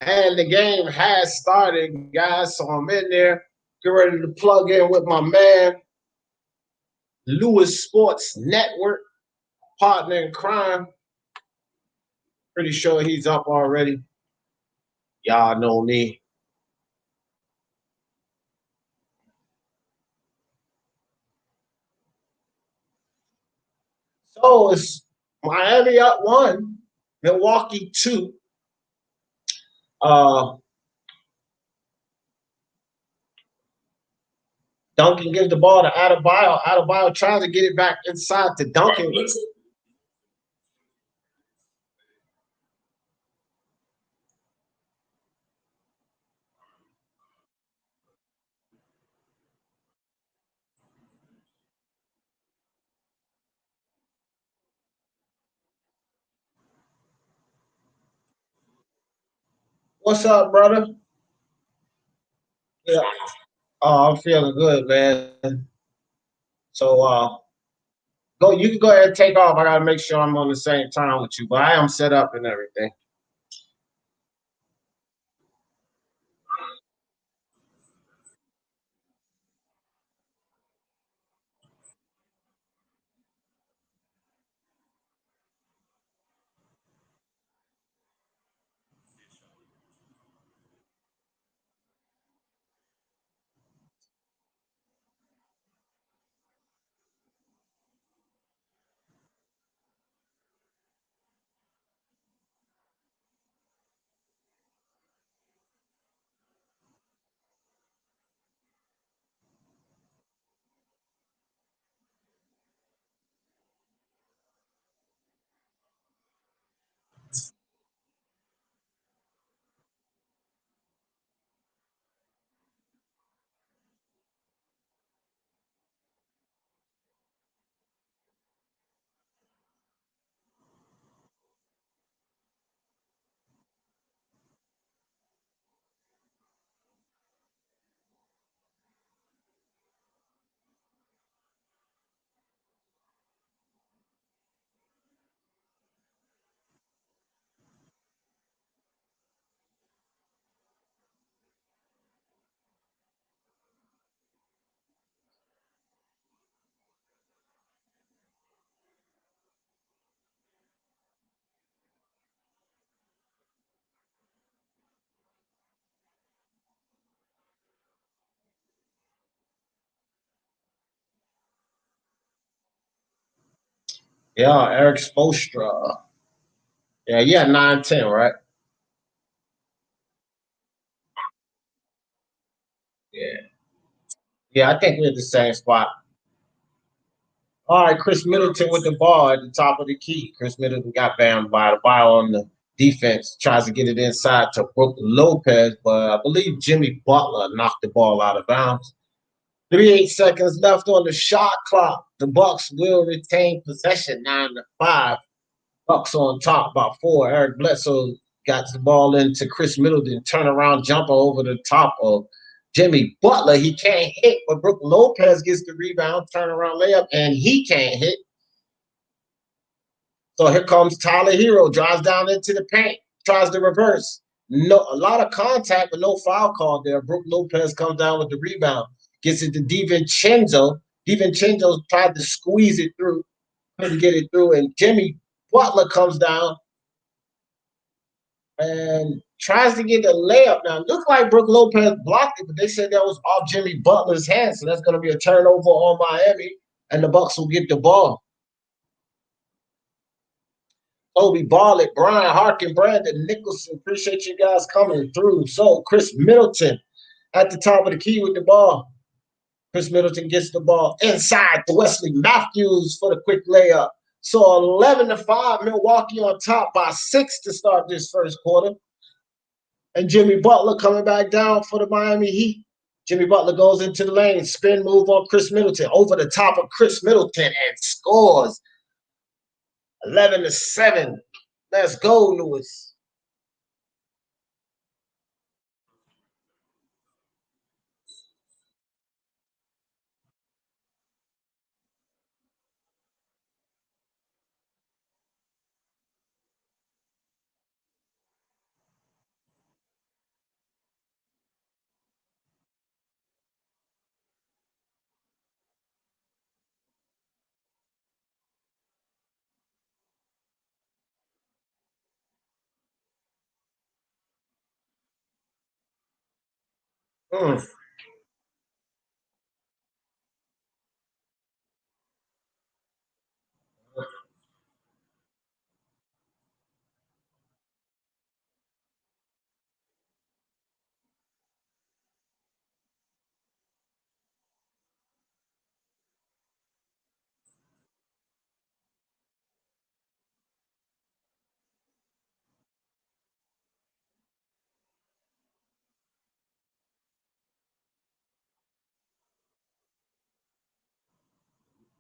And the game has started, guys. So I'm in there. Get ready to plug in with my man, Lewis Sports Network, partner in crime. Pretty sure he's up already. Y'all know me. So it's Miami up one, Milwaukee two. Uh, Duncan gives the ball to Adebayo. Adebayo tries to get it back inside to Duncan. What's up, brother? Yeah. Oh, I'm feeling good, man. So go. You can go ahead and take off. I gotta make sure I'm on the same time with you, but I am set up and everything. Yeah, Eric Spoelstra. Yeah, 9-10, right? Yeah. Yeah, I think we're at the same spot. All right, Chris Middleton with the ball at the top of the key. Chris Middleton got bammed by the ball on the defense, tries to get it inside to Brook Lopez, but I believe Jimmy Butler knocked the ball out of bounds. 38 seconds left on the shot clock. The Bucks will retain possession 9-5. Bucks on top by four. Eric Bledsoe got the ball into Chris Middleton, turnaround jumper over the top of Jimmy Butler. He can't hit, but Brook Lopez gets the rebound, turnaround layup, and he can't hit. So here comes Tyler Hero, drives down into the paint, tries to reverse. No, a lot of contact, but no foul call there. Brook Lopez comes down with the rebound, gets it to DiVincenzo. DiVincenzo tried to squeeze it through, couldn't get it through, and Jimmy Butler comes down and tries to get a layup. Now, it looked like Brook Lopez blocked it, but they said that was off Jimmy Butler's hand, so that's going to be a turnover on Miami, and the Bucks will get the ball. Obi Barlett, Brian Harkin, Brandon Nicholson. Appreciate you guys coming through. So Chris Middleton at the top of the key with the ball. Chris Middleton gets the ball inside to Wesley Matthews for the quick layup. So 11-5, Milwaukee on top by 6 to start this first quarter. And Jimmy Butler coming back down for the Miami Heat. Jimmy Butler goes into the lane, spin move on Chris Middleton, over the top of Chris Middleton and scores 11-7. Let's go, Lewis. Mm.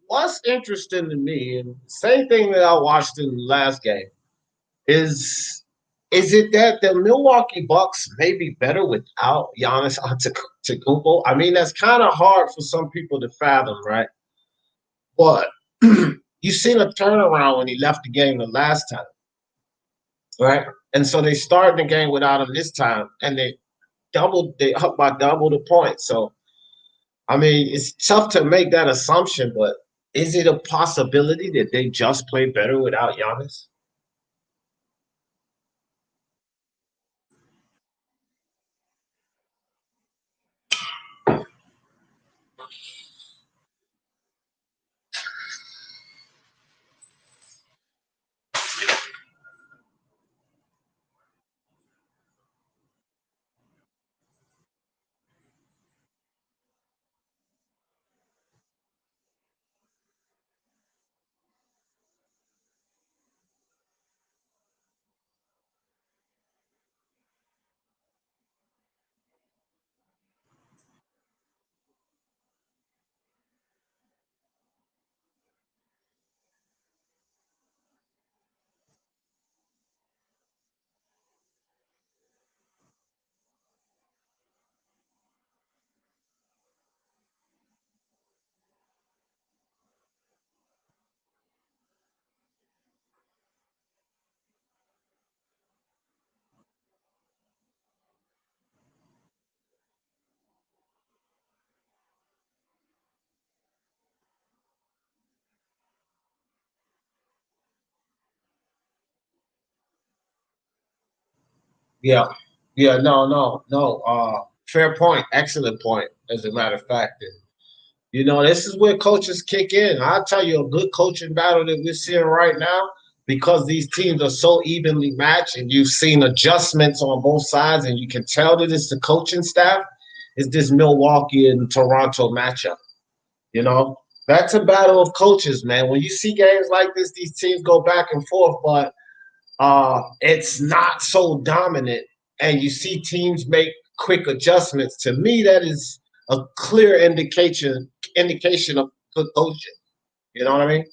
What's interesting to me, and same thing that I watched in the last game, is is it that the Milwaukee Bucks may be better without Giannis Antetokounmpo? I mean, that's kind of hard for some people to fathom, right? But you seen a turnaround when he left the game the last time, right? And so they started the game without him this time, and they up by double the point. So I mean, it's tough to make that assumption, but is it a possibility that they just play better without Giannis? Yeah, yeah, no. Fair point, excellent point. As a matter of fact, and this is where coaches kick in. I'll tell you a good coaching battle that we're seeing right now because these teams are so evenly matched, and you've seen adjustments on both sides, and you can tell that it's the coaching staff. Is this Milwaukee and Toronto matchup? You know, that's a battle of coaches, man. When you see games like this, these teams go back and forth, but it's not so dominant, and you see teams make quick adjustments. To me, that is a clear indication of good coaching. You know what I mean?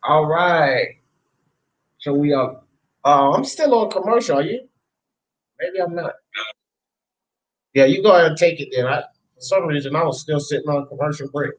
All right. So we are. I'm still on commercial. Are you? Maybe I'm not. Yeah, you go ahead and take it then. For some reason, I was still sitting on commercial break.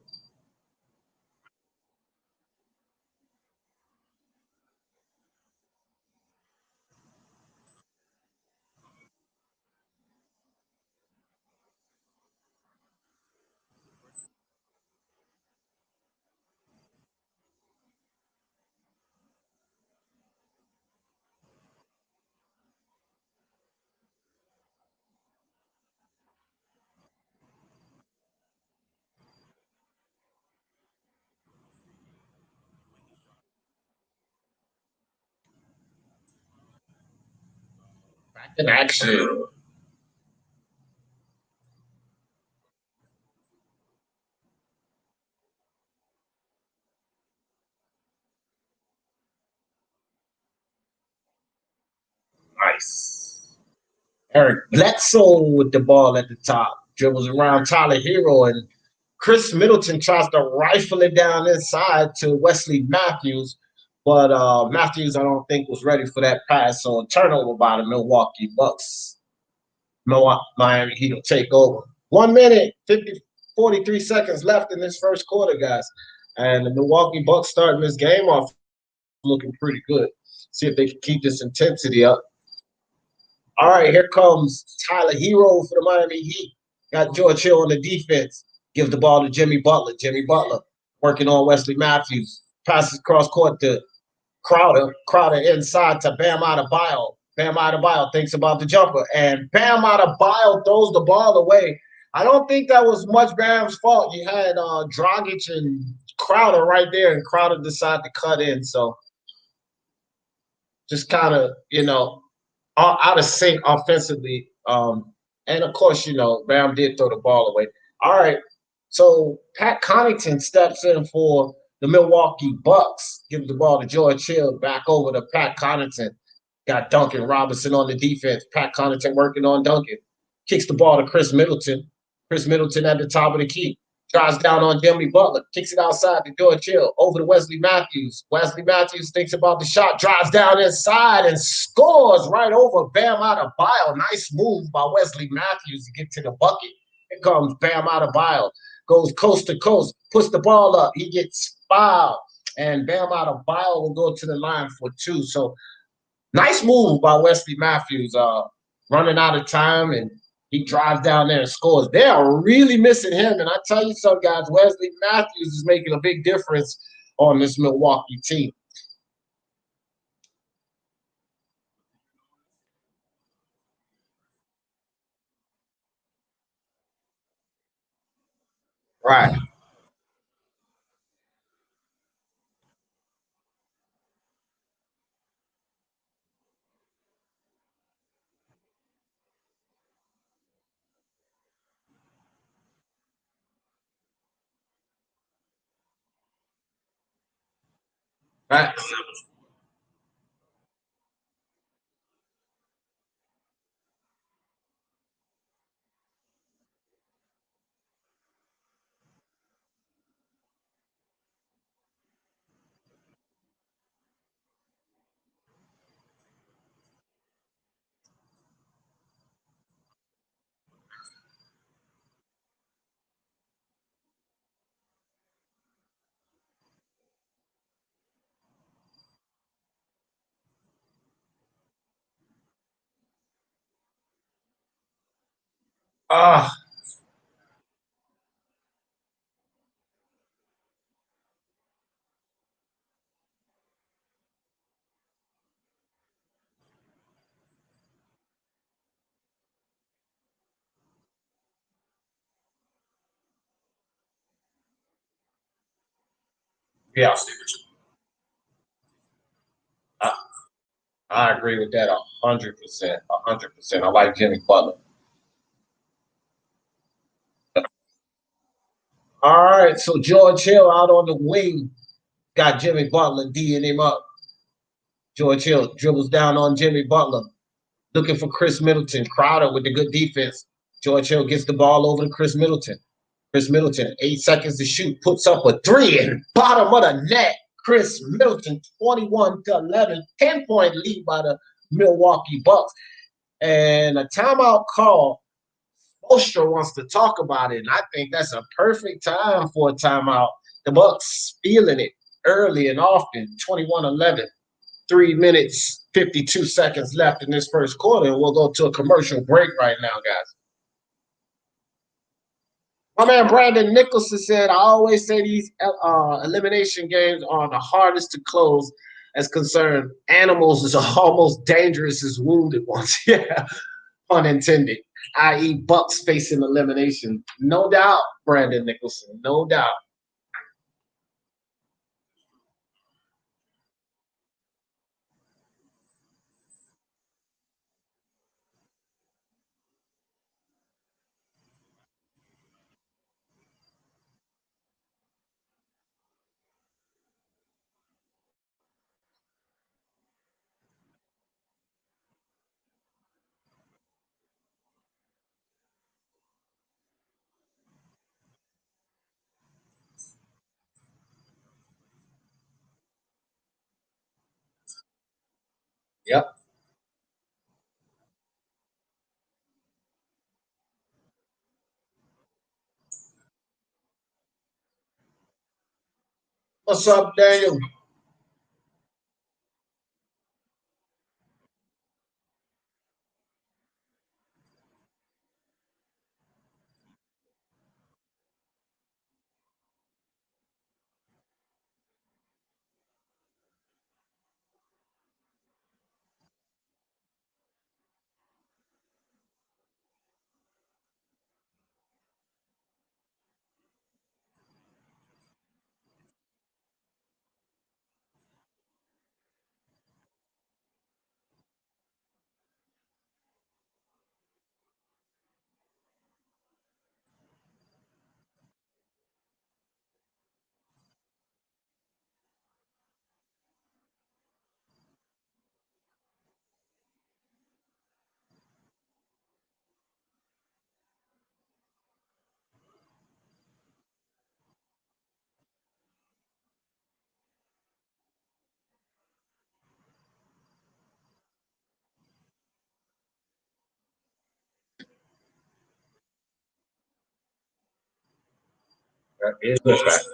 Back in action. Eric Bledsoe with the ball at the top, dribbles around Tyler Hero, and Chris Middleton tries to rifle it down inside to Wesley Matthews. But Matthews, I don't think, was ready for that pass. So a turnover by the Milwaukee Bucks. Miami Heat will take over. 1 minute, 43 seconds left in this first quarter, guys. And the Milwaukee Bucks starting this game off looking pretty good. See if they can keep this intensity up. All right, here comes Tyler Hero for the Miami Heat. Got George Hill on the defense. Give the ball to Jimmy Butler. Jimmy Butler working on Wesley Matthews. Passes cross court to Crowder. Crowder inside to Bam Adebayo. Bam Adebayo thinks about the jumper. And Bam Adebayo throws the ball away. I don't think that was much Bam's fault. You had Dragic and Crowder right there, and Crowder decided to cut in. So just kind of, out of sync offensively. And of course, Bam did throw the ball away. All right. So Pat Connaughton steps in for the Milwaukee Bucks. Gives the ball to George Hill. Back over to Pat Connaughton. Got Duncan Robinson on the defense. Pat Connaughton working on Duncan. Kicks the ball to Chris Middleton. Chris Middleton at the top of the key. Drives down on Jimmy Butler. Kicks it outside to George Hill. Over to Wesley Matthews. Wesley Matthews thinks about the shot. Drives down inside and scores right over Bam Adebayo. Nice move by Wesley Matthews to get to the bucket. Here comes Bam Adebayo. Goes coast to coast. Puts the ball up. He gets fouled. And Bam Adebayo will go to the line for two. So nice move by Wesley Matthews. Running out of time, and he drives down there and scores. They are really missing him. And I tell you something, guys, Wesley Matthews is making a big difference on this Milwaukee team. Right. Right. Ah, yeah. I, I agree with that 100%. 100%. I like Jimmy Butler. All right. So George Hill out on the wing got Jimmy Butler D'ing him up. George Hill dribbles down on Jimmy Butler. Looking for Chris Middleton. Crowder with the good defense. George Hill gets the ball over to Chris Middleton. Chris Middleton, 8 seconds to shoot, puts up a three and bottom of the net. Chris Middleton, 21-11, 10-point lead by the Milwaukee Bucks. And a timeout call. Ostra wants to talk about it, and I think that's a perfect time for a timeout. The Bucks feeling it early and often, 21-11. 3 minutes, 52 seconds left in this first quarter, and we'll go to a commercial break right now, guys. My man Brandon Nicholson said, I always say these elimination games are the hardest to close as concerned. Animals is almost dangerous as wounded ones. Yeah, pun intended, i.e., Bucks facing elimination. No doubt, Brandon Nicholson, no doubt. Yep. What's up, Daniel? That is a fact.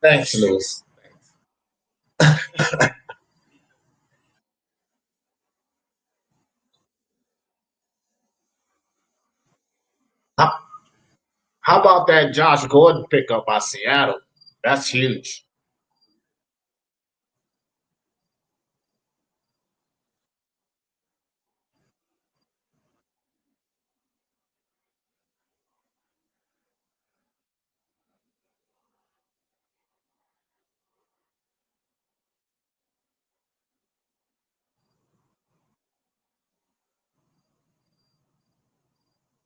Thanks, Lewis. How, how about that Josh Gordon pickup by Seattle? That's huge.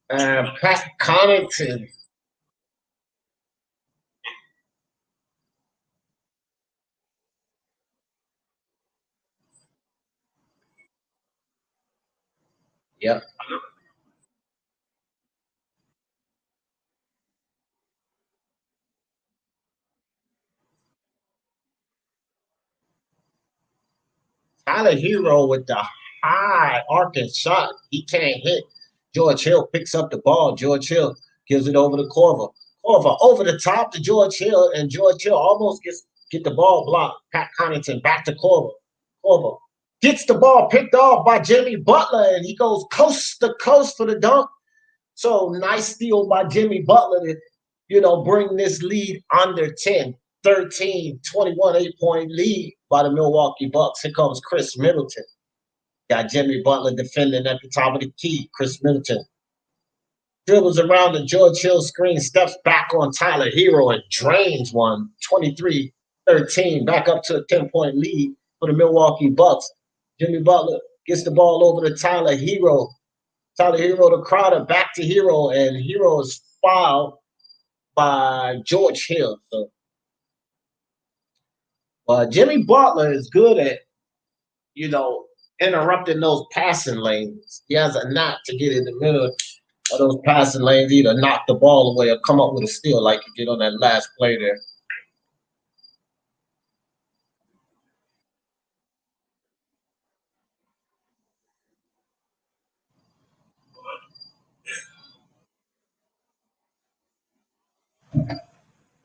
And Pat Connaughton. Yep. Tyler Hero with the high arcing shot. He can't hit. George Hill picks up the ball. George Hill gives it over to Corver. Corver over the top to George Hill, and George Hill almost get the ball blocked. Pat Connaughton back to Corver. Corver gets the ball picked off by Jimmy Butler, and he goes coast to coast for the dunk. So nice steal by Jimmy Butler to, bring this lead under 10, 13, 21, 8-point lead by the Milwaukee Bucks. Here comes Chris Middleton. Got Jimmy Butler defending at the top of the key. Chris Middleton dribbles around the George Hill screen, steps back on Tyler Hero and drains one 23-13, back up to a 10-point lead for the Milwaukee Bucks. Jimmy Butler gets the ball over to Tyler Hero. Tyler Hero to Crowder, back to Hero, and Hero is fouled by George Hill. So, Jimmy Butler is good at, you know, interrupting those passing lanes. He has a knack to get in the middle of those passing lanes, either knock the ball away or come up with a steal like he did on that last play there.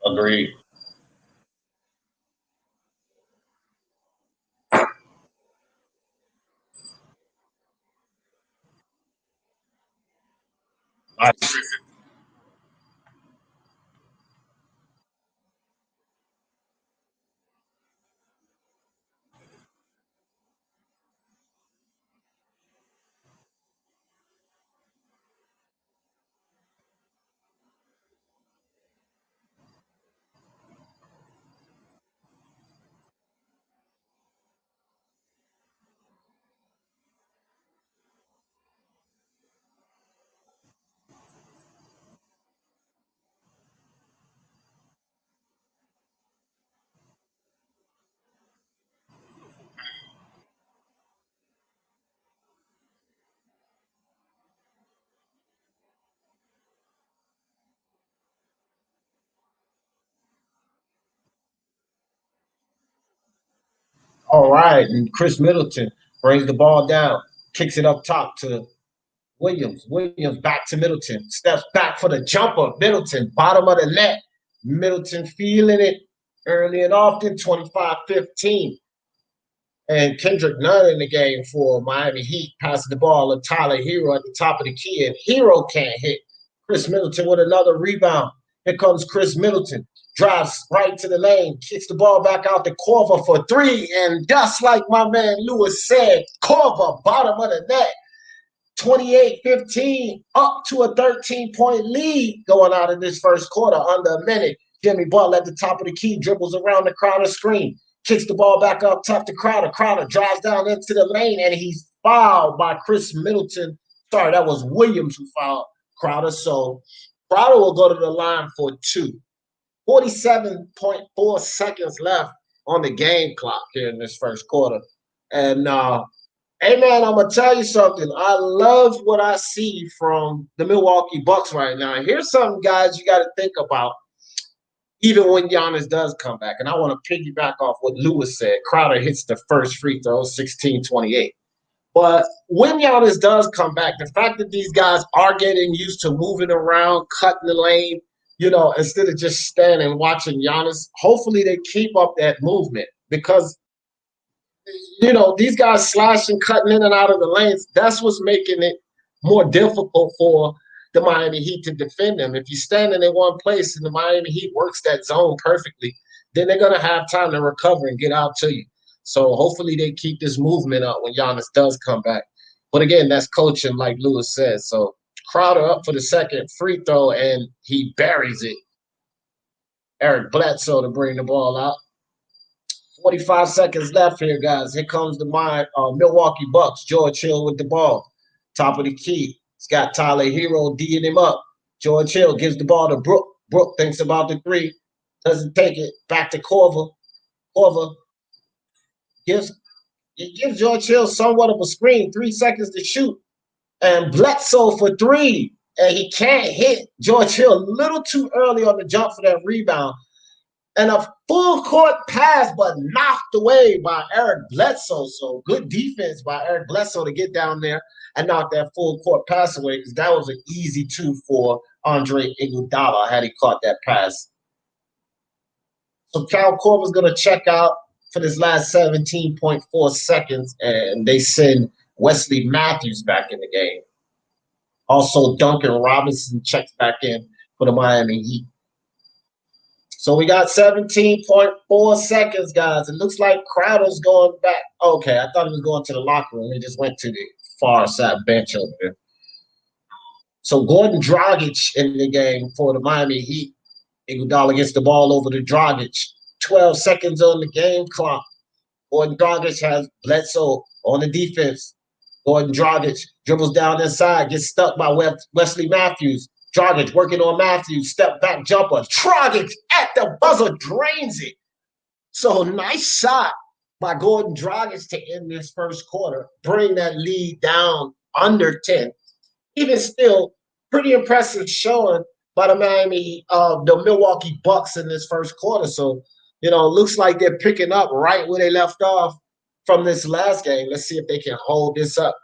Agreed. Nice. All right, and Chris Middleton brings the ball down, kicks it up top to Williams. Williams back to Middleton. Steps back for the jumper. Middleton, bottom of the net. Middleton feeling it early and often, 25-15. And Kendrick Nunn in the game for Miami Heat, passing the ball to Tyler Hero at the top of the key, and Hero can't hit. Chris Middleton with another rebound. Here comes Chris Middleton. Drives right to the lane, kicks the ball back out to Corver for three, and just like my man Lewis said, Corver, bottom of the net. 28-15, up to a 13-point lead going out in this first quarter, under a minute. Jimmy Butler at the top of the key, dribbles around the Crowder screen, kicks the ball back up top to Crowder. Crowder drives down into the lane, and he's fouled by Chris Middleton. Sorry, that was Williams who fouled Crowder. So Crowder will go to the line for two. 47.4 seconds left on the game clock here in this first quarter. And hey man, I'm gonna tell you something. I love what I see from the Milwaukee Bucks right now. Here's some guys you got to think about, even when Giannis does come back. And I want to piggyback off what Lewis said. Crowder hits the first free throw, 16-28. But when Giannis does come back, the fact that these guys are getting used to moving around, cutting the lane, instead of just standing watching Giannis, hopefully they keep up that movement because these guys slashing, cutting in and out of the lanes, that's what's making it more difficult for the Miami Heat to defend them. If you're standing in one place and the Miami Heat works that zone perfectly, then they're going to have time to recover and get out to you. So hopefully they keep this movement up when Giannis does come back. But again, that's coaching, like Lewis said. So Crowder up for the second free throw, and he buries it. Eric Bledsoe to bring the ball out. 45 seconds left here, guys. Here comes the Milwaukee Bucks. George Hill with the ball. Top of the key. He's got Tyler Hero D'ing him up. George Hill gives the ball to Brook. Brook thinks about the three. Doesn't take it. Back to Corver. Corver gives George Hill somewhat of a screen. 3 seconds to shoot. And Bledsoe for three. And he can't hit George Hill a little too early on the jump for that rebound. And a full court pass, but knocked away by Eric Bledsoe. So good defense by Eric Bledsoe to get down there and knock that full court pass away, because that was an easy two for Andre Iguodala had he caught that pass. So Cal Korver's going to check out for this last 17.4 seconds, and they send Wesley Matthews back in the game. Also, Duncan Robinson checks back in for the Miami Heat. So we got 17.4 seconds, guys. It looks like Crowder's going back. Okay, I thought he was going to the locker room. He just went to the far side bench over there. So Gordon Dragic in the game for the Miami Heat. Iguodala gets the ball over to Dragic. 12 seconds on the game clock. Gordon Dragic has Bledsoe on the defense. Gordon Dragic dribbles down inside, gets stuck by Wesley Matthews. Dragic working on Matthews, step back jumper. Dragic at the buzzer drains it. So nice shot by Gordon Dragic to end this first quarter, bring that lead down under 10. Even still, pretty impressive showing by the Milwaukee Bucks in this first quarter. So, looks like they're picking up right where they left off from this last game. Let's see if they can hold this up.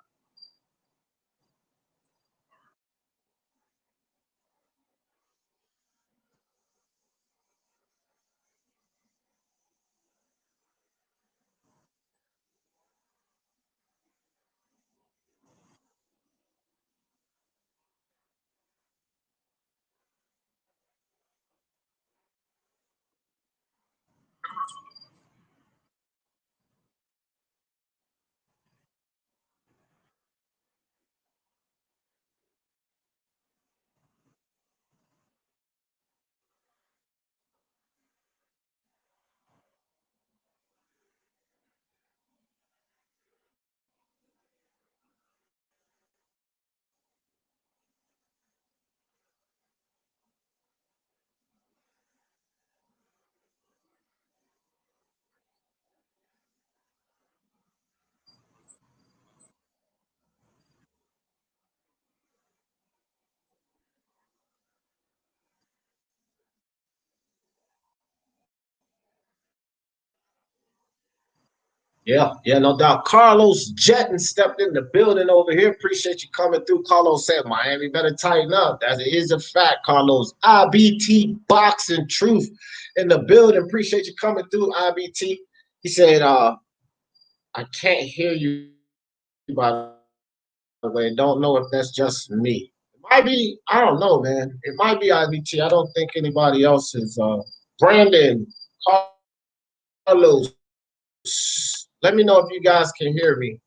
Yeah, no doubt. Carlos Jetton stepped in the building over here. Appreciate you coming through. Carlos said Miami better tighten up. That is a fact, Carlos. IBT Boxing Truth in the building. Appreciate you coming through, IBT. He said, I can't hear you, by the way. Don't know if that's just me. It might be, I don't know, man. It might be IBT. I don't think anybody else is. Brandon, Carlos, let me know if you guys can hear me.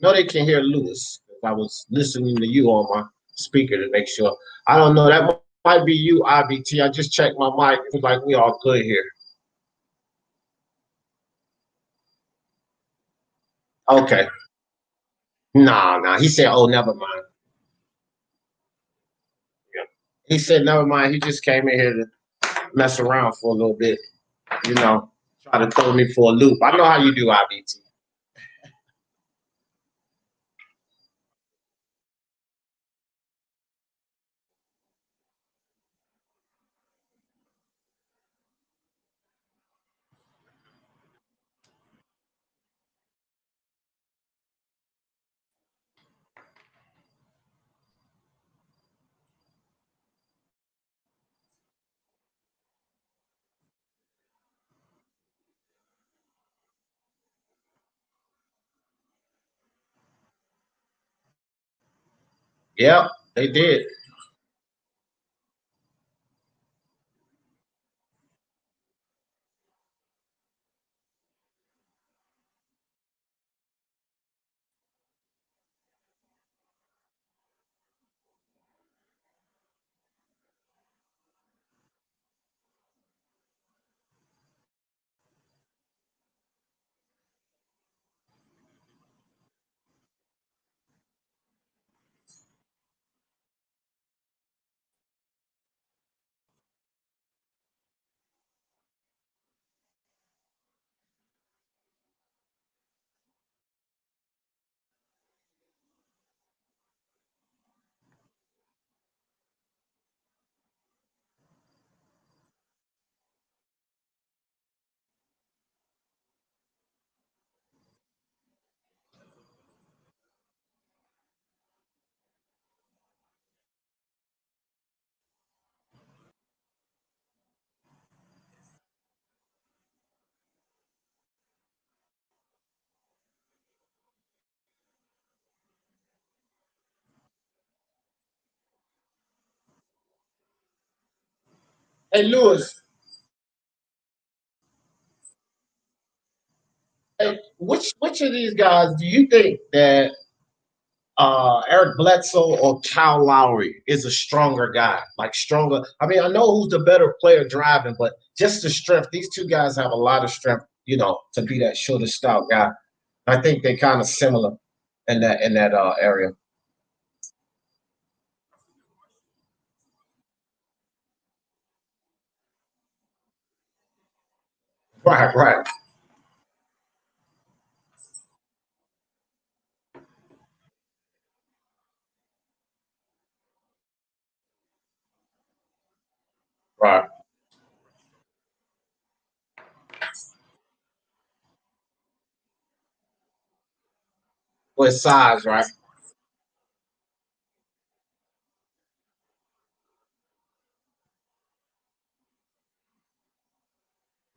No, they can hear Lewis. I was listening to you on my speaker to make sure. I don't know. That might be you, IBT. I just checked my mic. It's like we all good here. Okay. Nah. He said, oh, never mind. Yeah. He said, never mind. He just came in here to mess around for a little bit, you know, try to throw me for a loop. I know how you do, IBT. Yep, they did. Hey, Lewis, hey, which of these guys do you think that Eric Bledsoe or Kyle Lowry is a stronger guy, like stronger. I mean, I know who's the better player driving, but just the strength. These two guys have a lot of strength, to be that shorter stout guy. I think they're kind of similar in that area. Right, right. With size, right,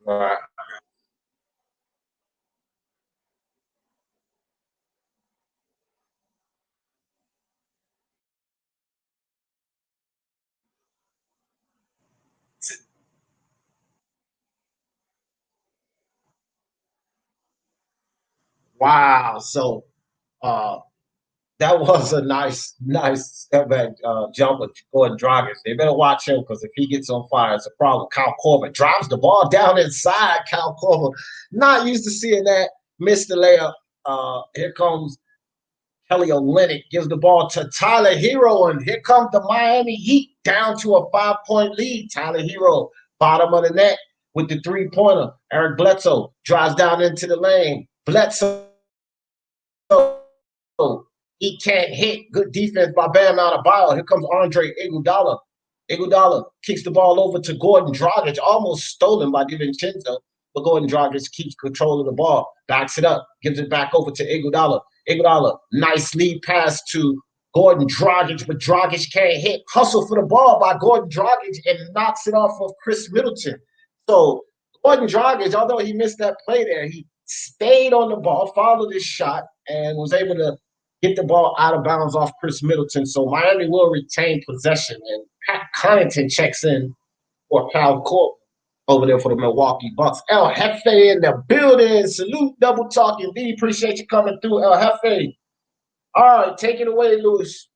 right. Wow. So, uh, that was a nice step back jumper, Gordon Dragic. They better watch him because if he gets on fire, it's a problem. Kyle Korver drives the ball down inside. Kyle Korver, not used to seeing that. Missed the layup. Here comes Kelly Olynyk, gives the ball to Tyler Hero, and here comes the Miami Heat down to a 5-point lead. Tyler Hero, bottom of the net with the three-pointer. Eric Bledsoe drives down into the lane. Bledsoe, he can't hit. Good defense by Bam Adebayo. Here comes Andre Iguodala. Iguodala kicks the ball over to Gordon Dragic, almost stolen by DiVincenzo. but Gordon Dragic keeps control of the ball, backs it up, gives it back over to Iguodala. Iguodala, nice lead pass to Gordon Dragic, but Dragic can't hit. Hustle for the ball by Gordon Dragic and knocks it off of Chris Middleton. So Gordon Dragic, although he missed that play there, he stayed on the ball, followed his shot, and was able to get the ball out of bounds off Chris Middleton. So Miami will retain possession. And Pat Connaughton checks in for Kyle Court over there for the Milwaukee Bucks. El Jefe in the building. Salute, double talking. D, appreciate you coming through, El Jefe. All right, take it away, Lewis.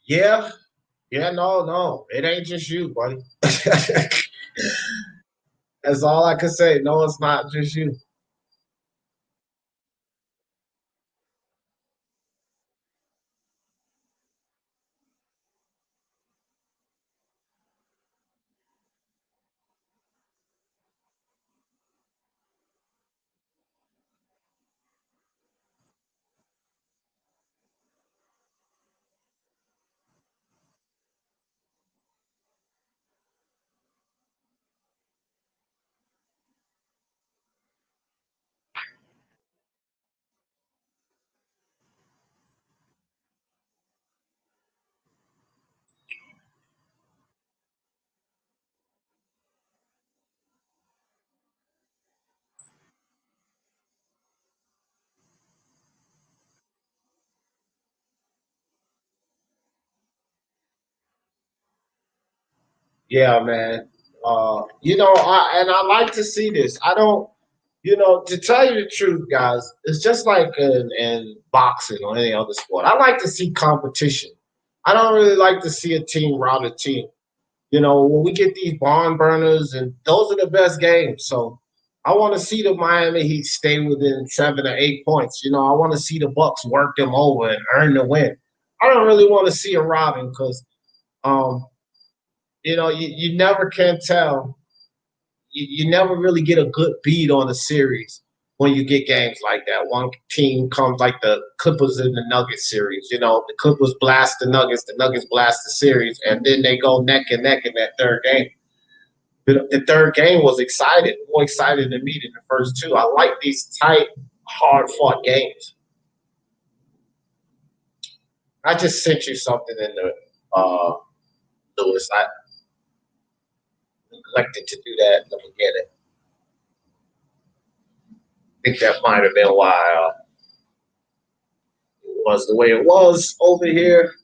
Yeah, yeah, no. It ain't just you, buddy. That's all I can say. No, it's not just you. Yeah, man. I like to see this. I don't, to tell you the truth, guys, it's just like in boxing or any other sport. I like to see competition. I don't really like to see a team rout a team. When we get these barn burners, and those are the best games. So I want to see the Miami Heat stay within 7 or 8 points. I want to see the Bucks work them over and earn the win. I don't really want to see a robbing because um, you never can tell. You never really get a good beat on a series when you get games like that. One team comes like the Clippers in the Nuggets series. The Clippers blast the Nuggets blast the series, and then they go neck and neck in that third game. The third game was more excited than me than the first two. I like these tight, hard fought games. I just sent you something in the Lewis. I neglected to do that. Let me get it. I think that might have been why it was the way it was over here.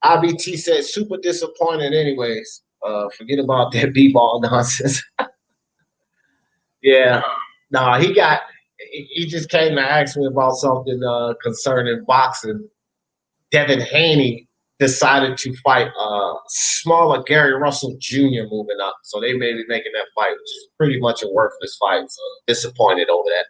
IBT said super disappointed anyways. Forget about that B-ball nonsense. Yeah. No, he got he just came to ask me about something concerning boxing. Devin Haney decided to fight smaller Gary Russell Jr. moving up. So they may be making that fight, which is pretty much a worthless fight. So disappointed over that.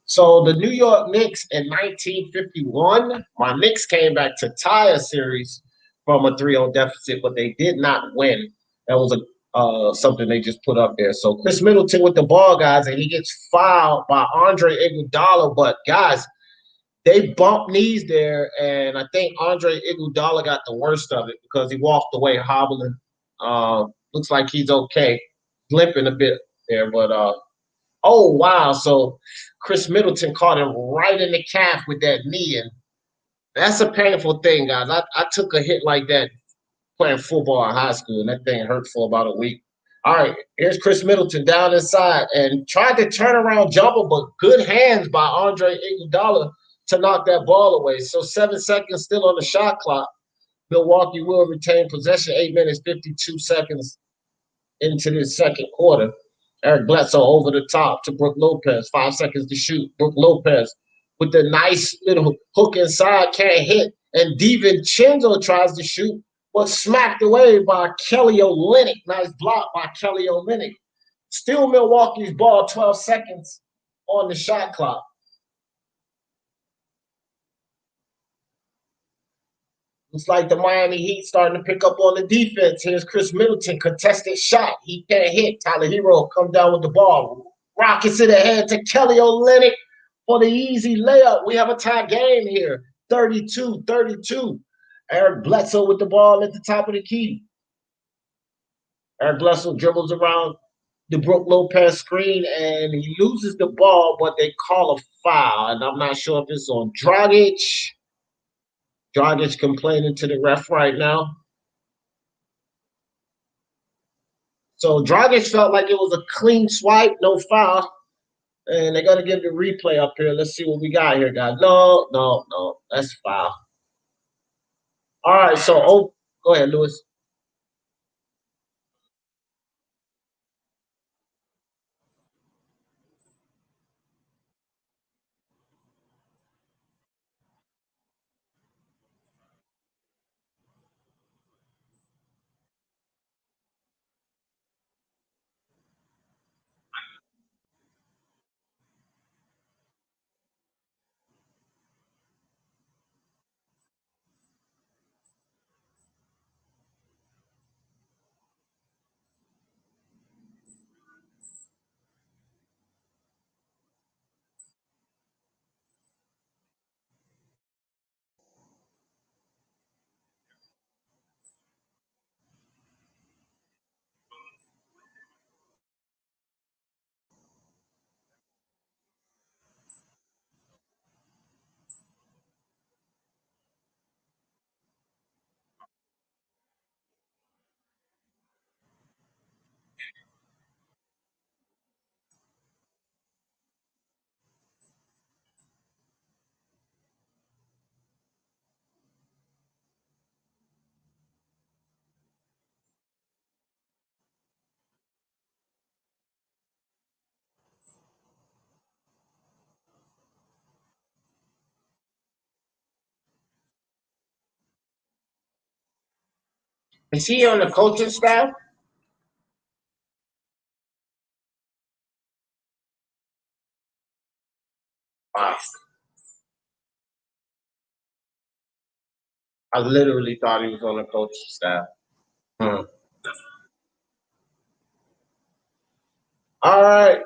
So the New York Knicks in 1951, my Knicks came back to tie a series from a 3-0 deficit, but they did not win. That was a something they just put up there. So Chris Middleton with the ball, guys, and he gets fouled by Andre Iguodala. But guys, they bumped knees there, and I think Andre Iguodala got the worst of it because he walked away hobbling. Looks like he's okay, limping a bit there, but oh wow! So Chris Middleton caught him right in the calf with that knee, and that's a painful thing, guys. I took a hit like that playing football in high school, and that thing hurt for about a week. All right, here's Chris Middleton down inside and tried to turn around jumper, but good hands by Andre Iguodala to knock that ball away. So 7 seconds still on the shot clock. Milwaukee will retain possession. 8 minutes 52 seconds into the second quarter. Eric Bledsoe over the top to Brook Lopez. 5 seconds to shoot. Brook Lopez with the nice little hook inside, can't hit. And DiVincenzo tries to shoot, but smacked away by Kelly Olynyk. Nice block by Kelly Olynyk. Still Milwaukee's ball, 12 seconds on the shot clock. Looks like the Miami Heat starting to pick up on the defense. Here's Chris Middleton, contested shot. He can't hit. Tyler Hero come down with the ball. Rockets it ahead to Kelly Olynyk for the easy layup. We have a tie game here, 32-32. Eric Bledsoe with the ball at the top of the key. Eric Bledsoe dribbles around the Brook Lopez screen, and he loses the ball, but they call a foul. And I'm not sure if it's on Dragic. Dragic complaining to the ref right now. So Dragic felt like it was a clean swipe, no foul. And they're going to give the replay up here. Let's see what we got here, guys. No. That's foul. All right, so go ahead, Lewis. Is he on the coaching staff? Wow. I literally thought he was on the coaching staff. Hmm. All right.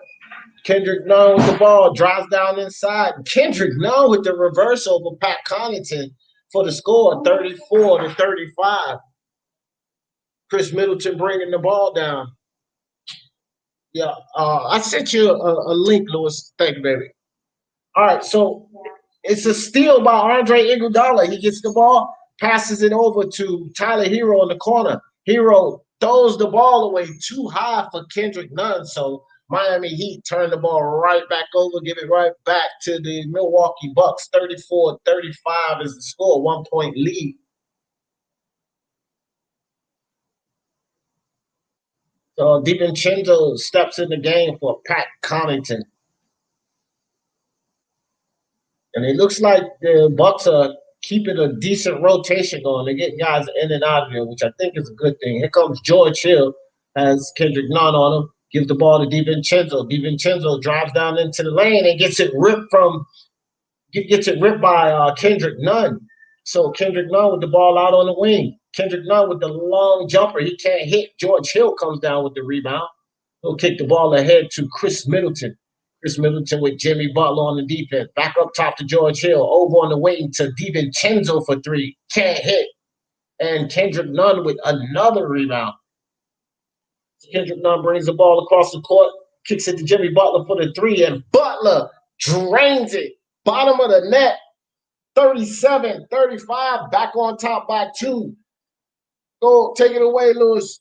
Kendrick Nunn with the ball, drives down inside. Kendrick Nunn with the reverse over Pat Connaughton for the score, 34-35. Chris Middleton bringing the ball down. Yeah, I sent you a link, Lewis. Thank you, baby. All right, so it's a steal by Andre Iguodala. He gets the ball, passes it over to Tyler Hero in the corner. Hero throws the ball away too high for Kendrick Nunn. So Miami Heat turn the ball right back over, give it right back to the Milwaukee Bucks. 34-35 is the score, 1 point lead. So DiVincenzo steps in the game for Pat Connaughton. And it looks like the Bucks are keeping a decent rotation going. They're getting guys in and out of here, which I think is a good thing. Here comes George Hill, has Kendrick Nunn on him, gives the ball to DiVincenzo. DiVincenzo drives down into the lane and gets it ripped by Kendrick Nunn. So Kendrick Nunn with the ball out on the wing. Kendrick Nunn with the long jumper. He can't hit. George Hill comes down with the rebound. He'll kick the ball ahead to Chris Middleton. Chris Middleton with Jimmy Butler on the defense. Back up top to George Hill. Over on the wing to DiVincenzo for three. Can't hit. And Kendrick Nunn with another rebound. Kendrick Nunn brings the ball across the court. Kicks it to Jimmy Butler for the three. And Butler drains it. Bottom of the net. 37-35. Back on top by two. Go take it away, Lewis.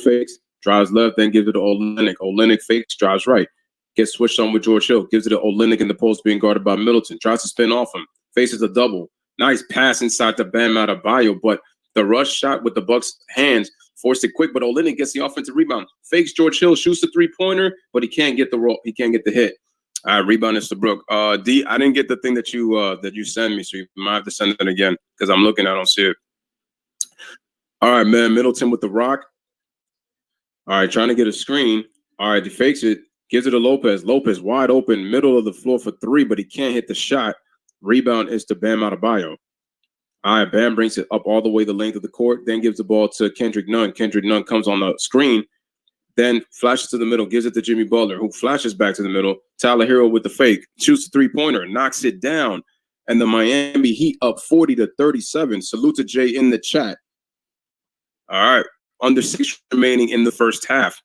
Fakes, drives left, then gives it to Olynyk. Olynyk fakes, drives right. Gets switched on with George Hill. Gives it to Olynyk in the post, being guarded by Middleton. Tries to spin off him. Faces a double. Nice pass inside to Bam Adebayo, but the rush shot with the Bucks' hands forced it quick. But Olynyk gets the offensive rebound. Fakes George Hill, shoots the three-pointer, but he can't get the roll. He can't get the hit. All right, rebound is to Brook. D, I didn't get the thing that you sent me, so you might have to send it again because I'm looking. I don't see it. All right, man. Middleton with the rock. All right, trying to get a screen. All right, he fakes it, gives it to Lopez. Lopez wide open, middle of the floor for three, but he can't hit the shot. Rebound is to Bam Adebayo. All right, Bam brings it up all the way the length of the court, then gives the ball to Kendrick Nunn. Kendrick Nunn comes on the screen, then flashes to the middle, gives it to Jimmy Butler, who flashes back to the middle. Tyler Hero with the fake, shoots the three-pointer, knocks it down, and the Miami Heat up 40-37. Salute to Jay in the chat. All right. Under 6 remaining in the first half.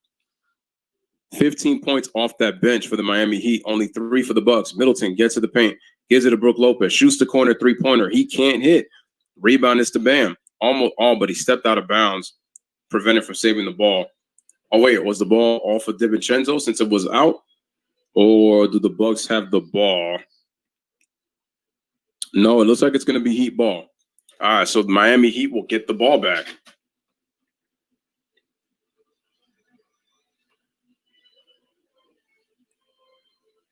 15 points off that bench for the Miami Heat. Only 3 for the Bucks. Middleton gets to the paint. Gives it to Brook Lopez. Shoots the corner three-pointer. He can't hit. Rebound is to Bam. Almost all, but he stepped out of bounds. Prevented from saving the ball. Oh, wait. Was the ball off for DiVincenzo since it was out? Or do the Bucks have the ball? No, it looks like it's going to be Heat ball. All right, so the Miami Heat will get the ball back.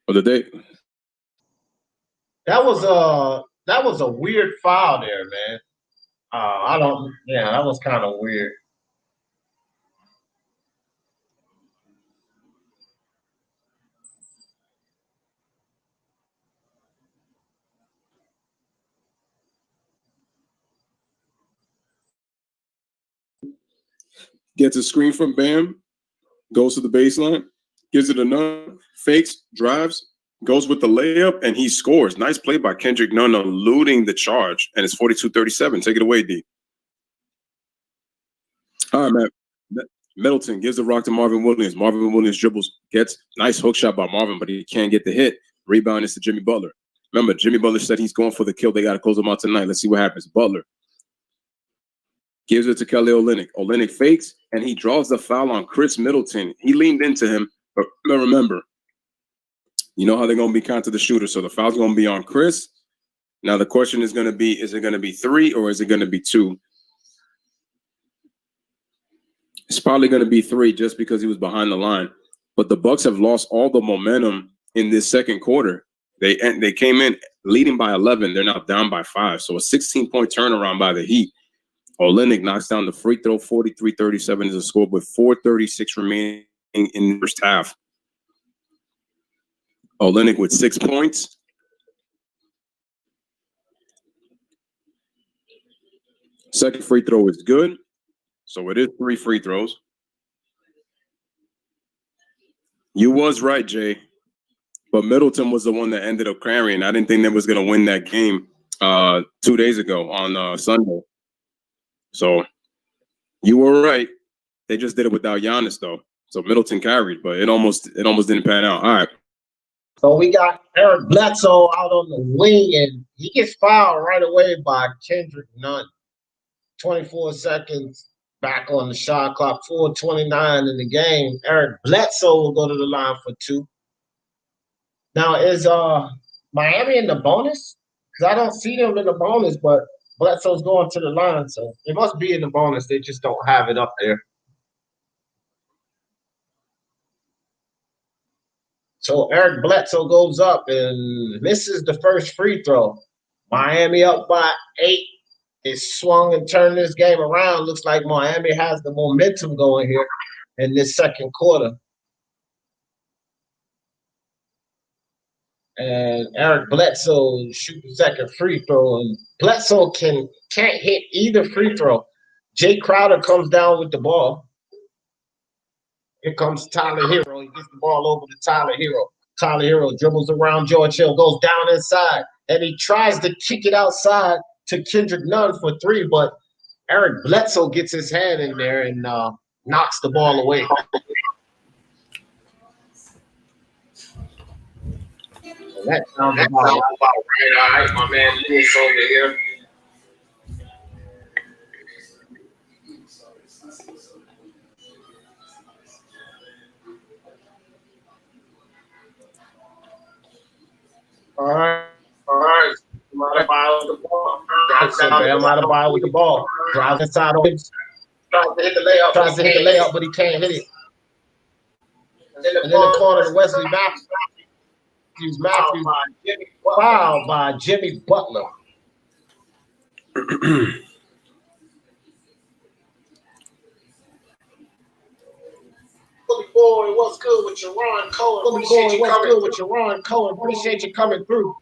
Or did they? That was a weird foul there, man. That was kind of weird. Gets a screen from Bam, goes to the baseline, gives it a Nunn, fakes, drives, goes with the layup, and he scores. Nice play by Kendrick Nunn eluding the charge, and it's 42-37. Take it away, D. All right, man. Middleton gives the rock to Marvin Williams. Marvin Williams dribbles, gets nice hook shot by Marvin, but he can't get the hit. Rebound is to Jimmy Butler. Remember, Jimmy Butler said he's going for the kill. They got to close him out tonight. Let's see what happens. Butler gives it to Kelly Olynyk. Olynyk fakes, and he draws the foul on Chris Middleton. He leaned into him, but remember, you know how they're going to be counted the shooter, so the foul's going to be on Chris. Now the question is going to be, is it going to be 3 or is it going to be 2? It's probably going to be 3 just because he was behind the line. But the Bucks have lost all the momentum in this second quarter. They came in leading by 11. They're now down by 5. So a 16-point turnaround by the Heat. Olynyk knocks down the free throw. 43-37 is the score with 4:36 remaining in the first half. Olynyk with 6 points. Second free throw is good. So it is 3 free throws. You was right, Jay. But Middleton was the one that ended up carrying. I didn't think they was going to win that game 2 days ago on Sunday. So you were right. They just did it without Giannis, though. So Middleton carried, but it almost didn't pan out. All right. So we got Eric Bledsoe out on the wing, and he gets fouled right away by Kendrick Nunn. 24 seconds back on the shot clock, 4:29 in the game. Eric Bledsoe will go to the line for 2. Now, is Miami in the bonus? Because I don't see them in the bonus, but Bledsoe's going to the line, so it must be in the bonus. They just don't have it up there. So Eric Bledsoe goes up and misses the first free throw. Miami up by 8. It swung and turned this game around. Looks like Miami has the momentum going here in this second quarter. And Eric Bledsoe shoot the second free throw. And Bledsoe can't hit either free throw. Jay Crowder comes down with the ball. Here comes Tyler Hero. He gets the ball over to Tyler Hero. Tyler Hero dribbles around George Hill, goes down inside, and he tries to kick it outside to Kendrick Nunn for 3, but Eric Bledsoe gets his hand in there and knocks the ball away. And that sounds about right. All right, my man Lewis over here. All right. Adebayo with the ball. Bam Adebayo with the ball. Drives inside on him. Tries to hit the layup, but he can't hit it. And in the corner, Wesley Matthews fouled by Jimmy Butler. Boy, what's good with your Ron Cohen? Appreciate you coming through.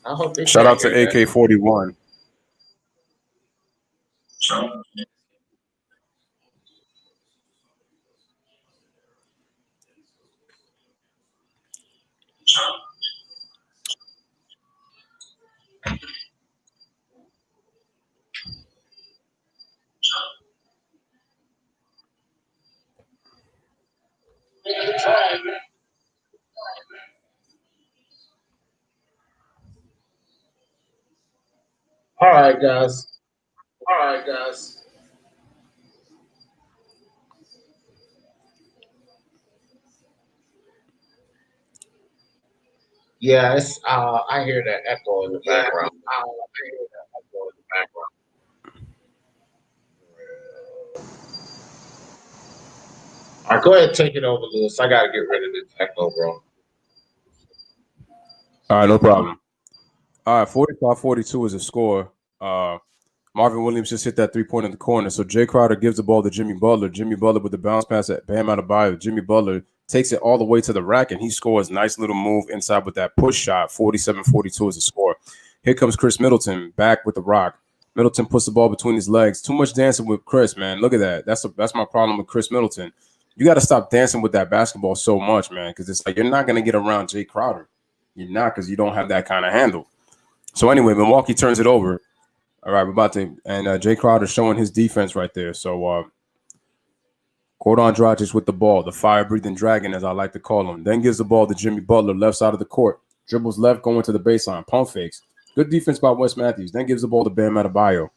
I hope they shout out to AK-41. All right, guys. Yeah, it's I hear that echo in the background. All right, go ahead and take it over, Lewis. I gotta get rid of this echo, bro. All right, no problem. All right, 45-42 is a score. Marvin Williams just hit that 3-point in the corner. So Jay Crowder gives the ball to Jimmy Butler. Jimmy Butler with the bounce pass at Bam Adebayo. Jimmy Butler takes it all the way to the rack, and he scores. Nice little move inside with that push shot. 47-42 is a score. Here comes Chris Middleton back with the rock. Middleton puts the ball between his legs. Too much dancing with Chris, man. Look at that. That's my problem with Chris Middleton. You got to stop dancing with that basketball so much, man, because it's like you're not going to get around Jay Crowder. You're not, because you don't have that kind of handle. So anyway, Milwaukee turns it over. All right, we're about to, and Jay Crowder showing his defense right there. So Gordon Dragic with the ball, the fire-breathing dragon, as I like to call him. Then gives the ball to Jimmy Butler, left side of the court. Dribbles left, going to the baseline. Pump fakes. Good defense by Wes Matthews. Then gives the ball to Bam Adebayo.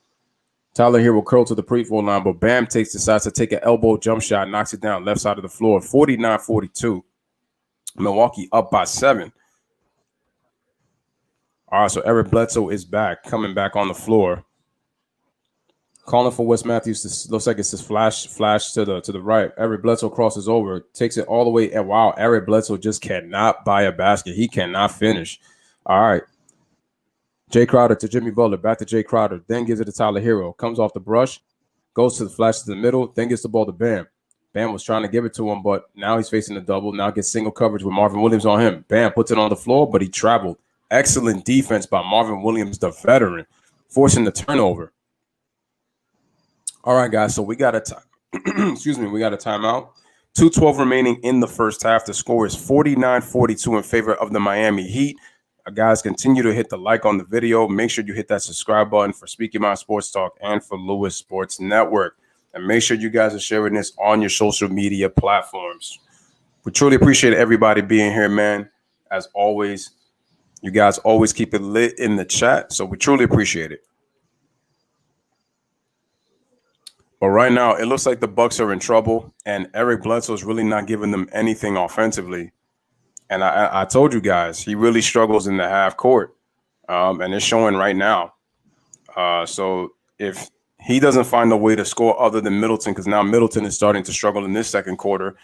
Tyler here will curl to the pre-throw line, but Bam decides to take an elbow jump shot, knocks it down left side of the floor. 49-42. Milwaukee up by 7. All right, so Eric Bledsoe is back, coming back on the floor. Calling for Wes Matthews. Looks like it's this flash to the right. Eric Bledsoe crosses over, takes it all the way. And wow, Eric Bledsoe just cannot buy a basket. He cannot finish. All right. Jay Crowder to Jimmy Butler. Back to Jay Crowder. Then gives it to Tyler Hero. Comes off the brush. Goes to the flash to the middle. Then gets the ball to Bam. Bam was trying to give it to him, but now he's facing the double. Now gets single coverage with Marvin Williams on him. Bam puts it on the floor, but he traveled. Excellent defense by Marvin Williams, the veteran, forcing the turnover. All right, guys. So we got a we got a timeout. 2:12 remaining in the first half. The score is 49-42 in favor of the Miami Heat. Guys, continue to hit the like on the video. Make sure you hit that subscribe button for Speaking My Sports Talk and for Lewis Sports Network. And make sure you guys are sharing this on your social media platforms. We truly appreciate everybody being here, man. As always, you guys always keep it lit in the chat, so we truly appreciate it. But right now, it looks like the Bucks are in trouble, and Eric Bledsoe is really not giving them anything offensively. And I told you guys, he really struggles in the half court, and it's showing right now. So if he doesn't find a way to score other than Middleton, because now Middleton is starting to struggle in this second quarter,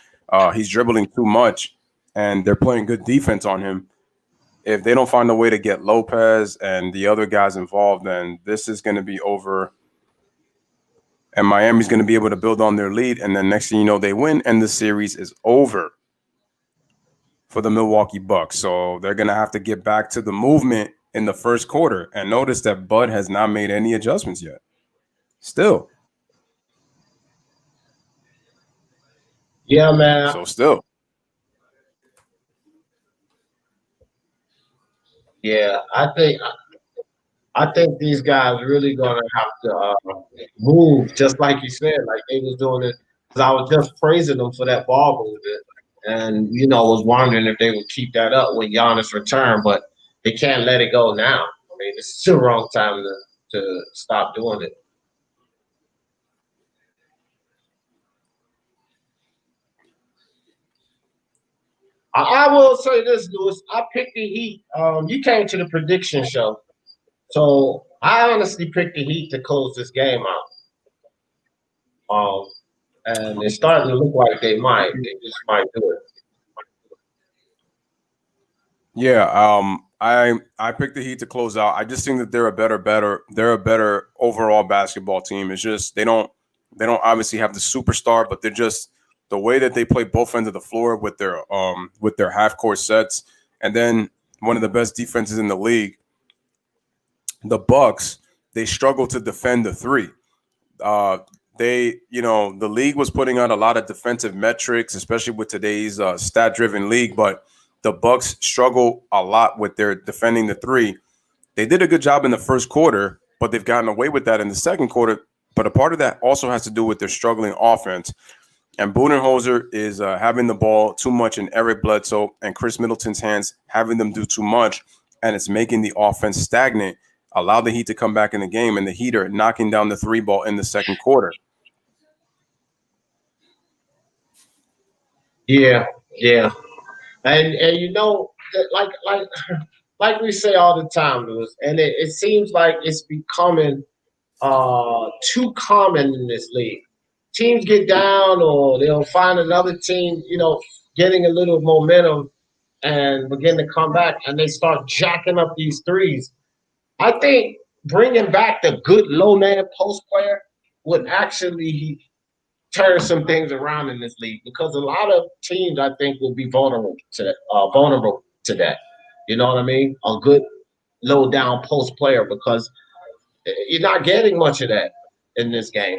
he's dribbling too much, and they're playing good defense on him. If they don't find a way to get Lopez and the other guys involved, then this is going to be over. And Miami's going to be able to build on their lead. And then next thing you know, they win, and the series is over for the Milwaukee Bucks. So they're going to have to get back to the movement in the first quarter. And notice that Bud has not made any adjustments yet. Still. Yeah, man. So still. Yeah, I think these guys really gonna have to move, just like you said, like they was doing it. Because I was just praising them for that ball movement, and was wondering if they would keep that up when Giannis returned, but they can't let it go now. I mean, it's the wrong time to stop doing it. I will say this, Lewis. I picked the Heat. You came to the prediction show, so I honestly picked the Heat to close this game out. And it's starting to look like they just might do it. Yeah, I picked the Heat to close out. I just think that they're a better overall basketball team. It's just they don't obviously have the superstar, but they're just the way that they play both ends of the floor with their half court sets, and then one of the best defenses in the league. The Bucks, they struggle to defend the three. The league was putting out a lot of defensive metrics, especially with today's stat-driven league, but the Bucks struggle a lot with their defending the three. They did a good job in the first quarter, but they've gotten away with that in the second quarter. But a part of that also has to do with their struggling offense. And Budenholzer is having the ball too much in Eric Bledsoe and Chris Middleton's hands, having them do too much, and it's making the offense stagnant. Allow the Heat to come back in the game, and the Heat are knocking down the three ball in the second quarter. Yeah. And like we say all the time, Lewis, and it seems like it's becoming too common in this league. Teams get down, or they'll find another team, getting a little momentum and begin to come back, and they start jacking up these threes. I think bringing back the good low man post player would actually turn some things around in this league, because a lot of teams, I think, will be vulnerable to that. You know what I mean? A good low down post player, because you're not getting much of that in this game.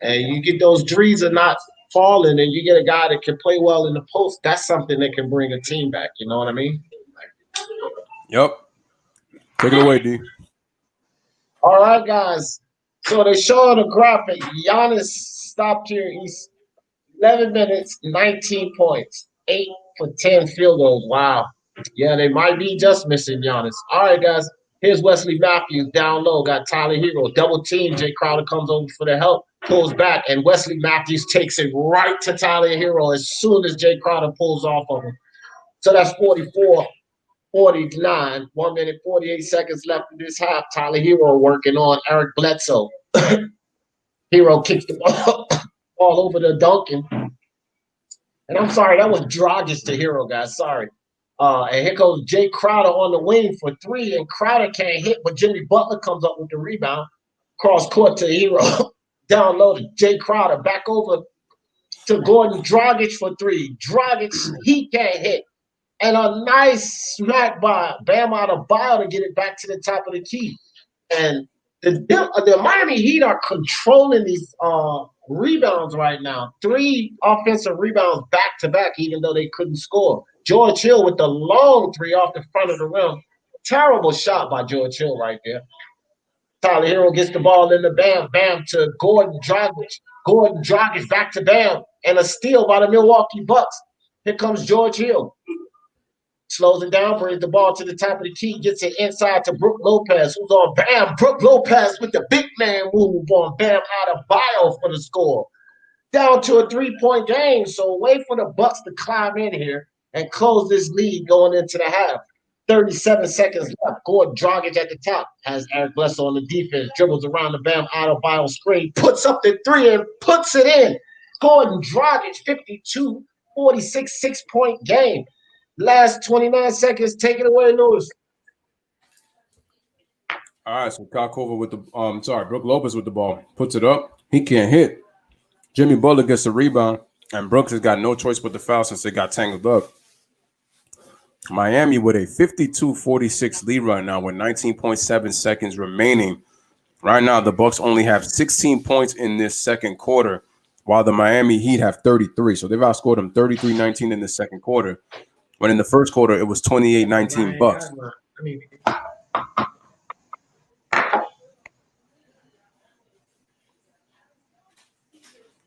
And you get those threes are not falling, and you get a guy that can play well in the post. That's something that can bring a team back. You know what I mean? Yep. Take it away, D. All right, guys. So they show the graphic. Giannis stopped here. He's 11 minutes, 19 points, 8 for 10 field goals. Wow. Yeah, they might be just missing Giannis. All right, guys. Here's Wesley Matthews down low. Got Tyler Hero. Double team. Jay Crowder comes over for the help. Pulls back, and Wesley Matthews takes it right to Tyler Hero as soon as Jay Crowder pulls off of him. So that's 44-49. 1 minute, 48 seconds left in this half. Tyler Hero working on Eric Bledsoe. Hero kicks the ball all over the Duncan. And I'm sorry, that was Dragic to Hero, guys. Sorry. And here goes Jay Crowder on the wing for three, and Crowder can't hit, but Jimmy Butler comes up with the rebound. Cross court to Hero. Down low to Jay Crowder. Back over to Gordon Dragic for three. Dragic, he can't hit. And a nice smack by Bam Adebayo to get it back to the top of the key. And the Miami Heat are controlling these rebounds right now. 3 offensive rebounds back to back, even though they couldn't score. George Hill with the long three off the front of the rim. Terrible shot by George Hill right there. Tyler Hero gets the ball in the Bam to Gordon Dragic. Gordon Dragic back to Bam, and a steal by the Milwaukee Bucks. Here comes George Hill. Slows it down, brings the ball to the top of the key, gets it inside to Brook Lopez, who's on Bam. Brook Lopez with the big man move on Bam Adebayo for the score. Down to a 3-point game, so wait for the Bucks to climb in here and close this lead going into the half. 37 seconds left. Gordon Dragic at the top has Eric Bledsoe on the defense, dribbles around the Bam Adebayo screen, puts up the three and puts it in. Gordon Dragic, 52-46, 6-point game. Last 29 seconds, take it away, Lewis. All right, so Kakova with the Brook Lopez with the ball, puts it up. He can't hit. Jimmy Butler gets the rebound, and Brooks has got no choice but the foul since they got tangled up. Miami with a 52-46 lead right now with 19.7 seconds remaining. Right now, the Bucks only have 16 points in this second quarter, while the Miami Heat have 33. So they've outscored them 33-19 in the second quarter. When in the first quarter, it was 28-19 Bucks.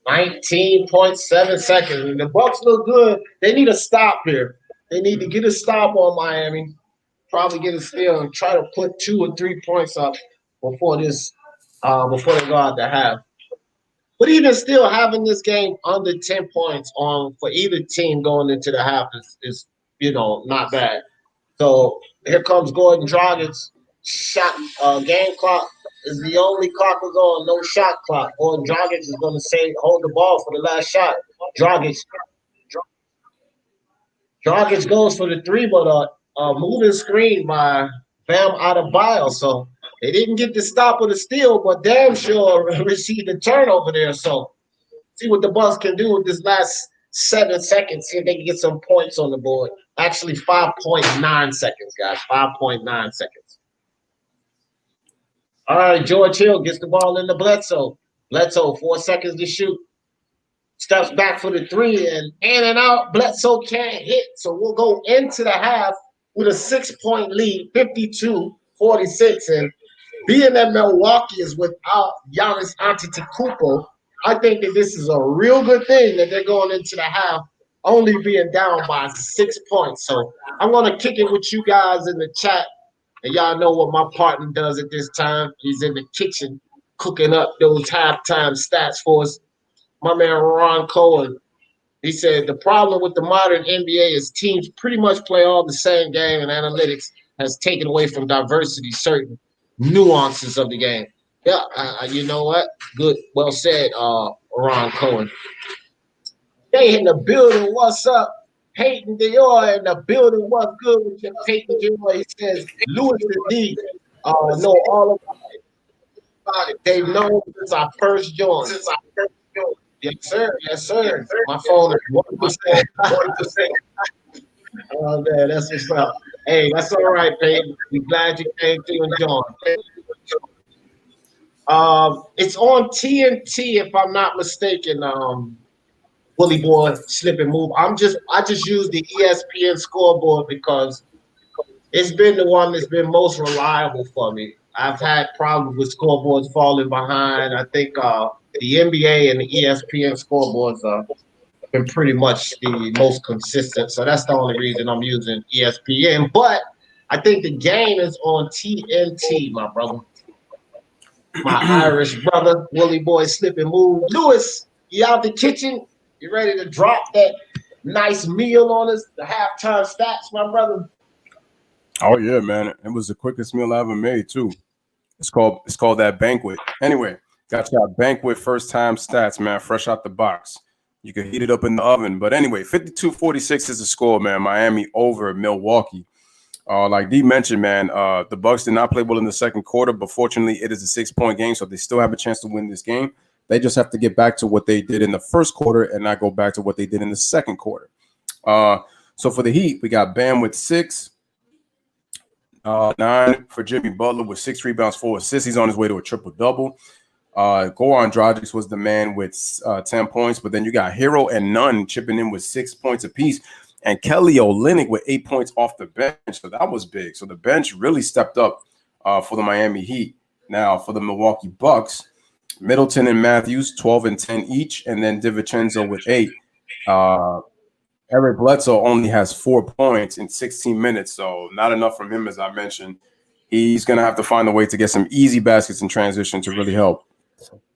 19.7 seconds. And the Bucks look good. They need a stop here. They need to get a stop on Miami, probably get a steal, and try to put 2 or 3 points up before they go out to half. But even still, having this game under 10 points for either team going into the half is not bad. So here comes Gordon Dragic. Shot game clock is the only clock is on, no shot clock. Gordon Dragic is going to hold the ball for the last shot. Dragic goes for the three, but a moving screen by Bam Adebayo. So they didn't get the stop with the steal, but damn sure received the turnover there. So see what the Bucks can do with this last 7 seconds. See if they can get some points on the board. Actually, 5.9 seconds, guys. 5.9 seconds. All right, George Hill gets the ball in the Bledsoe. Bledsoe, 4 seconds to shoot. Steps back for the three and in and out. Bledsoe can't hit. So we'll go into the half with a 6-point lead, 52-46. And being that Milwaukee is without Giannis Antetokounmpo, I think that this is a real good thing that they're going into the half only being down by 6 points. So I'm going to kick it with you guys in the chat. And y'all know what my partner does at this time. He's in the kitchen cooking up those halftime stats for us. My man Ron Cohen, he said the problem with the modern NBA is teams pretty much play all the same game, and analytics has taken away from diversity, certain nuances of the game. Yeah, you know what? Good, well said, Ron Cohen. They in the building. What's up? Peyton Dior in the building. What's good with your Peyton Dior? He says Louis the D. Know all about it. They've known since I first joined. Yes, sir. Yes, sir. My phone is 1%. 1%. Oh, man, that's what's up. Hey, that's all right, Peyton. We're glad you came through and joined. It's on TNT, if I'm not mistaken. Willie Boy, slip and move. I just use the ESPN scoreboard because it's been the one that's been most reliable for me. I've had problems with scoreboards falling behind. I think the NBA and the ESPN scoreboards have been pretty much the most consistent. So that's the only reason I'm using ESPN. But I think the game is on TNT, my brother. My Irish brother, Willie Boy, slip and move. Lewis, you out the kitchen? You ready to drop that nice meal on us? The halftime stats, my brother? Oh, yeah, man. It was the quickest meal I ever made, too. It's called that banquet. Anyway, got your banquet first time stats, man, fresh out the box. You can heat it up in the oven. But anyway, 52-46 is the score, man. Miami over Milwaukee. Like Dee mentioned, man, the Bucks did not play well in the second quarter, but fortunately it is a 6-point game, so they still have a chance to win this game. They just have to get back to what they did in the first quarter and not go back to what they did in the second quarter. So for the Heat, we got Bam with 6. 9 for Jimmy Butler with 6 rebounds, 4 assists. He's on his way to a triple-double. Goran Dragic was the man with 10 points, but then you got Hero and Nunn chipping in with 6 points apiece. and Kelly Olynyk with 8 points off the bench. So that was big. So the bench really stepped up for the Miami Heat. Now for the Milwaukee Bucks, Middleton and Matthews 12 and 10 each, and then DiVincenzo with 8. Eric Bledsoe only has 4 points in 16 minutes, so not enough from him, as I mentioned. He's going to have to find a way to get some easy baskets in transition to really help.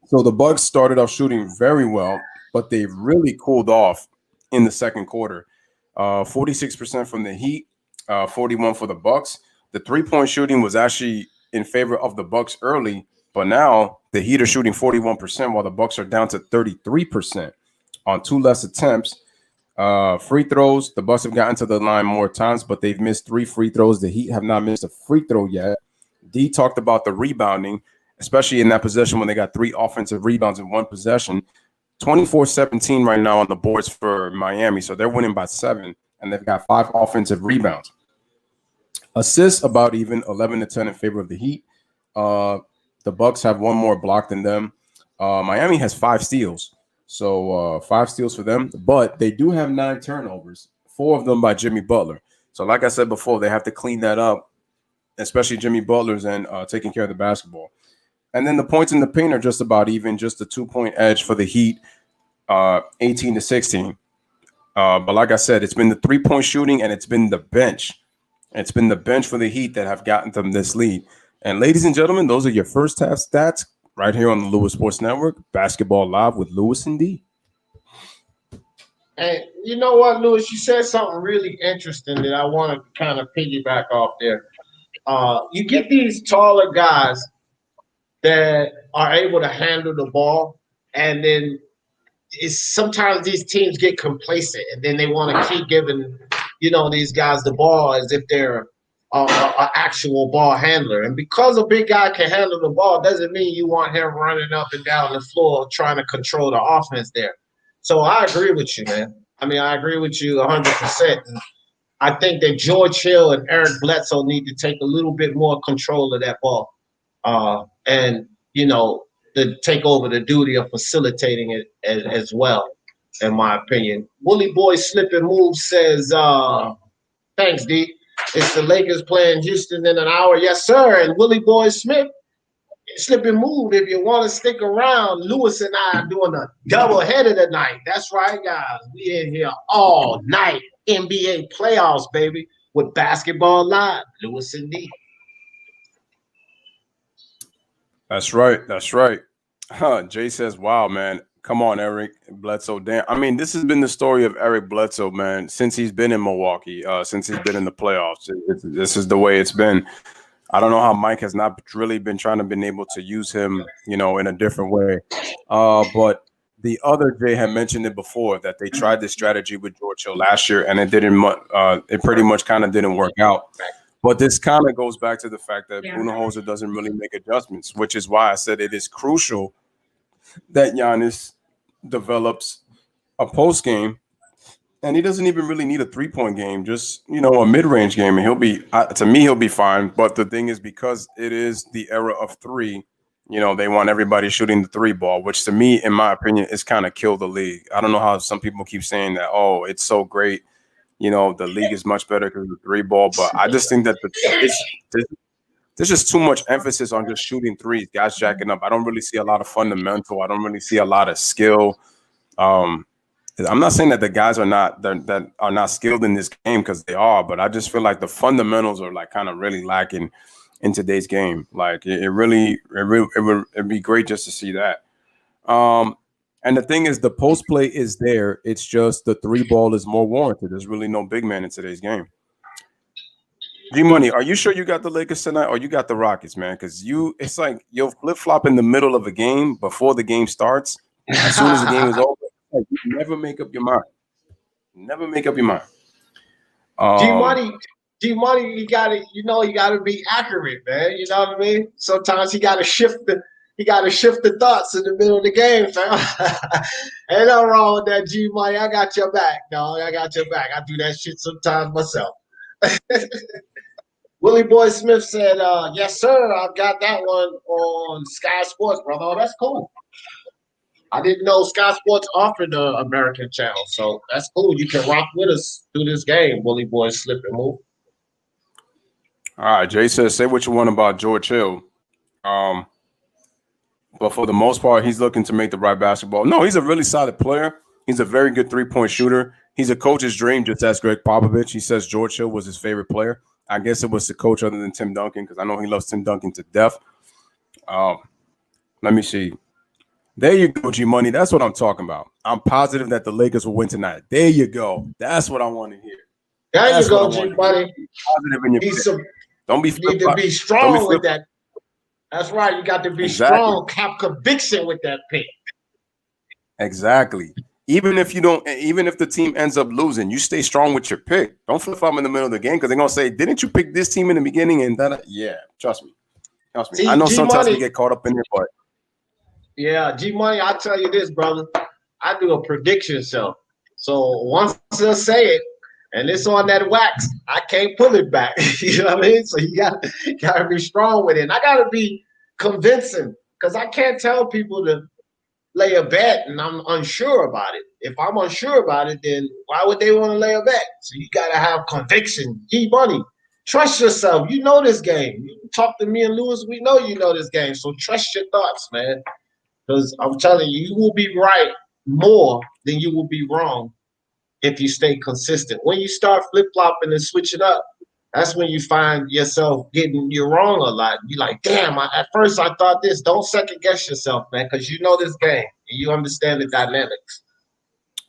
So the Bucks started off shooting very well, but they really cooled off in the second quarter. 46% from the Heat, 41 for the Bucks. The three-point shooting was actually in favor of the Bucks early, but now the Heat are shooting 41% while the Bucks are down to 33% on 2 less attempts. Free throws, the Bucks have gotten to the line more times, but they've missed 3 free throws. The Heat have not missed a free throw yet. D talked about the rebounding, especially in that possession when they got 3 offensive rebounds in one possession. 24-17 right now on the boards for Miami, so they're winning by 7, and they've got 5 offensive rebounds. Assists about even, 11-10 in favor of the Heat. The Bucks have 1 more block than them. Miami has 5 steals. So 5 steals for them, but they do have 9 turnovers, 4 of them by Jimmy Butler. So like I said before, they have to clean that up, especially Jimmy Butler's and taking care of the basketball. And then the points in the paint are just about even, just a 2-point edge for the Heat, 18-16. But like I said, it's been the 3-point shooting and it's been the bench. It's been the bench for the Heat that have gotten them this lead. And ladies and gentlemen, those are your first half stats right here on the Lewis Sports Network, Basketball Live with Lewis and D. And you know what, Lewis? You said something really interesting that I want to kind of piggyback off there. You get these taller guys that are able to handle the ball, and then sometimes these teams get complacent, and then they want to keep giving, these guys the ball as if they're an actual ball handler. And because a big guy can handle the ball doesn't mean you want him running up and down the floor trying to control the offense there. So I agree with you, man. I mean, I agree with you 100%. And I think that George Hill and Eric Bledsoe need to take a little bit more control of that ball, and to take over the duty of facilitating it as well, in my opinion. Willie Boy Slip and Move says, thanks, D. It's the Lakers playing Houston in an hour. Yes, sir. And Willie Boy Smith, Slip and Move, if you want to stick around, Lewis and I are doing a double-header tonight. That's right, guys. We in here all night. NBA playoffs, baby, with Basketball Live, Lewis and D. That's right. That's right. Jay says, wow, man. Come on, Eric Bledsoe. Damn. I mean, this has been the story of Eric Bledsoe, man, since he's been in Milwaukee, since he's been in the playoffs. This is the way it's been. I don't know how Mike has not really been trying to been able to use him, in a different way. But the other Jay had mentioned it before that they tried this strategy with George Hill last year, and it didn't. It pretty much kind of didn't work out. But this kind of goes back to the fact that Budenholzer doesn't really make adjustments, which is why I said it is crucial that Giannis develops a post game, and he doesn't even really need a 3-point game, just a mid-range game, and he'll be to me he'll be fine. But the thing is, because it is the era of 3, they want everybody shooting the 3 ball, which to me, in my opinion, is kind of killed the league. I don't know how some people keep saying that, oh, it's so great, the league is much better because of the 3 ball, but I just think that there's just too much emphasis on just shooting threes, guys jacking up. I don't really see a lot of fundamental. I don't really see a lot of skill. I'm not saying that the guys are not that are not skilled in this game, because they are, but I just feel like the fundamentals are like kind of really lacking in today's game. Like it'd be great just to see that. And the thing is, the post play is there. It's just the 3 ball is more warranted. There's really no big man in today's game. G-Money, are you sure you got the Lakers tonight, or you got the Rockets, man? Because it's like you'll flip-flop in the middle of a game before the game starts. As soon as the game is over, like, you never make up your mind. Never make up your mind. G-Money, you gotta be accurate, man. You know what I mean? Sometimes he gotta shift the thoughts in the middle of the game, fam. Ain't nothing wrong with that, G-Money. I got your back, dog. I got your back. I do that shit sometimes myself. Willie Boy Smith said, yes, sir, I've got that one on Sky Sports, brother. Oh, that's cool. I didn't know Sky Sports offered the American channel, so that's cool. You can rock with us through this game, Bully Boy Slip and Move. All right, Jay says, say what you want about George Hill. But for the most part, he's looking to make the right basketball. No, he's a really solid player. He's a very good three-point shooter. He's a coach's dream, just as Greg Popovich. He says George Hill was his favorite player. I guess it was the coach other than Tim Duncan, because I know he loves Tim Duncan to death. Let me see. There you go, G Money. That's what I'm talking about. I'm positive that the Lakers will win tonight. There you go. That's what I want to hear. There you go, G Money. Positive in your Don't be need to be strong with that. That's right. You got to be strong, have conviction with that pick. Exactly. Even if the team ends up losing, you stay strong with your pick. Don't flip flop in the middle of the game because they're gonna say, "Didn't you pick this team in the beginning?" And that, yeah, trust me. See, I know sometimes we get caught up in it, but yeah, G Money. I tell you this, brother. I do a prediction show, so once I say it, and it's on that wax, I can't pull it back. You know what I mean? So you gotta be strong with it. And I gotta be convincing because I can't tell people to lay a bet and I'm unsure about it. If I'm unsure about it, then why would they want to lay a bet? So you gotta have conviction. G-Money, trust yourself. You know this game. You talk to me and Lewis, we know you know this game. So trust your thoughts, man. Because I'm telling you, you will be right more than you will be wrong if you stay consistent. When you start flip-flopping and switching up, that's when you find yourself you're wrong a lot. You're like, damn, at first I thought this. Don't second-guess yourself, man, because you know this game and you understand the dynamics.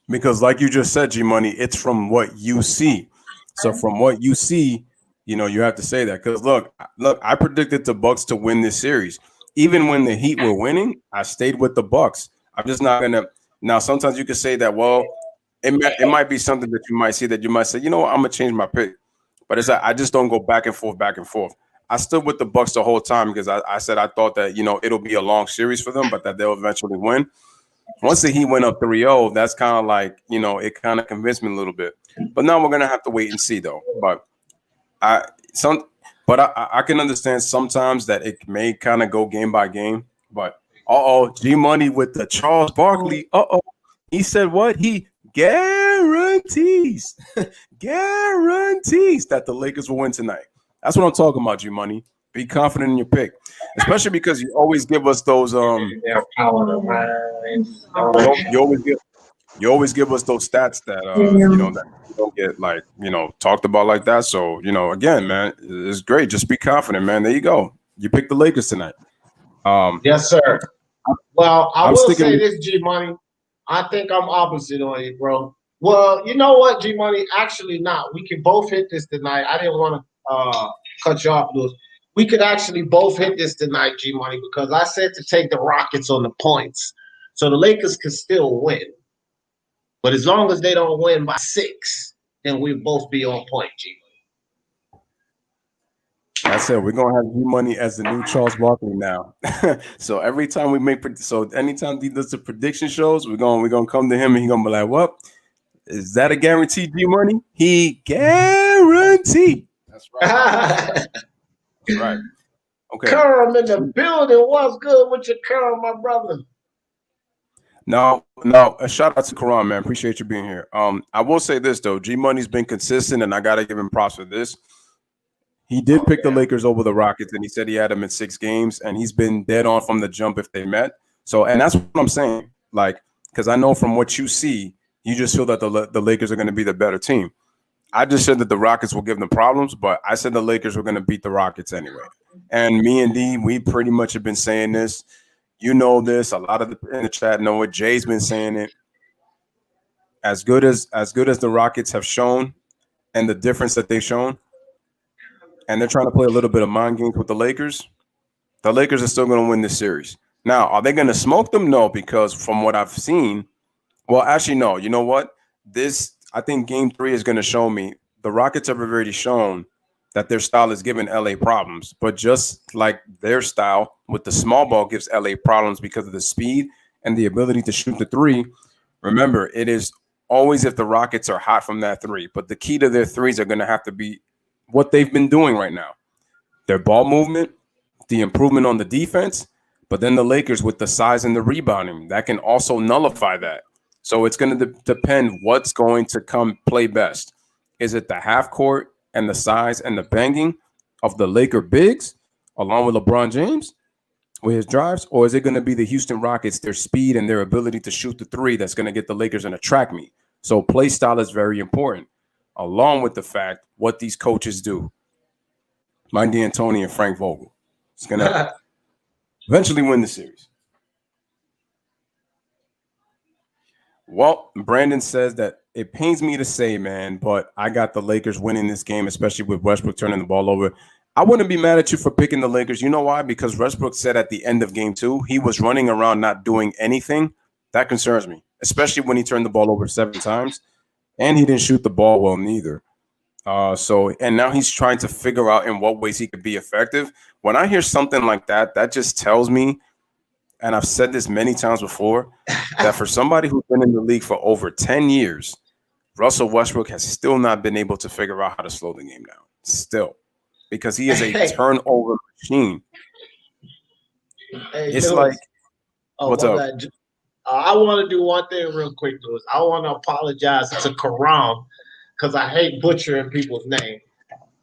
Because like you just said, G-Money, it's from what you see. So from what you see, you know, you have to say that. Because look, I predicted the Bucks to win this series. Even when the Heat were winning, I stayed with the Bucks. I'm just not going to – now, sometimes you could say that, well – It might be something that you might see that you might say, you know what, I'm gonna change my pick. But it's like I just don't go back and forth. I stood with the Bucks the whole time because I said I thought that, you know, it'll be a long series for them, but that they'll eventually win. Once the Heat went up 3-0, that's kind of like, you know, it kind of convinced me a little bit. But now we're gonna have to wait and see though. But I can understand sometimes that it may kind of go game by game. But G Money with the Charles Barkley. He said what? He guarantees that the Lakers will win tonight. That's what I'm talking about, G Money. Be confident in your pick, especially because you always give us those you always give us those stats that you know that you don't get like, you know, talked about like that. So, you know, again, man, it's great. Just be confident, man. There you go. You picked the Lakers tonight. Yes, sir. Well, I will say this, G Money. I think I'm opposite on it, bro. Well, you know what, G Money? Actually, not. We can both hit this tonight. I didn't want to cut you off, Lewis. We could actually both hit this tonight, G Money, because I said to take the Rockets on the points, so the Lakers could still win. But as long as they don't win by 6, then we'll both be on point, G Money. That's it. We're gonna have G Money as the new Charles Barkley now. So every time we anytime he does the prediction shows, we're gonna come to him and he's gonna be like, "What? Is that a guarantee, G Money?" He guaranteed. That's right. That's right. Okay. Kerm in the building. What's good with your Kerm, my brother? No, a shout out to Karan, man. Appreciate you being here. I will say this though, G Money's been consistent, and I gotta give him props for this. He did pick the Lakers over the Rockets, and he said he had them in 6 games, and he's been dead on from the jump if they met. So, and that's what I'm saying. Like, because I know from what you see, you just feel that the Lakers are going to be the better team. I just said that the Rockets will give them problems, but I said the Lakers were going to beat the Rockets anyway. And me and D, we pretty much have been saying this. You know this. A lot of in the chat know it. Jay's been saying it. As good as the Rockets have shown, and the difference that they've shown, and they're trying to play a little bit of mind games with the Lakers are still going to win this series. Now, are they going to smoke them? No, because from what I've seen, well, actually, no. You know what? I think Game 3 is going to show me the Rockets have already shown that their style is giving LA problems. But just like their style with the small ball gives LA problems because of the speed and the ability to shoot the 3, remember, it is always if the Rockets are hot from that 3. But the key to their 3s are going to have to be what they've been doing right now. Their ball movement, the improvement on the defense, But then the Lakers with the size and the rebounding, that can also nullify that. So it's going to depend what's going to come play best. Is it the half court and the size and the banging of the Laker bigs along with LeBron James with his drives? Or is it going to be the Houston Rockets, their speed and their ability to shoot the three that's going to get the Lakers in a track meet? So play style is very important, along with the fact what these coaches do. Mike D'Antoni and Frank Vogel. It's going to eventually win the series. Well, Brandon says that it pains me to say, man, but I got the Lakers winning this game, especially with Westbrook turning the ball over. I wouldn't be mad at you for picking the Lakers. You know why? Because Westbrook said at the end of game 2, he was running around not doing anything. That concerns me, especially when he turned the ball over 7 times, and he didn't shoot the ball well neither. And now he's trying to figure out in what ways he could be effective. When I hear something like that, that just tells me, and I've said this many times before, that for somebody who's been in the league for over 10 years, Russell Westbrook has still not been able to figure out how to slow the game down. Still. Because he is a turnover machine. It's Lewis, what's up? I want to do one thing real quick, Lewis. I want to apologize to Karam because I hate butchering people's names.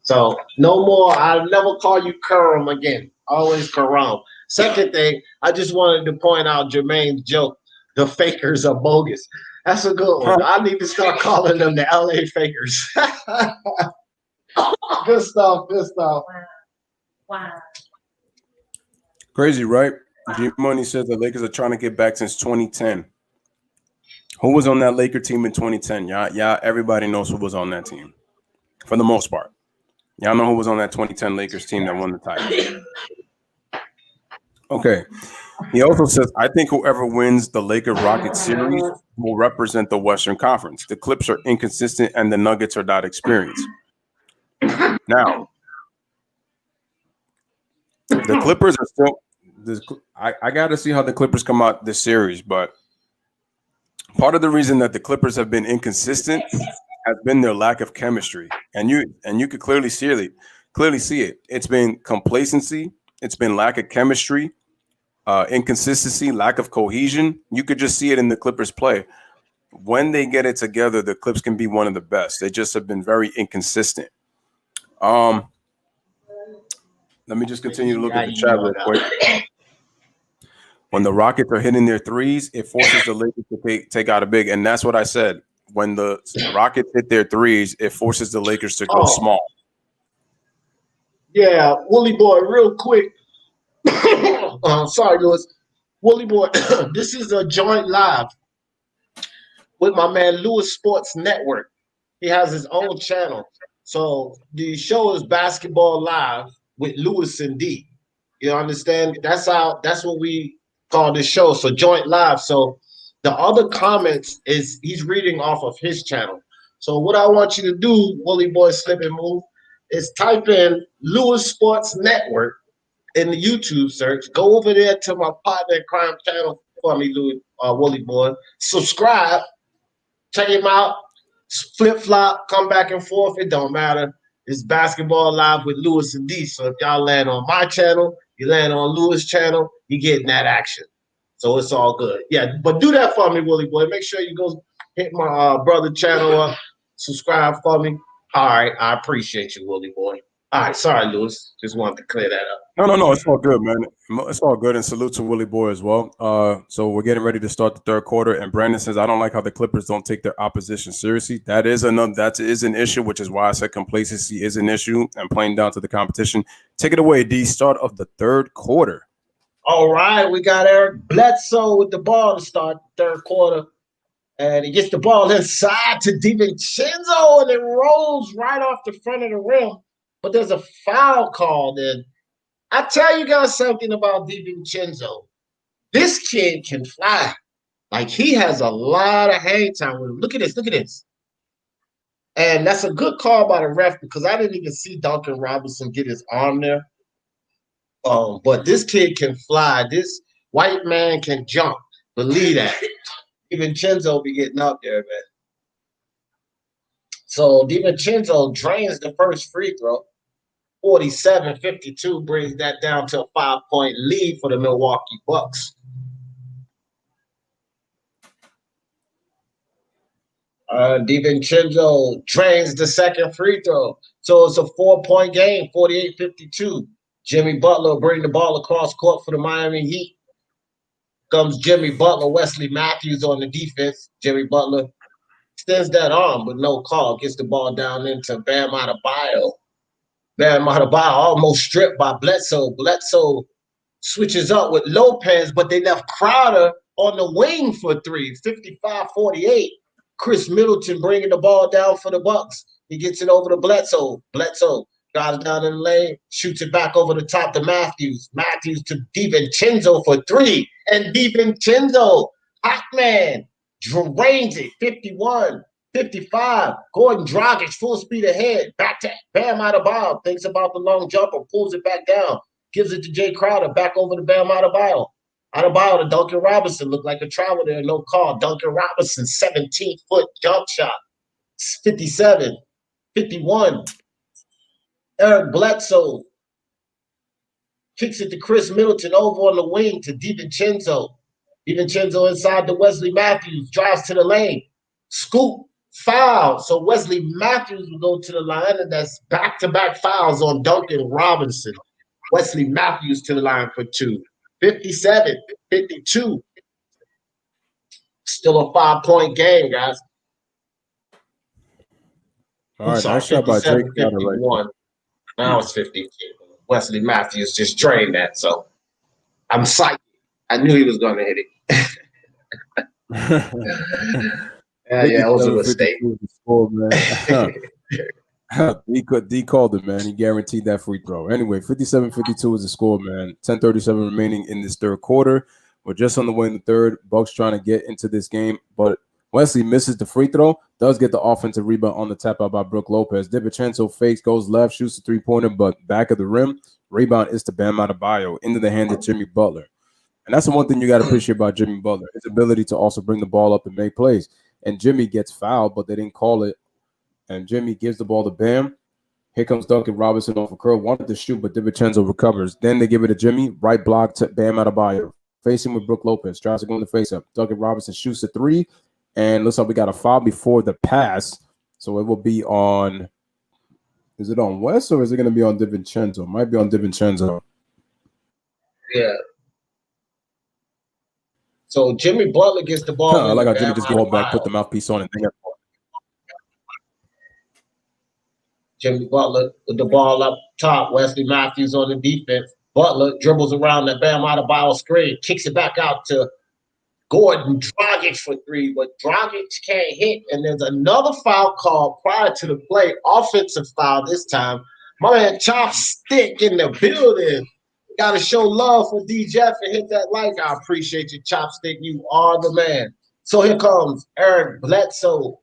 So no more. I'll never call you Karam again. Always Karam. Second thing, I just wanted to point out Jermaine's joke. The fakers are bogus. That's a good one. I need to start calling them the LA fakers. Good stuff. Good stuff. Wow. Crazy, right? G Money says the Lakers are trying to get back since 2010. Who was on that Laker team in 2010? Yeah, everybody knows who was on that team. For the most part. Y'all know who was on that 2010 Lakers team that won the title. Okay. He also says, I think whoever wins the Laker-Rockets series will represent the Western Conference. The Clips are inconsistent and the Nuggets are not experienced. Now, the Clippers are still I got to see how the Clippers come out this series, but part of the reason that the Clippers have been inconsistent has been their lack of chemistry. And you could clearly see it. It's been complacency, it's been lack of chemistry, inconsistency, lack of cohesion. You could just see it in the Clippers play. When they get it together, the Clips can be one of the best. They just have been very inconsistent. Let me just continue to look at the chat real quick. When the Rockets are hitting their threes, it forces the Lakers to take out a big. And that's what I said. When the Rockets hit their threes, it forces the Lakers to go small. Yeah, Wooly Boy, real quick. Sorry, Lewis. Wooly Boy, this is a joint live with my man Lewis Sports Network. He has his own channel. So the show is Basketball Live with Lewis and D. You understand? That's what we call this show. So joint live. So the other comments is he's reading off of his channel. So what I want you to do, Wooly Boy Slip and Move, is type in Lewis Sports Network in the YouTube search. Go over there to my partner in crime channel for me, Wooly Boy. Subscribe. Check him out. Flip-flop, come back and forth. It don't matter. It's Basketball Live with Lewis and D. So if y'all land on my channel, you land on Lewis' channel, you getting that action. So it's all good. Yeah, but do that for me, Wooly Boy. Make sure you go hit my brother channel up. Subscribe for me. All right. I appreciate you, Wooly Boy. All right. Sorry, Lewis. Just wanted to clear that up. No. It's all good, man. It's all good. And salute to Willie Boy as well. So we're getting ready to start the third quarter. And Brandon says, I don't like how the Clippers don't take their opposition seriously. That is an issue, which is why I said complacency is an issue and playing down to the competition. Take it away, D. Start of the third quarter. All right. We got Eric Bledsoe with the ball to start the third quarter. And he gets the ball inside to DiVincenzo, and it rolls right off the front of the rim. But there's a foul called in. I tell you guys something about DiVincenzo. This kid can fly. Like, he has a lot of hang time with him. Look at this. Look at this. And that's a good call by the ref because I didn't even see Duncan Robinson get his arm there. But this kid can fly. This white man can jump. Believe that. DiVincenzo be getting up there, man. So DiVincenzo drains the first free throw. 47-52 brings that down to a 5-point lead for the Milwaukee Bucks. DiVincenzo drains the second free throw. So it's a 4-point game, 48-52. Jimmy Butler bring the ball across court for the Miami Heat. Comes Jimmy Butler, Wesley Matthews on the defense. Jimmy Butler extends that arm, but no call. Gets the ball down into Bam Adebayo. Bam Adebayo almost stripped by Bledsoe. Bledsoe switches up with Lopez, but they left Crowder on the wing for three. 55-48. Chris Middleton bringing the ball down for the Bucks. He gets it over to Bledsoe. Bledsoe drives down in the lane, shoots it back over the top to Matthews. Matthews to DiVincenzo for three. And DiVincenzo, hot man, drains it. 51-55. Gordon Dragic, full speed ahead. Back to Bam Adebayo. Thinks about the long jumper, pulls it back down. Gives it to Jay Crowder, back over to Bam Adebayo. Adebayo to Duncan Robinson, looked like a travel there, no call. Duncan Robinson, 17-foot jump shot. 57-51. Eric Bledsoe kicks it to Chris Middleton over on the wing to DiVincenzo. DiVincenzo inside to Wesley Matthews, drives to the lane. Scoop, foul. So Wesley Matthews will go to the line, and that's back-to-back fouls on Duncan Robinson. Wesley Matthews to the line for two. 57-52. Still a 5-point game, guys. All right, nice shot by Jake Crowder right there. Now it's 52. Wesley Matthews just drained that, so I'm psyched. I knew he was going to hit it. Yeah, it was a mistake. D called it, man. He guaranteed that free throw. Anyway, 57-52 is the score, man. 10:37 remaining in this third quarter. We're just on the way in the third. Bucks trying to get into this game, but Wesley misses the free throw, does get the offensive rebound on the tap out by Brook Lopez. DiVincenzo fakes, goes left, shoots the three-pointer, but back of the rim. Rebound is to Bam Adebayo into the hand of Jimmy Butler. And that's the one thing you got to appreciate about Jimmy Butler, his ability to also bring the ball up and make plays. And Jimmy gets fouled, but they didn't call it. And Jimmy gives the ball to Bam. Here comes Duncan Robinson off a curl. Wanted to shoot, but DiVincenzo recovers. Then they give it to Jimmy. Right block to Bam Adebayo. Facing with Brook Lopez. Tries to go in the face-up. Duncan Robinson shoots a three. And looks like we got a foul before the pass. So it will be on – is it on West or is it going to be on DiVincenzo? Might be on DiVincenzo. Yeah. So Jimmy Butler gets the ball. I like how Jimmy just go back, put the mouthpiece on, and Jimmy Butler with the ball up top. Wesley Matthews on the defense. Butler dribbles around the Bam Adebayo screen, kicks it back out to Gordon Dragic for three, but Dragic can't hit, and there's another foul call prior to the play, offensive foul this time. My man Chopstick in the building. Got to show love for DJ and hit that like. I appreciate you, Chopstick. You are the man. So here comes Eric Bledsoe.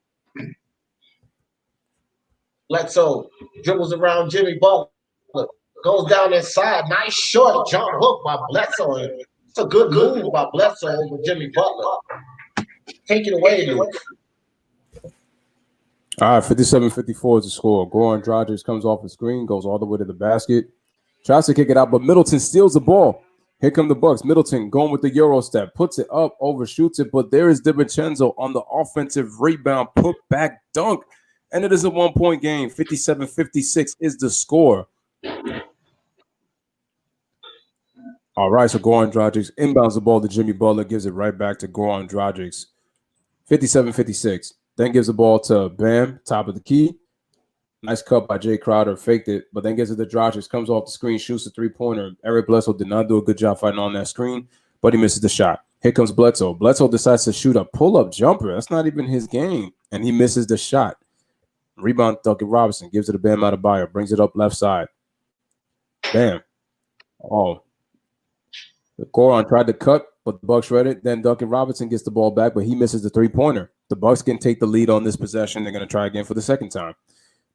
Bledsoe dribbles around Jimmy Butler, goes down inside. Nice short jump hook by Bledsoe. It's a good move by Bledsoe over Jimmy Butler. Take it away, Luke. All right, 57-54 is the score. Goran Dragic comes off the screen, goes all the way to the basket. Tries to kick it out, but Middleton steals the ball. Here come the Bucks. Middleton going with the Euro step. Puts it up, overshoots it, but there is DiVincenzo on the offensive rebound, put back dunk. And it is a 1-point game. 57-56 is the score. All right, so Goran Dragic inbounds the ball to Jimmy Butler, gives it right back to Goran Dragic. 57-56. Then gives the ball to Bam, top of the key. Nice cut by Jay Crowder, faked it, but then gives it to Dragic, comes off the screen, shoots a three-pointer. Eric Bledsoe did not do a good job fighting on that screen, but he misses the shot. Here comes Bledsoe. Bledsoe decides to shoot a pull-up jumper. That's not even his game, and he misses the shot. Rebound, Duncan Robinson gives it to Bam Adebayo, brings it up left side. Bam. Oh. Goran tried to cut, but the Bucks read it. Then Duncan Robinson gets the ball back, but he misses the three-pointer. The Bucks can take the lead on this possession. They're going to try again for the second time.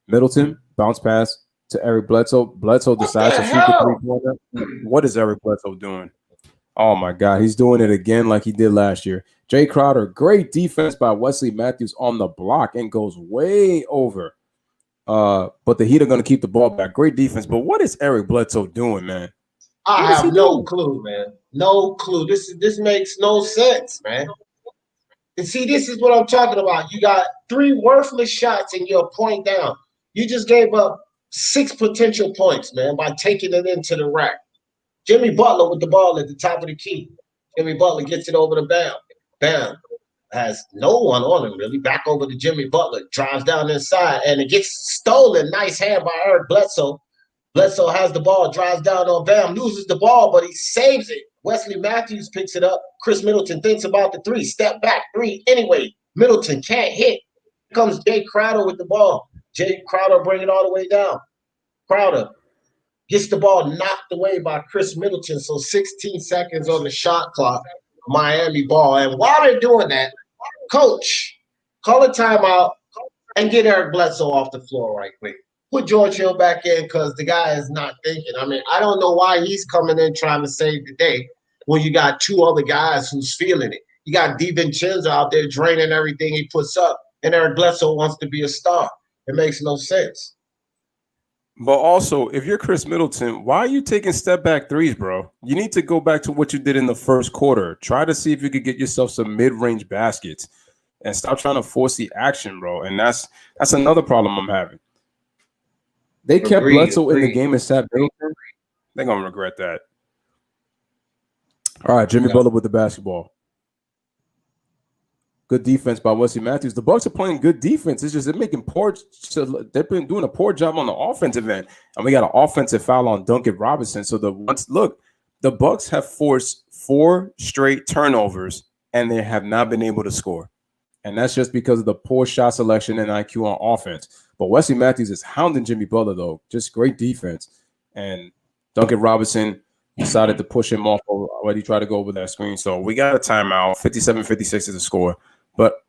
Middleton, bounce pass to Eric Bledsoe. Bledsoe decides to shoot the three-pointer. What is Eric Bledsoe doing? Oh, my God. He's doing it again like he did last year. Jay Crowder, great defense by Wesley Matthews on the block and goes way over. But the Heat are going to keep the ball back. Great defense. But what is Eric Bledsoe doing, man? I have no clue, man. No clue. This makes no sense, man. And see, this is what I'm talking about. You got 3 worthless shots and you're a point down. You just gave up 6 potential points, man, by taking it into the rack. Jimmy Butler with the ball at the top of the key. Jimmy Butler gets it over the Bam. Bam has no one on him, really. Back over to Jimmy Butler. Drives down inside, and it gets stolen. Nice hand by Eric Bledsoe. Bledsoe has the ball, drives down on Bam, loses the ball, but he saves it. Wesley Matthews picks it up. Chris Middleton thinks about the 3. Step back 3. Anyway, Middleton can't hit. Here comes Jay Crowder with the ball. Jay Crowder bringing it all the way down. Crowder gets the ball knocked away by Chris Middleton. So 16 seconds on the shot clock. Miami ball. And while they're doing that, coach, call a timeout and get Eric Bledsoe off the floor right quick. Put George Hill back in because the guy is not thinking. I mean, I don't know why he's coming in trying to save the day when you got 2 other guys who's feeling it. You got DiVincenzo out there draining everything he puts up, and Eric Bledsoe wants to be a star. It makes no sense. But also, if you're Chris Middleton, why are you taking step-back threes, bro? You need to go back to what you did in the first quarter. Try to see if you could get yourself some mid-range baskets and stop trying to force the action, bro. And that's another problem I'm having. They kept Bledsoe in the game and sat Middleton. They're going to regret that. All right, Jimmy Butler with the basketball. Good defense by Wesley Matthews. The Bucks are playing good defense. It's just they've been doing a poor job on the offensive end. And we got an offensive foul on Duncan Robinson. So the Bucks have forced 4 straight turnovers, and they have not been able to score. And that's just because of the poor shot selection and IQ on offense. But Wesley Matthews is hounding Jimmy Butler, though. Just great defense. And Duncan Robinson decided to push him off when he tried to go over that screen. So we got a timeout. 57-56 is the score. But,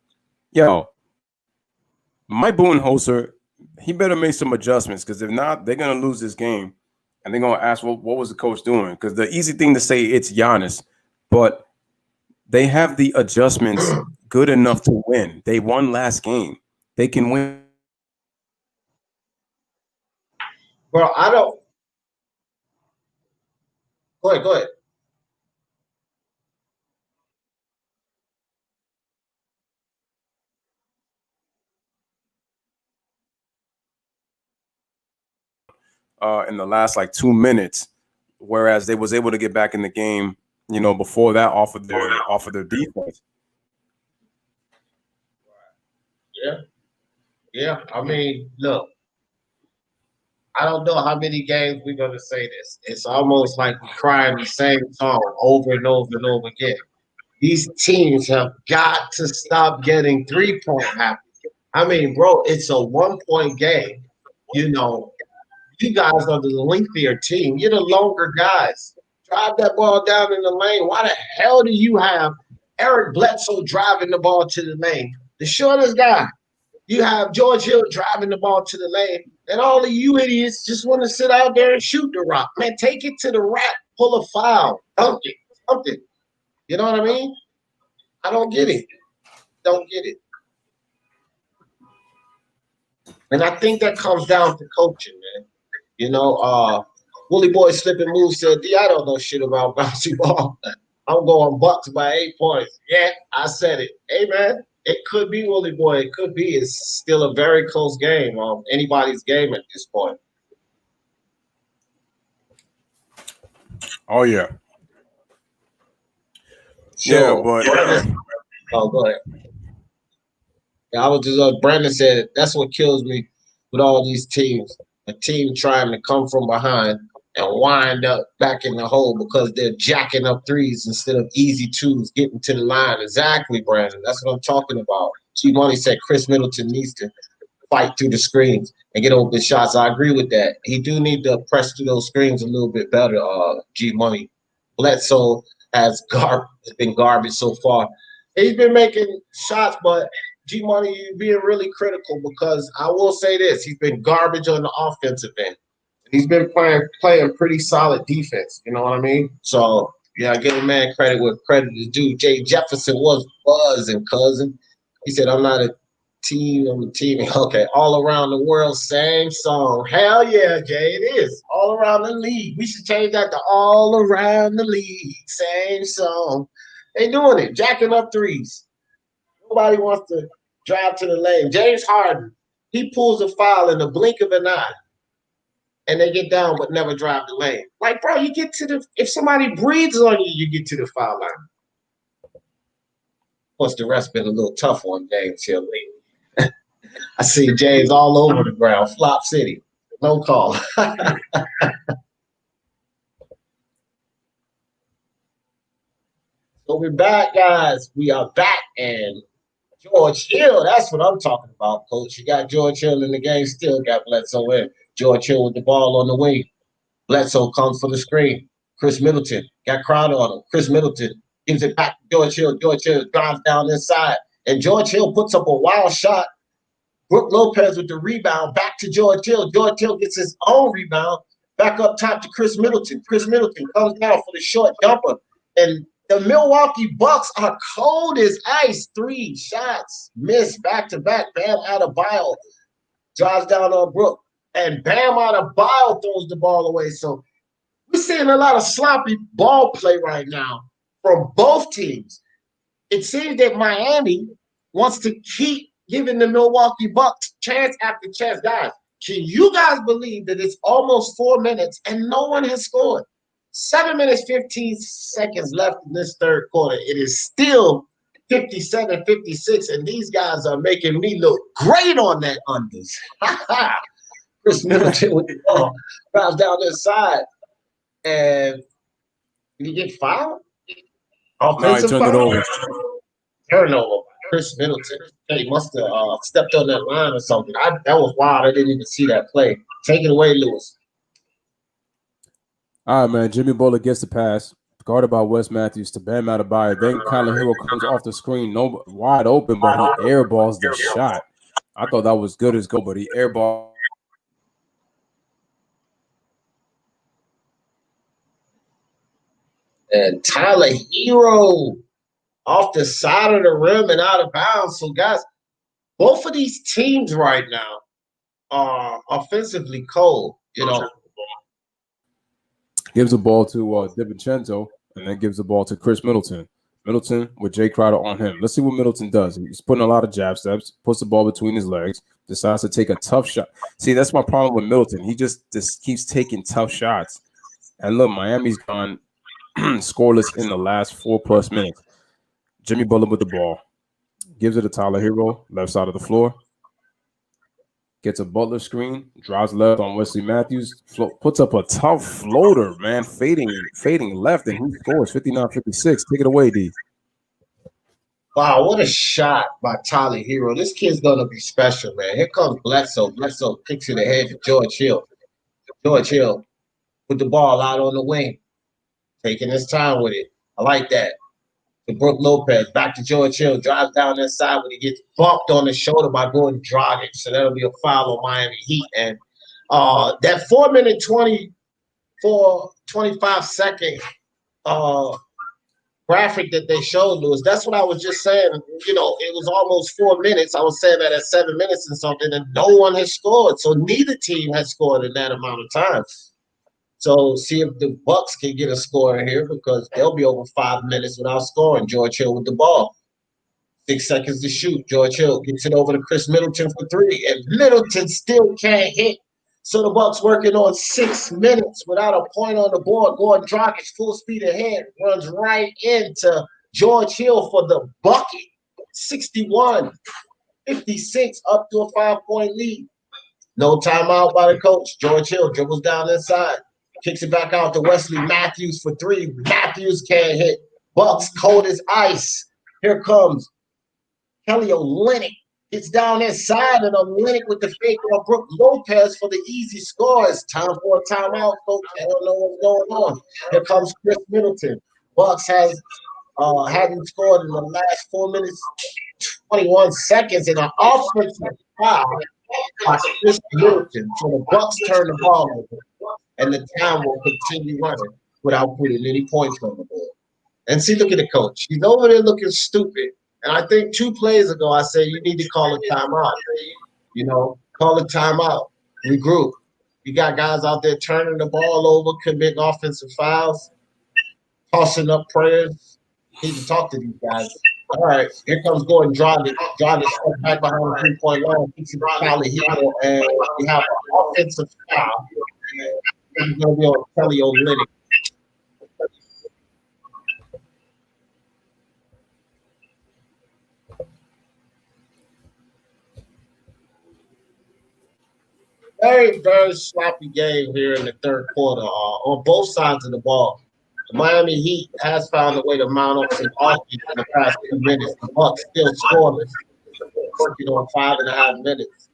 Mike Budenholzer, he better make some adjustments because if not, they're going to lose this game. And they're going to ask, well, what was the coach doing? Because the easy thing to say, it's Giannis. But they have the adjustments good enough to win. They won last game. They can win. Bro, I don't. Go ahead. In the last 2 minutes, whereas they was able to get back in the game, before that off of their defense. Yeah. I mean, look, I don't know how many games we're gonna say this. It's almost like we're crying the same song over and over and over again. These teams have got to stop getting 3-point happy. I mean, bro, it's a 1-point game. You guys are the lengthier team. You're the longer guys. Drive that ball down in the lane. Why the hell do you have Eric Bledsoe driving the ball to the lane? The shortest guy. You have George Hill driving the ball to the lane. And all of you idiots just want to sit out there and shoot the rock. Man, take it to the rack. Pull a foul. Dunk it. Something. You know what I mean? I don't get it. Don't get it. And I think that comes down to coaching, man. Willie Boy Slip and Move said, I don't know shit about bouncy ball. I'm going Bucks by 8 points. Yeah, I said it. Hey, man, it could be Willie Boy. It could be. It's still a very close game. Anybody's game at this point. Oh, yeah. Sure. Yeah, but go ahead. I was just Brandon said that's what kills me with all these teams. A team trying to come from behind and wind up back in the hole because they're jacking up threes instead of easy twos, getting to the line. Exactly, Brandon. That's what I'm talking about. G Money said Chris Middleton needs to fight through the screens and get open shots. I agree with that. He do need to press through those screens a little bit better, G Money. Bledsoe has been garbage so far. He's been making shots, but G Money, you're being really critical because I will say this: he's been garbage on the offensive end. He's been playing pretty solid defense. You know what I mean? So yeah, give a man credit where credit is due. Jay Jefferson was buzzing, cousin. He said, "I'm not a Team on the team. Okay, all around the world, same song. Hell yeah, Jay, it is. All around the league. We should change that to all around the league. Same song. They doing it, jacking up threes. Nobody wants to drive to the lane. James Harden, he pulls a foul in the blink of an eye. And they get down but never drive the lane. Like, bro, you get to if somebody breathes on you, you get to the foul line. Of course, the rest been a little tough on James here lately. I see James all over the ground. Flop City. No call. So we're back, guys. We are back. And George Hill, that's what I'm talking about, Coach. You got George Hill in the game, still got Bledsoe in. George Hill with the ball on the wing. Bledsoe comes for the screen. Chris Middleton got Crowder on him. Chris Middleton gives it back to George Hill. George Hill drives down inside. And George Hill puts up a wild shot. Brook Lopez with the rebound back to George Hill. George Hill gets his own rebound back up top to Chris Middleton. Chris Middleton comes down for the short jumper. And the Milwaukee Bucks are cold as ice. 3 shots missed back-to-back. Bam Adebayo drives down on Brook. And Bam Adebayo throws the ball away. So we're seeing a lot of sloppy ball play right now from both teams. It seems that Miami wants to keep giving the Milwaukee Bucks chance after chance. Guys, can you guys believe that it's almost 4 minutes and no one has scored? 7 minutes, 15 seconds left in this third quarter. It is still 57-56, and these guys are making me look great on that unders. Chris Middleton with the ball drives down the side, and did he get fouled? Offensive foul? Turnover. Chris Middleton. He must have stepped on that line or something. That was wild. I didn't even see that play. Take it away, Lewis. All right, man. Jimmy Butler gets the pass, guarded by Wes Matthews to Bam Adebayo. Then Tyler Hero comes off the screen, wide open, but he airballs the shot. I thought that was good as go, but he airballed. And Tyler Hero off the side of the rim and out of bounds. So, guys, both of these teams right now are offensively cold, you know. Gives the ball to DiVincenzo, and then gives the ball to Chris Middleton. Middleton with Jay Crowder on him. Let's see what Middleton does. He's putting a lot of jab steps, puts the ball between his legs, decides to take a tough shot. See, that's my problem with Middleton. He just keeps taking tough shots. And look, Miami's gone scoreless in the last 4+ minutes. Jimmy Butler with the ball. Gives it to Tyler Hero, left side of the floor. Gets a Butler screen, drives left on Wesley Matthews, puts up a tough floater, man, fading left, and he scores 59-56. Take it away, D. Wow, what a shot by Tyler Hero. This kid's going to be special, man. Here comes Bledsoe. Bledsoe kicks it ahead to George Hill. George Hill with the ball out on the wing, taking his time with it. I like that. To Brook Lopez, back to George Hill, drives down inside when he gets bumped on the shoulder by Gordon Dragic. So that'll be a foul on Miami Heat. And that 4-minute, 25-second graphic that they showed, Lewis, that's what I was just saying. You know, it was almost 4 minutes. I was saying that at 7 minutes and something, and no one has scored. So neither team has scored in that amount of time. So see if the Bucks can get a score in here, because they'll be over 5 minutes without scoring. George Hill with the ball. 6 seconds to shoot. George Hill gets it over to Chris Middleton for 3. And Middleton still can't hit. So the Bucks working on 6 minutes without a point on the board. Gordon Dragic full speed ahead. Runs right into George Hill for the bucket. 61-56 up to a 5-point lead. No timeout by the coach. George Hill dribbles down inside. Kicks it back out to Wesley Matthews for 3. Matthews can't hit. Bucks cold as ice. Here comes Kelly Olynyk. Gets down inside, and Olynyk with the fake on Brook Lopez for the easy score. It's time for a timeout, coach. I don't know what's going on. Here comes Chris Middleton. Bucks hadn't scored in the last 4 minutes, 21 seconds, in an offensive foul by Chris Middleton. So the Bucks turn the ball over, and the time will continue running without putting any points on the board. And see, look at the coach. He's over there looking stupid, And I think 2 plays ago, I said you need to call a timeout. Call a timeout, regroup. You got guys out there turning the ball over, committing offensive fouls, tossing up prayers. You need to talk to these guys. All right, here comes Gordon Dragic. Dragic step back behind the 3-point line, keeps it Tyler Hero, and you have an offensive foul. He's going to be on Kelly Olynyk. Very, very sloppy game here in the third quarter on both sides of the ball. The Miami Heat has found a way to mount up some offense in the past 2 minutes. The Bucks still scoreless, working on 5.5 minutes.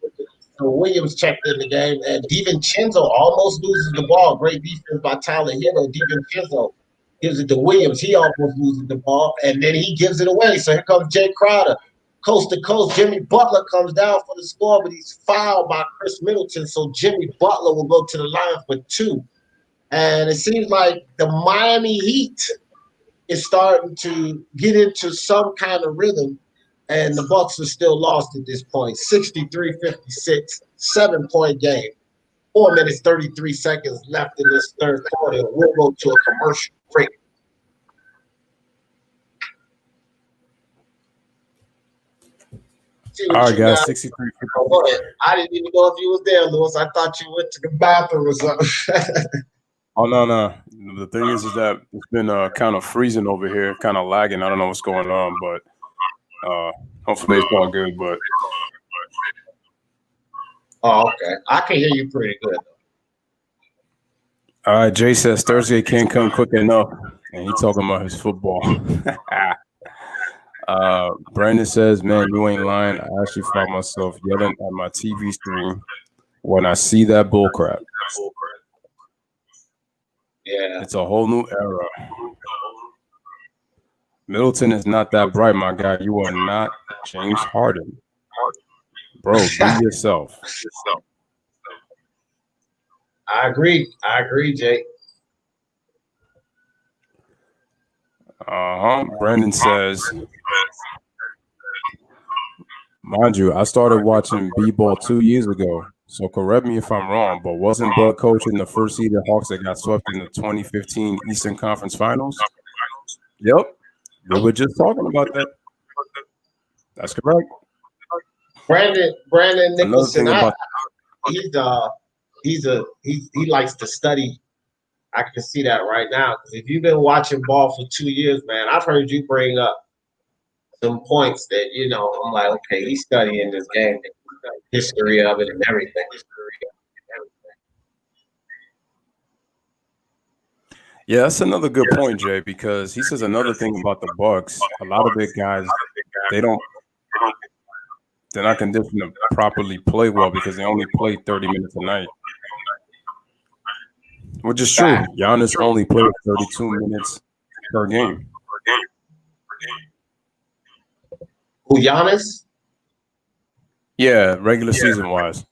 So Williams checked in the game, and DiVincenzo almost loses the ball. Great defense by Tyler Hero. DiVincenzo gives it to Williams. He almost loses the ball, and then he gives it away. So here comes Jay Crowder. Coast to coast, Jimmy Butler comes down for the score, but he's fouled by Chris Middleton. So Jimmy Butler will go to the line for 2. And it seems like the Miami Heat is starting to get into some kind of rhythm, and the Bucks are still lost at this point. 63-56, 7-point game. 4 minutes, 33 seconds left in this third quarter. We'll go to a commercial break. All right, guys, 63. I didn't even know if you was there, Lewis. I thought you went to the bathroom or something. Oh, no. The thing is that it's been kind of freezing over here, kind of lagging. I don't know what's going on, but hopefully it's all good. But oh, okay. I can hear you pretty good. All right, Jay says Thursday can't come quick enough, and he's talking about his football. Brandon says, man, you ain't lying. I actually found myself yelling at my TV screen when I see that bullcrap. Yeah. It's a whole new era. Middleton is not that bright, my guy. You are not James Harden. Bro, be yourself. I agree, Jake. Brandon says, mind you, I started watching B-ball 2 years ago, so correct me if I'm wrong, but wasn't Bud coaching the first seeded Hawks that got swept in the 2015 Eastern Conference Finals? Yep, we were just talking about that. That's correct. Brandon Nicholson, he likes to study. I can see that right now. Because if you've been watching ball for 2 years, man, I've heard you bring up some points that, I'm like, okay, he's studying this game, history of it and everything. Yeah, that's another good point, Jay, because he says another thing about the Bucks. A lot of big guys, they're not conditioned to properly play well because they only play 30 minutes a night. Which is true. Giannis only plays 32 minutes per game. Who, Giannis? Yeah, regular season wise.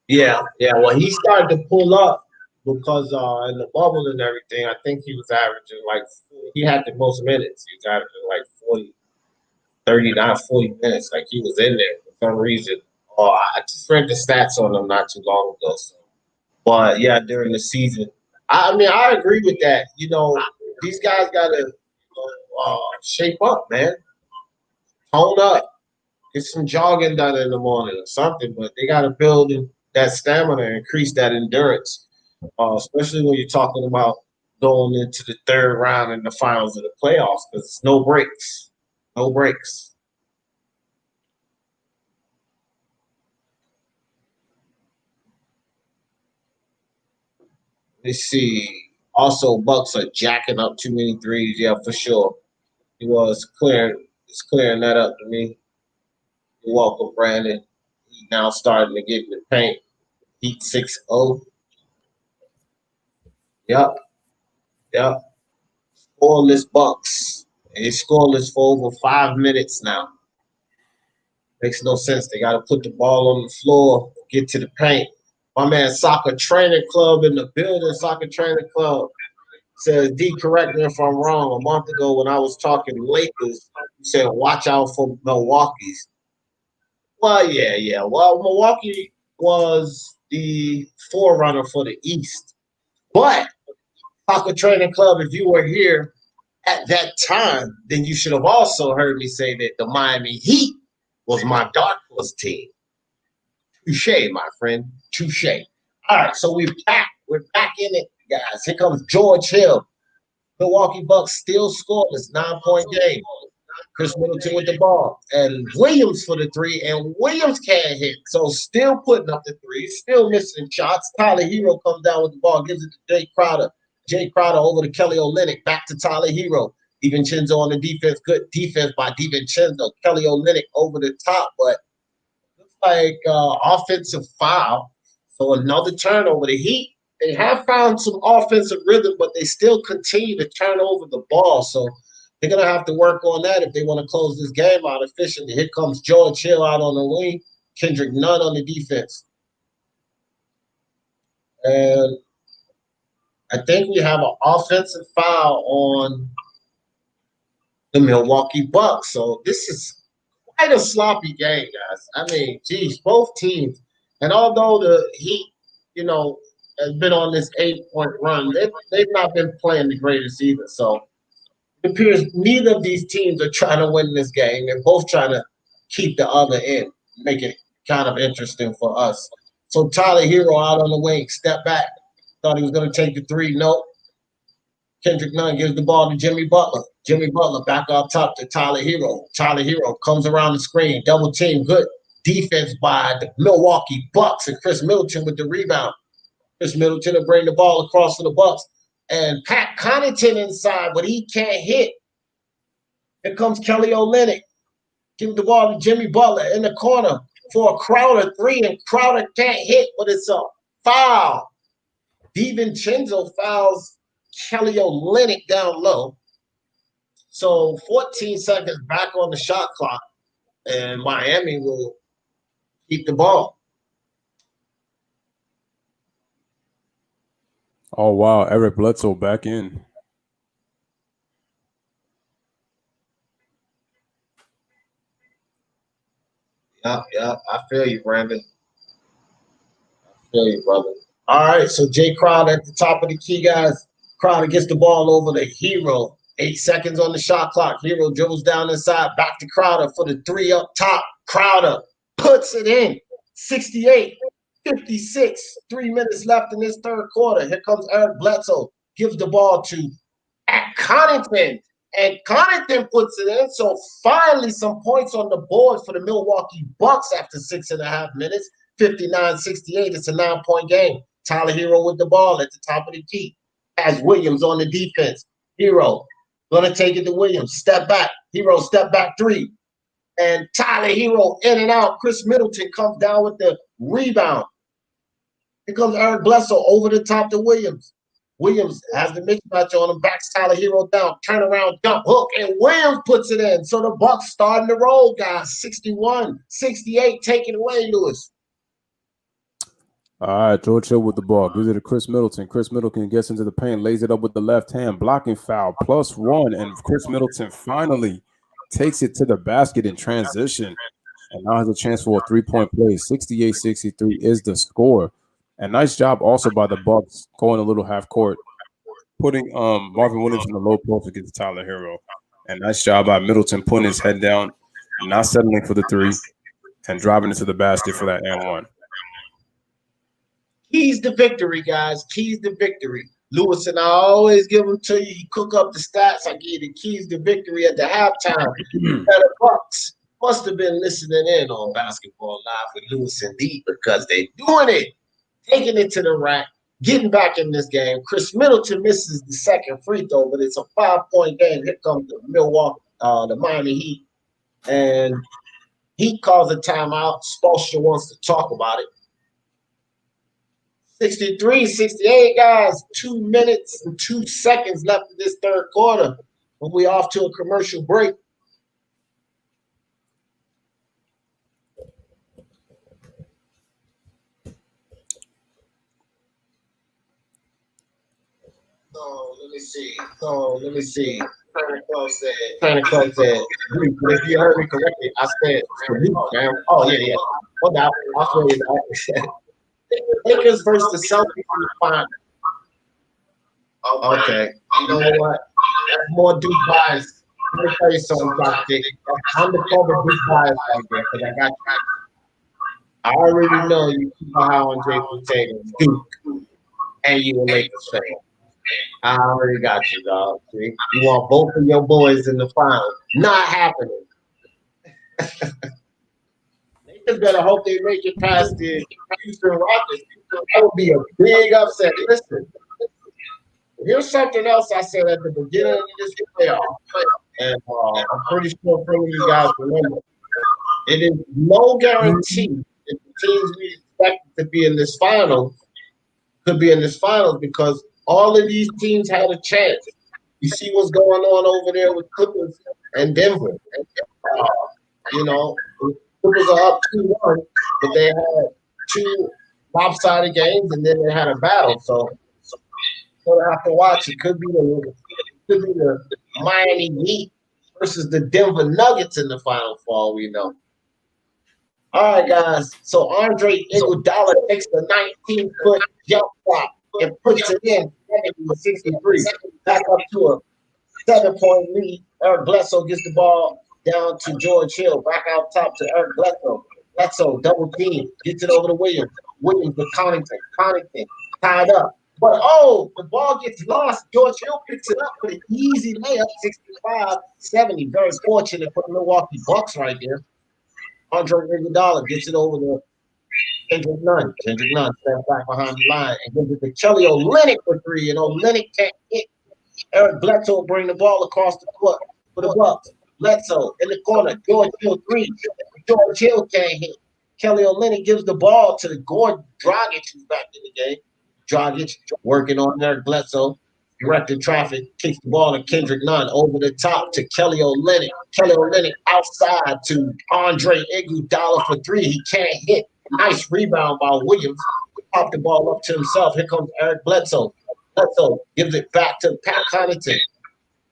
Yeah. Well, he started to pull up because in the bubble and everything, I think he was averaging he had the most minutes. He was averaging 40 minutes. Like he was in there for some reason. I just read the stats on him not too long ago. So. But yeah, during the season, I agree with that. These guys gotta shape up, man. Tone up, get some jogging done in the morning or something. But they gotta build that stamina, increase that endurance, especially when you're talking about going into the third round in the finals of the playoffs, because it's no breaks. Let's see. Also, Bucks are jacking up too many threes. Yeah, for sure. It's clearing that up to me. You're welcome, Brandon. He's now starting to get in the paint. Heat 6-0. Yep. Scoreless Bucks. And it's scoreless for over 5 minutes now. Makes no sense. They got to put the ball on the floor, get to the paint. My man, Soccer Training Club in the building. Soccer Training Club. Says D, correct me if I'm wrong. A month ago when I was talking Lakers, you said watch out for Milwaukee's. Well, yeah. Well, Milwaukee was the forerunner for the East. But Soccer Training Club, if you were here at that time, then you should have also heard me say that the Miami Heat was my dark horse team. Touche, my friend. Touche. All right, so we're back in it, guys. Here comes George Hill. Milwaukee Bucks still scoreless, 9-point game. Chris Middleton with the ball. And Williams for the three, and Williams can't hit. So still putting up the three, still missing shots. Tyler Hero comes down with the ball, gives it to Jay Crowder. Jay Crowder over to Kelly Olynyk, back to Tyler Hero. DiVincenzo on the defense, good defense by DiVincenzo. Kelly Olynyk over the top, but looks like offensive foul. So another turnover. The Heat, they have found some offensive rhythm, but they still continue to turn over the ball. So they're going to have to work on that if they want to close this game out efficiently. Here comes George Hill out on the wing, Kendrick Nunn on the defense. And I think we have an offensive foul on the Milwaukee Bucks. So this is quite a sloppy game, guys. I mean, geez, both teams. And although the Heat, has been on this 8-point run, they've not been playing the greatest either. So it appears neither of these teams are trying to win this game. They're both trying to keep the other in, make it kind of interesting for us. So Tyler Hero out on the wing, step back. Thought he was going to take the three. Nope. Kendrick Nunn gives the ball to Jimmy Butler. Jimmy Butler back up top to Tyler Hero. Tyler Hero comes around the screen. Double team. Good defense by the Milwaukee Bucks. And Chris Middleton with the rebound. Chris Middleton will bring the ball across to the Bucks. And Pat Connaughton inside, but he can't hit. Here comes Kelly Olynyk. Give the ball to Jimmy Butler in the corner for a Crowder three, and Crowder can't hit, but it's a foul. DiVincenzo fouls Kelly Olynyk down low. So 14 seconds back on the shot clock, and Miami will keep the ball. Oh, wow. Eric Bledsoe back in. Yeah, I feel you, Brandon. I feel you, brother. All right, so Jay Crowder at the top of the key, guys. Crowder gets the ball over to Hero. 8 seconds on the shot clock. Hero dribbles down inside, back to Crowder for the three up top. Crowder puts it in. 68-56. 3 minutes left in this third quarter. Here comes Eric Bledsoe. Gives the ball to Connaughton. And Connaughton puts it in. So finally some points on the board for the Milwaukee Bucks after 6.5 minutes. 59-68. It's a 9-point game. Tyler Hero with the ball at the top of the key. Has Williams on the defense. Hero gonna take it to Williams. Step back. Hero step back three. And Tyler Hero in and out. Chris Middleton comes down with the rebound. Here comes Eric Bledsoe over the top to Williams. Williams has the mismatch on him, backs Tyler Hero down, turn around, dump hook, and Williams puts it in. So the Bucks starting to roll, guys. 61-68, take it away, Lewis. All right, George Hill with the ball. Gives it to Chris Middleton. Chris Middleton gets into the paint, lays it up with the left hand, blocking foul, +1. And Chris Middleton finally takes it to the basket in transition and now has a chance for a three-point play. 68-63 is the score. And nice job also by the Bucks going a little half court, putting Marvin Williams in the low post against Tyler Hero. And nice job by Middleton putting his head down, not settling for the three, and driving into the basket for that and one. Keys to victory, guys. Keys to victory. Lewis and I always give them to you. You cook up the stats. I give you the keys to victory at the halftime. The Bucks must have been listening in on Basketball Live with Lewis and D because they're doing it, taking it to the rack, getting back in this game. Chris Middleton misses the second free throw, but it's a 5-point game. Here comes the Miami Heat, and Heat calls a timeout. Spoelstra wants to talk about it. 63-68, guys. 2 minutes and 2 seconds left in this third quarter. When we off to a commercial break. Oh, So let me see. Santa Claus said, if you heard me correctly, I said, man. Oh, yeah. Hold on. I'll show you that. Lakers versus the Celtics in the final. Okay. You know what? That's more Duke bias. Let me tell you something, Toxic. Undercover Duke bias right there, because I got you. I already know you keep a high on Jason Tatum, Duke, and you a Lakers fan. I already got you, dog. See? You want both of your boys in the final. Not happening. They just better hope they make it past the Houston Rockets. That would be a big upset. Listen, here's something else I said at the beginning of this playoff, and I'm pretty sure some of you guys remember. It is no guarantee that the teams we expect to be in this final could be in this finals because all of these teams had a chance. You see what's going on over there with Clippers and Denver. You know, Clippers are up 2-1, but they had 2 lopsided games, and then they had a battle. So we'll have to watch. It could be the Miami Heat versus the Denver Nuggets in the final for all we know. All right, guys. So Andre Iguodala takes the 19-foot jump shot and puts it in 63. Back up to a 7-point lead. Eric Bledsoe gets the ball down to George Hill. Back out top to Eric Bledsoe. Bledsoe double team. Gets it over to Williams. Williams to Connaughton. Connaughton tied up. But, the ball gets lost. George Hill picks it up with an easy layup, 65-70. Very fortunate for the Milwaukee Bucks right there. Andre Iguodala gets it over to Kendrick Nunn. Kendrick Nunn stands back behind the line and gives it to Kelly Olynyk for 3. And Olynyk can't hit. Eric Bledsoe bring the ball across the court for the Bucks. Bledsoe in the corner. George Hill 3. George Hill can't hit. Kelly Olynyk gives the ball to the Gordon Dragic, who's back in the game. Dragic working on Eric Bledsoe. Directing traffic, kicks the ball to Kendrick Nunn over the top to Kelly Olynyk. Kelly Olynyk outside to Andre Iguodala for 3. He can't hit. Nice rebound by Williams. Popped the ball up to himself. Here comes Eric Bledsoe. Bledsoe gives it back to Pat Connaughton.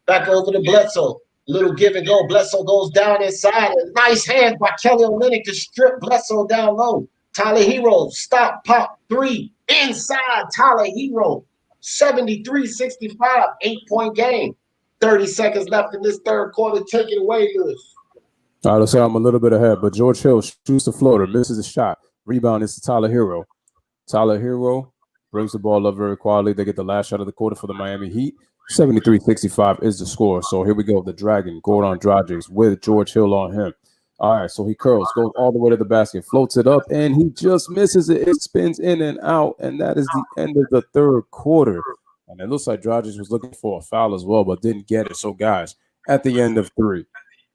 Back over to Bledsoe. Little give and go. Bledsoe goes down inside. A nice hand by Kelly Olynyk to strip Bledsoe down low. Tyler Hero, stop, pop, 3. Inside Tyler Hero. 73-65, 8-point game. 30 seconds left in this third quarter. Take it away, Lewis. All right, let's say I'm a little bit ahead, but George Hill shoots the floater, misses a shot. Rebound is to Tyler Hero. Tyler Hero brings the ball up very quietly. They get the last shot of the quarter for the Miami Heat. 73-65 is the score. So here we go. The Dragon, Gordon Dragic with George Hill on him. All right, so he curls, goes all the way to the basket, floats it up, and he just misses it. It spins in and out, and that is the end of the third quarter. And it looks like Dragic was looking for a foul as well, but didn't get it. So, guys, at the end of 3,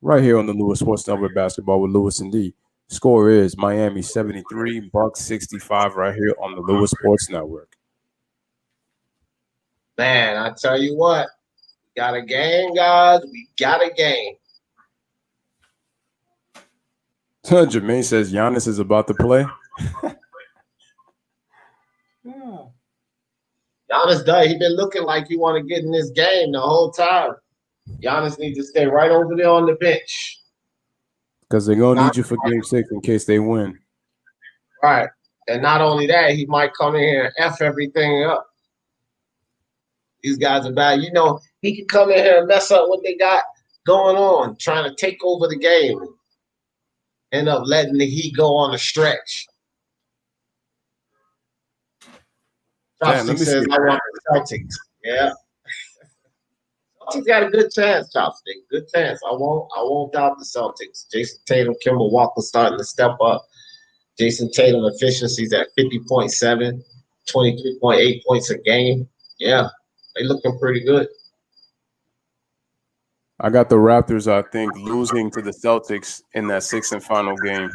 right here on the Lewis Sports Network Basketball with Lewis and D, score is Miami 73, Bucks 65 right here on the Lewis Sports Network. Man, I tell you what, we got a game, guys. We got a game. Jermaine says Giannis is about to play. Giannis does. He's been looking like he want to get in this game the whole time. Giannis needs to stay right over there on the bench. Because they're going to need you for game 6 in case they win. Right. And not only that, he might come in here and F everything up. These guys are bad. You know, he can come in here and mess up what they got going on, trying to take over the game. End up letting the Heat go on a stretch. Chopstick says, I want the Celtics. Yeah. Celtics got a good chance, Chopstick. Good chance. I won't doubt the Celtics. Jason Tatum, Kemba Walker starting to step up. Jason Tatum efficiency's at 50.7, 23.8 points a game. Yeah, they looking pretty good. I got the Raptors, I think, losing to the Celtics in that 6th and final game.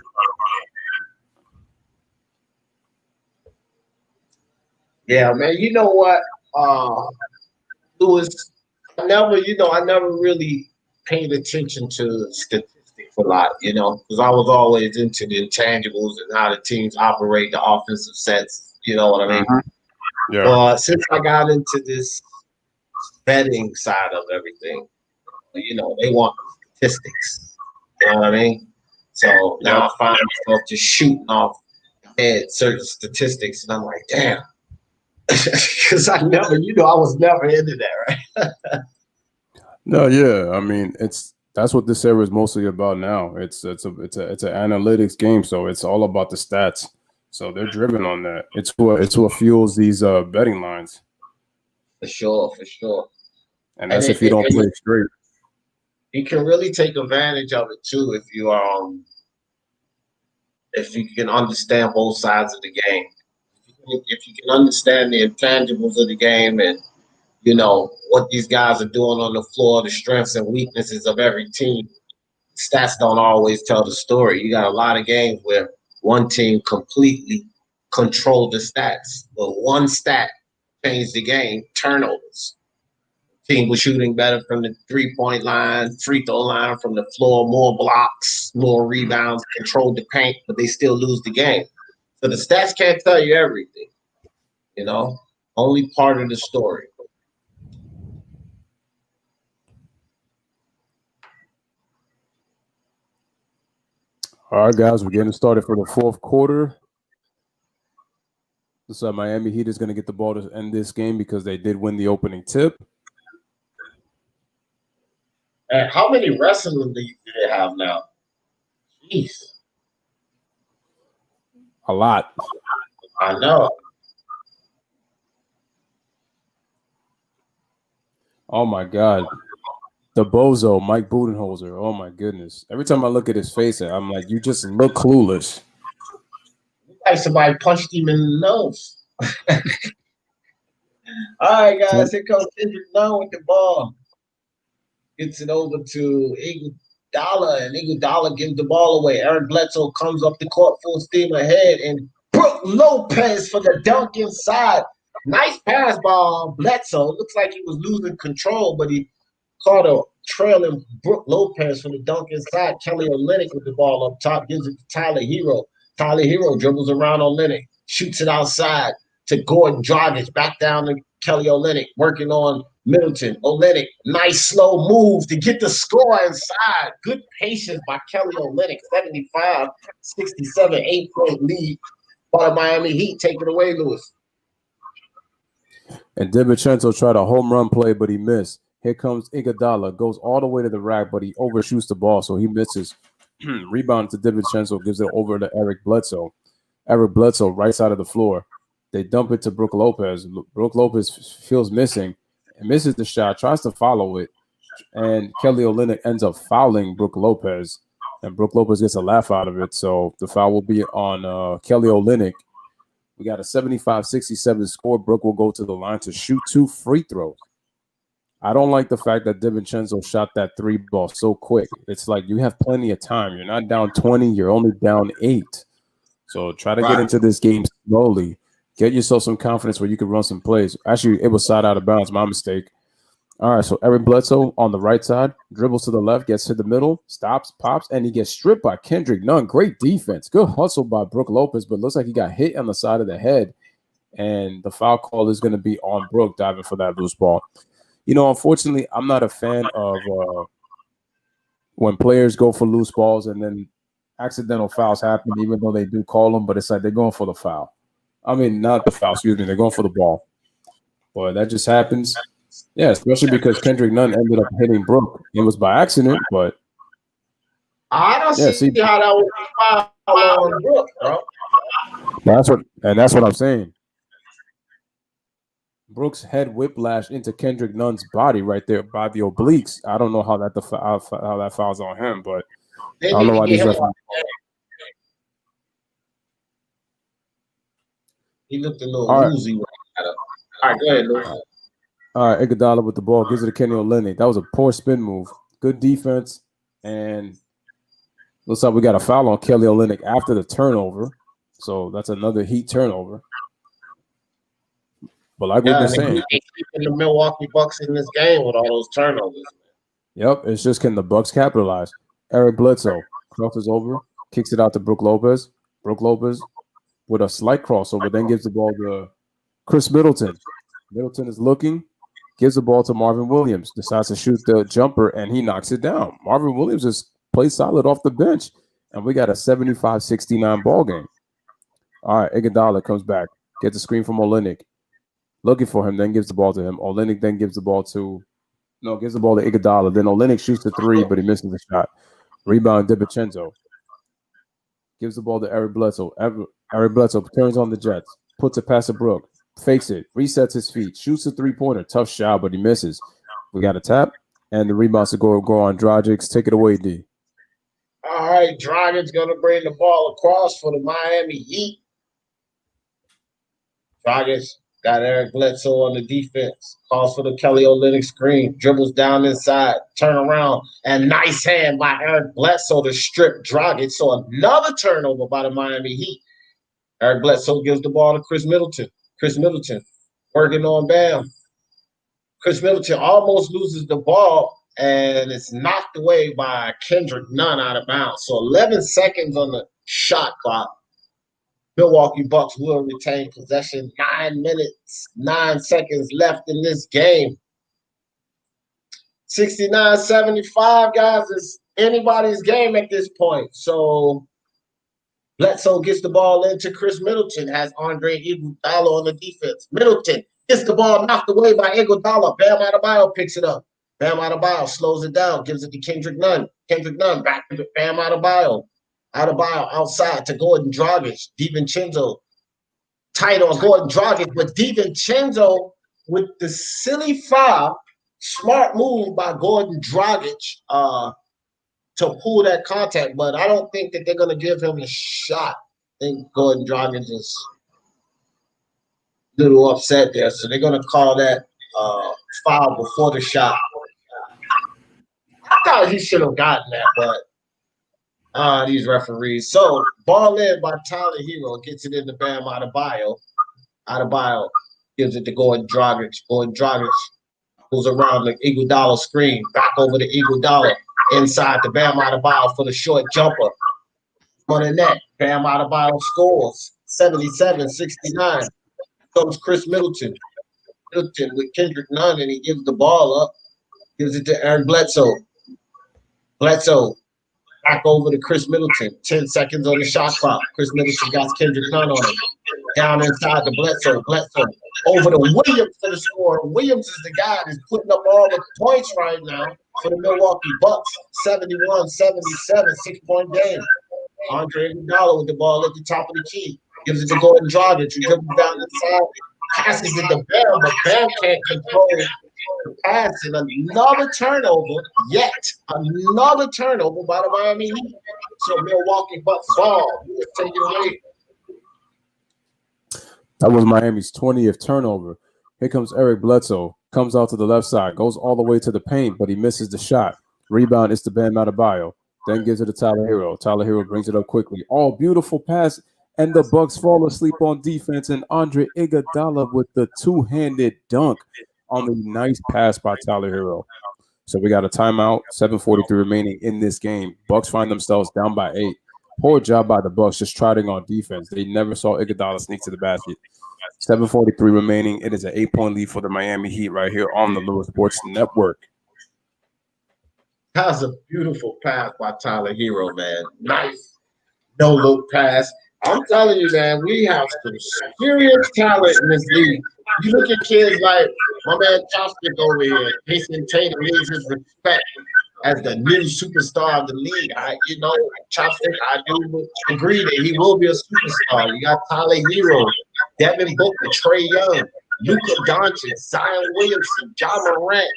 Yeah, man. You know what, Lewis? I never really paid attention to statistics a lot, because I was always into the intangibles and how the teams operate, the offensive sets. You know what I mean? Yeah. But since I got into this betting side of everything. You know, they want statistics. You know what I mean? So now I find myself just shooting off head certain statistics, and I'm like, damn. Because I was never into that, right? No, yeah. I mean, that's what this era is mostly about now. It's an analytics game, so it's all about the stats. So they're driven on that. It's what fuels these betting lines. For sure. And that's if you don't play straight. You can really take advantage of it too if you can understand both sides of the game. If you can understand the intangibles of the game and what these guys are doing on the floor, the strengths and weaknesses of every team. Stats don't always tell the story. You got a lot of games where one team completely controlled the stats, but one stat changed the game: turnovers. Team was shooting better from the 3-point line, free throw line, from the floor, more blocks, more rebounds, controlled the paint, but they still lose the game. So the stats can't tell you everything, only part of the story. All right, guys, we're getting started for the fourth quarter. Looks like Miami Heat is going to get the ball to end this game because they did win the opening tip. And how many wrestling leagues do they have now? Jeez. A lot. I know. Oh, my God. The bozo, Mike Budenholzer. Oh, my goodness. Every time I look at his face, I'm like, you just look clueless. Like somebody punched him in the nose. All right, guys. Here comes Kendrick Nunn with the ball. Gets it over to Iguodala, and Iguodala gives the ball away. Eric Bledsoe comes up the court full steam ahead, and Brook Lopez for the dunk inside. Nice pass ball, Bledsoe. Looks like he was losing control, but he caught a trailing Brook Lopez for the dunk inside. Kelly Olynyk with the ball up top, gives it to Tyler Hero. Tyler Hero dribbles around Olynyk, shoots it outside to Gordon Dragic, back down to Kelly Olynyk, working on Middleton. Olynyk, nice slow move to get the score inside. Good patience by Kelly Olynyk, 75-67, 8-point lead by the Miami Heat. Take it away, Lewis. And DiVincenzo tried a home run play, but he missed. Here comes Iguodala, goes all the way to the rack, but he overshoots the ball, so he misses. Rebound to DiVincenzo, gives it over to Eric Bledsoe. Eric Bledsoe, right side of the floor. They dump it to Brook Lopez. Brook Lopez feels missing and misses the shot, tries to follow it, and Kelly Olynyk ends up fouling Brook Lopez, and Brook Lopez gets a laugh out of it, so the foul will be on Kelly Olynyk. We got a 75-67 score. Brook will go to the line to shoot 2 free throws. I don't like the fact that DiVincenzo shot that 3 ball so quick. It's like you have plenty of time. You're not down 20. You're only down 8. So try to get into this game slowly. Get yourself some confidence where you can run some plays. Actually, it was side out of bounds. My mistake. All right, so Eric Bledsoe on the right side, dribbles to the left, gets to the middle, stops, pops, and he gets stripped by Kendrick Nunn. Great defense. Good hustle by Brook Lopez, but looks like he got hit on the side of the head, and the foul call is going to be on Brook diving for that loose ball. Unfortunately, I'm not a fan of when players go for loose balls and then accidental fouls happen, even though they do call them, but it's like they're going for the foul. I mean, not the foul, excuse me. They're going for the ball. But that just happens. Yeah, especially because Kendrick Nunn ended up hitting Brook. It was by accident, but I don't see how that was a foul on Brook, bro. That's what I'm saying. Brook's head whiplash into Kendrick Nunn's body right there by the obliques. I don't know how that fouls on him, but I don't know why these referees. He looked a little woozy. All right, go ahead, Lewis. All right, Iguodala with the ball, gives it to Kenny Olynyk. That was a poor spin move. Good defense, and looks like we got a foul on Kelly Olynyk after the turnover. So that's another Heat turnover. But like we've been saying, they keeping the Milwaukee Bucks in this game with all those turnovers. Yep, it's just can the Bucks capitalize? Eric Bledsoe crosses over, kicks it out to Brook Lopez. Brook Lopez with a slight crossover, then gives the ball to Chris Middleton. Middleton is looking, gives the ball to Marvin Williams, decides to shoot the jumper, and he knocks it down. Marvin Williams has played solid off the bench, and we got a 75-69 ball game. All right, Iguodala comes back, gets a screen from Olynyk, looking for him, then gives the ball to him. Olynyk then gives the ball to Iguodala. Then Olynyk shoots the three, but he misses the shot. Rebound, DiVincenzo. Gives the ball to Eric Bledsoe. Eric Bledsoe turns on the Jets, puts it past the Brook, fakes it, resets his feet, shoots a three-pointer. Tough shot, but he misses. We got a tap, and the rebounds to go on Dragic. Take it away, D. All right, Dragic's going to bring the ball across for the Miami Heat. Dragic got Eric Bledsoe on the defense. Calls for the Kelly Olynyk screen. Dribbles down inside. Turn around. And nice hand by Eric Bledsoe to strip Dragic. So another turnover by the Miami Heat. Eric Bledsoe gives the ball to Chris Middleton. Chris Middleton working on Bam. Chris Middleton almost loses the ball, and it's knocked away by Kendrick Nunn out of bounds. So 11 seconds on the shot clock. Milwaukee Bucks will retain possession. 9 minutes, 9 seconds left in this game. 69-75, guys, is anybody's game at this point. So Bledsoe gets the ball into Chris Middleton, has Andre Iguodala on the defense. Middleton gets the ball knocked away by Iguodala. Bam Adebayo picks it up. Bam Adebayo slows it down, gives it to Kendrick Nunn. Kendrick Nunn back to Bam Adebayo. Adebayo outside to Gordon Dragic. DiVincenzo tight on Gordon Dragic, but DiVincenzo with the silly foul. Smart move by Gordon Dragic to pull that contact, but I don't think that they're going to give him a shot. I think Gordon Dragic is a little upset there, so they're going to call that foul before the shot. I thought he should have gotten that, but these referees. So ball in by Tyler Hero, gets it into Bam Adebayo. Adebayo gives it to Gordon Dragic. Gordon Dragic goes around the Iguodala screen, back over to Iguodala, inside to Bam Adebayo for the short jumper. On the net, Bam Adebayo scores 77-69. Comes Chris Middleton. Middleton with Kendrick Nunn, and he gives the ball up, gives it to Eric Bledsoe. Bledsoe back over to Chris Middleton. 10 seconds on the shot clock. Chris Middleton got Kendrick Nunn on him. Down inside to Bledsoe. Bledsoe over to Williams for the score. Williams is the guy that's putting up all the points right now for the Milwaukee Bucks. 71-77, 6-point game. Andre Iguodala with the ball at the top of the key. Gives it to Gordon Dragic. He dribbles down inside. Passes it to Bam, but Bam can't control the pass. And another turnover, yet another turnover by the Miami Heat. So Milwaukee Bucks ball. Let's take it away. That was Miami's 20th turnover. Here comes Eric Bledsoe. Comes out to the left side. Goes all the way to the paint, but he misses the shot. Rebound is to Bam Adebayo. Then gives it to Tyler Hero. Tyler Hero brings it up quickly. Oh, beautiful pass. And the Bucks fall asleep on defense. And Andre Iguodala with the two-handed dunk on the nice pass by Tyler Hero. So we got a timeout. 7:43 remaining in this game. Bucks find themselves down by 8. Poor job by the Bucks just trotting on defense. They never saw Iguodala sneak to the basket. 7:43 remaining. It is an 8-point lead for the Miami Heat right here on the Lewis Sports Network. That was a beautiful pass by Tyler Hero, man. Nice no-look pass. I'm telling you, man, we have some serious talent in this league. You look at kids like my man Chopstick over here. Jason Tatum needs his respect as the new superstar of the league. Chopstick, I do agree that he will be a superstar. You got Tyler Hero, Devin Booker, Trae Young, Luka Doncic, Zion Williamson, Ja Morant,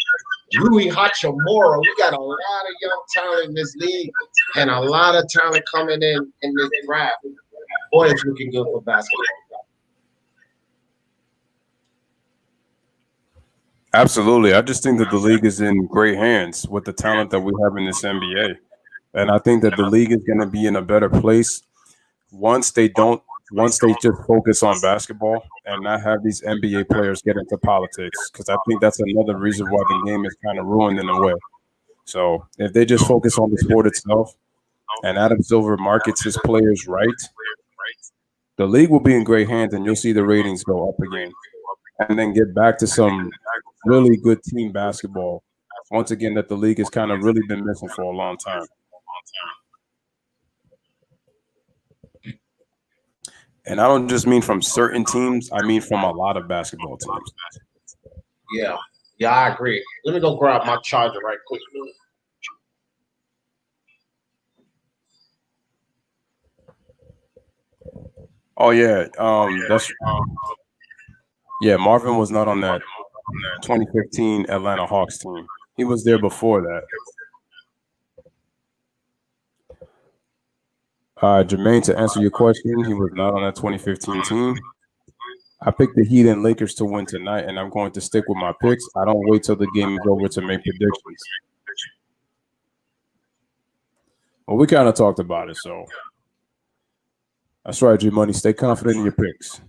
Rui Hachimura. We got a lot of young talent in this league and a lot of talent coming in this draft. Boy, it's looking good for basketball. Absolutely. I just think that the league is in great hands with the talent that we have in this NBA. And I think that the league is going to be in a better place once they just focus on basketball and not have these NBA players get into politics. Because I think that's another reason why the game is kind of ruined in a way. So if they just focus on the sport itself and Adam Silver markets his players right, the league will be in great hands and you'll see the ratings go up again. And then get back to some really good team basketball. Once again, that the league has kind of really been missing for a long time. And I don't just mean from certain teams. I mean from a lot of basketball teams. Yeah, I agree. Let me go grab my charger right quick. Oh yeah, Marvin was not on that 2015 Atlanta Hawks team. He was there before that. Jermaine, to answer your question, he was not on that 2015 team. I picked the Heat and Lakers to win tonight, and I'm going to stick with my picks. I don't wait till the game is over to make predictions. Well, we kind of talked about it, so that's right, G-Money. Stay confident in your picks.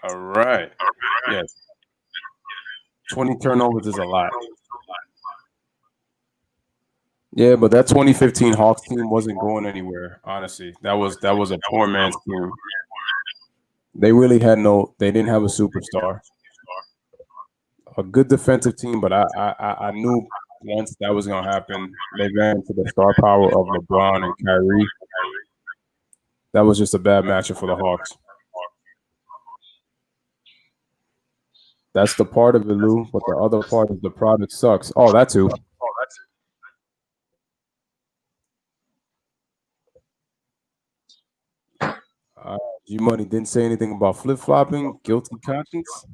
All right. Yes. 20 turnovers is a lot. Yeah, but that 2015 Hawks team wasn't going anywhere, honestly. That was a poor man's team. They really they didn't have a superstar. A good defensive team, but I knew once that was going to happen. They ran into the star power of LeBron and Kyrie. That was just a bad matchup for the Hawks. That's the part of it, Lou, but the other part is the product sucks. Oh, that too. G-Money didn't say anything about flip-flopping, guilty conscience.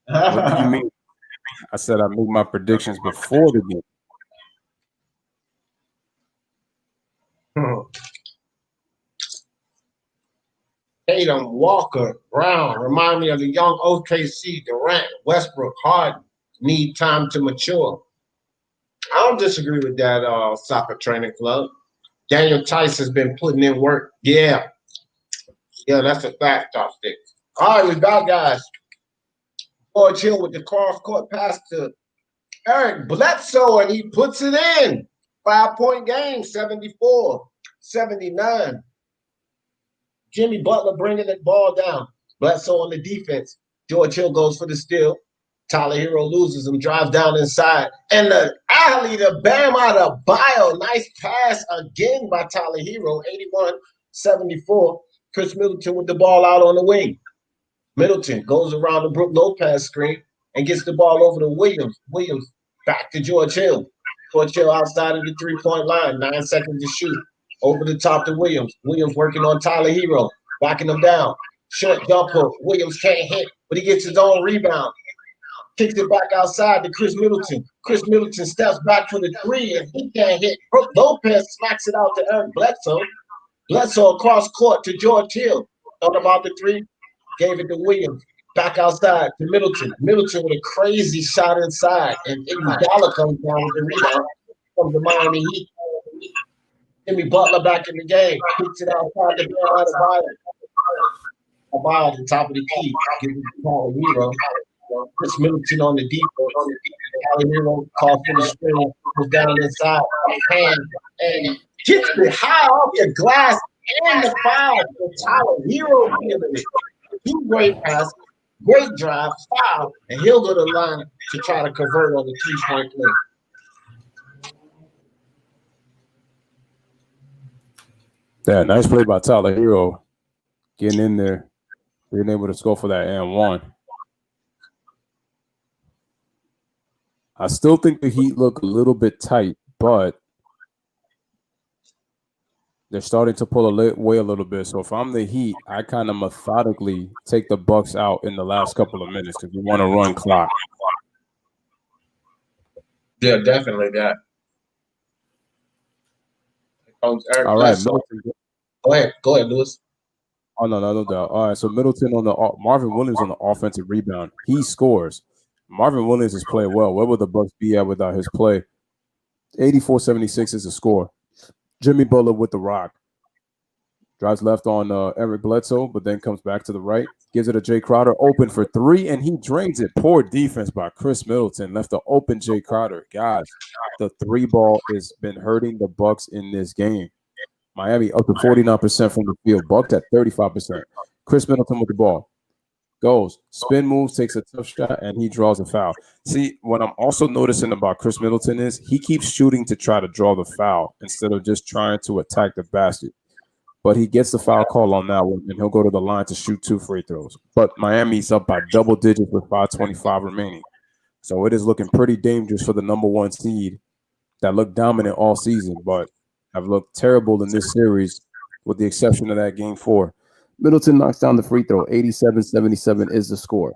What do you mean? I said I made my predictions before the game. Tatum, Walker, Brown remind me of the young OKC, Durant, Westbrook, Harden need time to mature. I don't disagree with that soccer training club. Daniel Tice has been putting in work. Yeah, that's a fact, Top Stick. All right, we got guys. George Hill with the cross-court pass to Eric Bledsoe, and he puts it in. 5-point game, 74-79. Jimmy Butler bringing the ball down. Bledsoe on the defense. George Hill goes for the steal. Tyler Hero loses him, drives down inside. And the alley to Bam Adebayo. Nice pass again by Tyler Hero. 81-74. Chris Middleton with the ball out on the wing. Middleton goes around the Brook Lopez screen and gets the ball over to Williams. Williams back to George Hill. George Hill outside of the three-point line. 9 seconds to shoot. Over the top to Williams. Williams working on Tyler Hero. Backing him down. Short jump hook. Williams can't hit, but he gets his own rebound. Kicks it back outside to Chris Middleton. Chris Middleton steps back for the three, and he can't hit. Brook Lopez smacks it out to Eric Bledsoe. Bledsoe across court to George Hill. Thought about the three. Gave it to Williams. Back outside to Middleton. Middleton with a crazy shot inside. And Iguodala comes down with the rebound from the Miami Heat. Jimmy Butler back in the game. Kicks it outside to Bam Adebayo at the top of the key. Gives it to Tyler Hero. Chris Middleton on the defense. Tyler Hero calls for the screen. Goes down inside. And gets it high off the glass and the foul for Tyler Hero giving it. 2 great passes, great drive, foul, and he'll go to the line to try to convert on the 3-point play. Yeah, nice play by Tyler Hero. Getting in there, being able to score for that and one. I still think the Heat look a little bit tight, but they're starting to pull away a little bit. So if I'm the Heat, I kind of methodically take the Bucks out in the last couple of minutes because we want to run clock. Yeah, definitely that. All right, go ahead, Lewis. Oh no doubt. All right, so Middleton on the Marvin Williams on the offensive rebound. He scores. Marvin Williams has played well. Where would the Bucks be at without his play? 84-76 is the score. Jimmy Butler with the rock. Drives left on Eric Bledsoe, but then comes back to the right. Gives it to Jay Crowder. Open for 3, and he drains it. Poor defense by Chris Middleton. Left the open Jay Crowder. Guys, the 3 ball has been hurting the Bucks in this game. Miami up to 49% from the field. Bucks at 35%. Chris Middleton with the ball. Goes, spin moves, takes a tough shot, and he draws a foul. See, what I'm also noticing about Chris Middleton is he keeps shooting to try to draw the foul instead of just trying to attack the basket. But he gets the foul call on that one, and he'll go to the line to shoot 2 free throws. But Miami's up by double digits with 5:25 remaining. So it is looking pretty dangerous for the number 1 seed that looked dominant all season, but have looked terrible in this series with the exception of that game 4. Middleton knocks down the free throw. 87-77 is the score.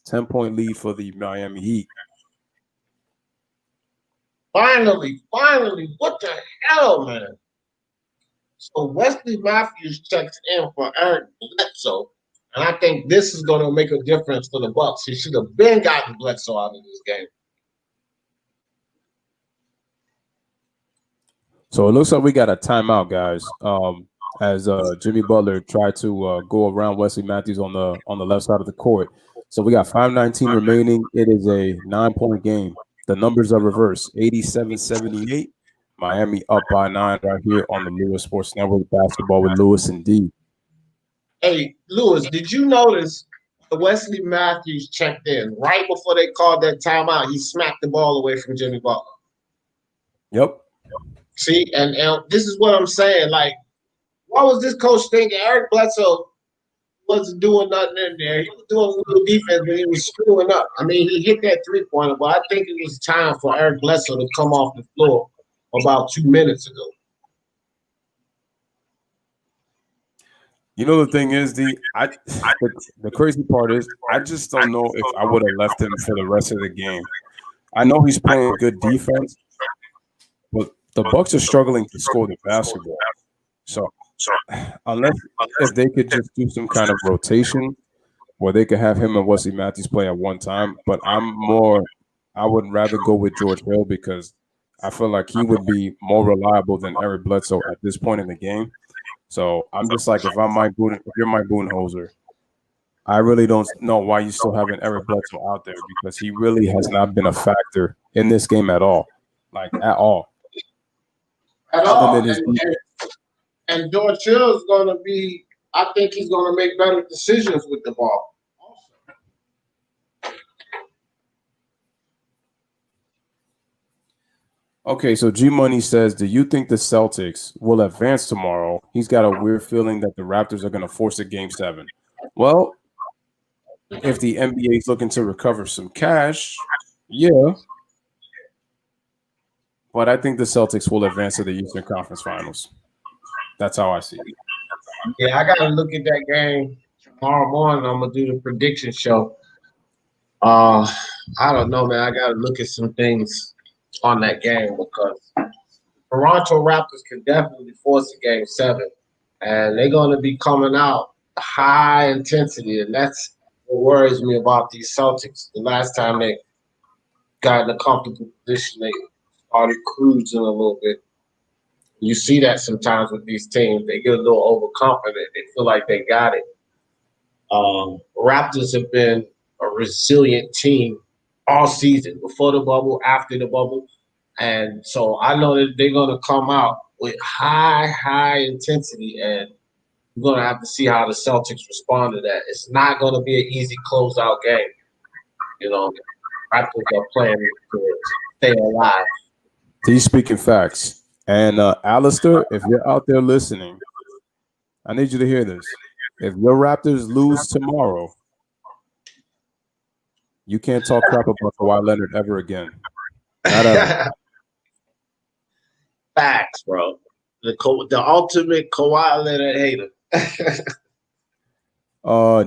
10-point lead for the Miami Heat. Finally, what the hell, man? So Wesley Matthews checks in for Eric Bledsoe, and I think this is going to make a difference for the Bucks. He should have been gotten Bledsoe out of this game. So it looks like we got a timeout, guys. As Jimmy Butler tried to go around Wesley Matthews on the left side of the court. So we got 5:19 remaining. It is a 9-point game. The numbers are reversed. 87-78. Miami up by 9 right here on the Lewis Sports Network. Basketball with Lewis and D. Hey, Lewis, did you notice Wesley Matthews checked in right before they called that timeout? He smacked the ball away from Jimmy Butler. Yep. See, and this is what I'm saying. Like, what was this coach thinking? Eric Bledsoe wasn't doing nothing in there. He was doing a little defense, but he was screwing up. I mean, he hit that 3-pointer, but I think it was time for Eric Bledsoe to come off the floor about 2 minutes ago. You know, the thing is, the crazy part is I just don't know if I would have left him for the rest of the game. I know he's playing good defense, but the Bucks are struggling to score the basketball. So unless if they could just do some kind of rotation where they could have him and Wesley Matthews play at one time, but I would rather go with George Hill because I feel like he would be more reliable than Eric Bledsoe at this point in the game. So I'm just like, if you're Mike Budenholzer, I really don't know why you still having Eric Bledsoe out there because he really has not been a factor in this game at all, like at all. At all. And George Hill is going to be, I think he's going to make better decisions with the ball. Okay, so G Money says, do you think the Celtics will advance tomorrow? He's got a weird feeling that the Raptors are going to force a Game 7. Well, if the NBA is looking to recover some cash, yeah. But I think the Celtics will advance to the Eastern Conference Finals. That's how I see it. Yeah, I got to look at that game tomorrow morning. I'm going to do the prediction show. I don't know, man. I got to look at some things on that game because Toronto Raptors can definitely force a Game 7, and they're going to be coming out high intensity, and that's what worries me about these Celtics. The last time they got in a comfortable position, they started cruising a little bit. You see that sometimes with these teams. They get a little overconfident. They feel like they got it. Raptors have been a resilient team all season, before the bubble, after the bubble. And so I know that they're going to come out with high intensity, and we're going to have to see how the Celtics respond to that. It's not going to be an easy closeout game. You know, Raptors are playing to stay alive. He's speaking facts. And Alistair, if you're out there listening, I need you to hear this. If your Raptors lose tomorrow, you can't talk crap about Kawhi Leonard ever again. Not ever. Facts, bro. The ultimate Kawhi Leonard hater.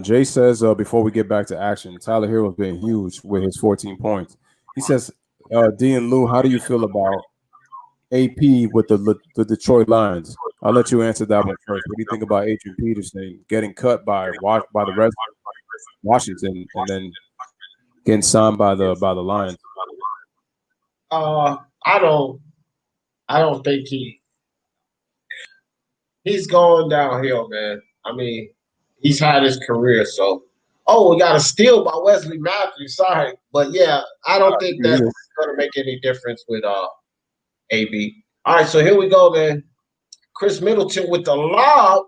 Jay says, before we get back to action, Tyler Hero's been huge with his 14 points. He says, D and Lou, how do you feel about AP with the Detroit Lions? I'll let you answer that one first. What do you think about Adrian Peterson getting cut by the Red Washington and then getting signed by the Lions? I don't think he's going downhill, man. I mean, he's had his career, so we got a steal by Wesley Matthews. Sorry, but yeah, I don't think that's going to make any difference with AB. All right, so here we go, man. Chris Middleton with the lob.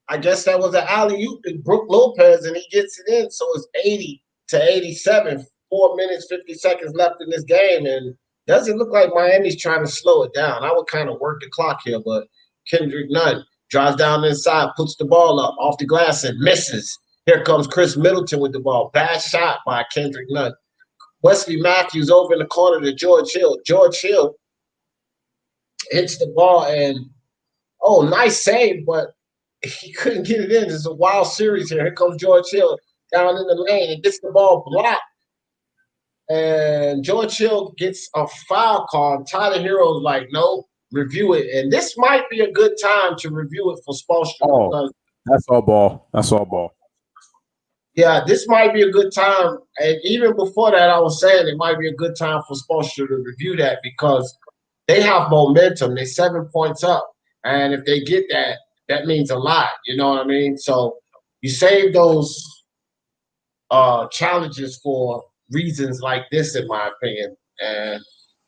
I guess that was an alley-oop to Brook Lopez, and he gets it in. So it's 80-87, 4 minutes, 50 seconds left in this game. And doesn't look like Miami's trying to slow it down. I would kind of work the clock here, but Kendrick Nunn drives down the inside, puts the ball up off the glass and misses. Here comes Chris Middleton with the ball. Bad shot by Kendrick Nunn. Wesley Matthews over in the corner to George Hill. George Hill hits the ball and, nice save, but he couldn't get it in. It's a wild series here. Here comes George Hill down in the lane and gets the ball blocked. And George Hill gets a foul call. Tyler Hero's like, no, review it. And this might be a good time to review it for Spoelstra. Oh, that's all ball. That's all ball. Yeah, this might be a good time. And even before that, I was saying it might be a good time for Spoelstra to review that because they have momentum. They're 7 points up. And if they get that, that means a lot. You know what I mean? So you save those challenges for reasons like this, in my opinion. And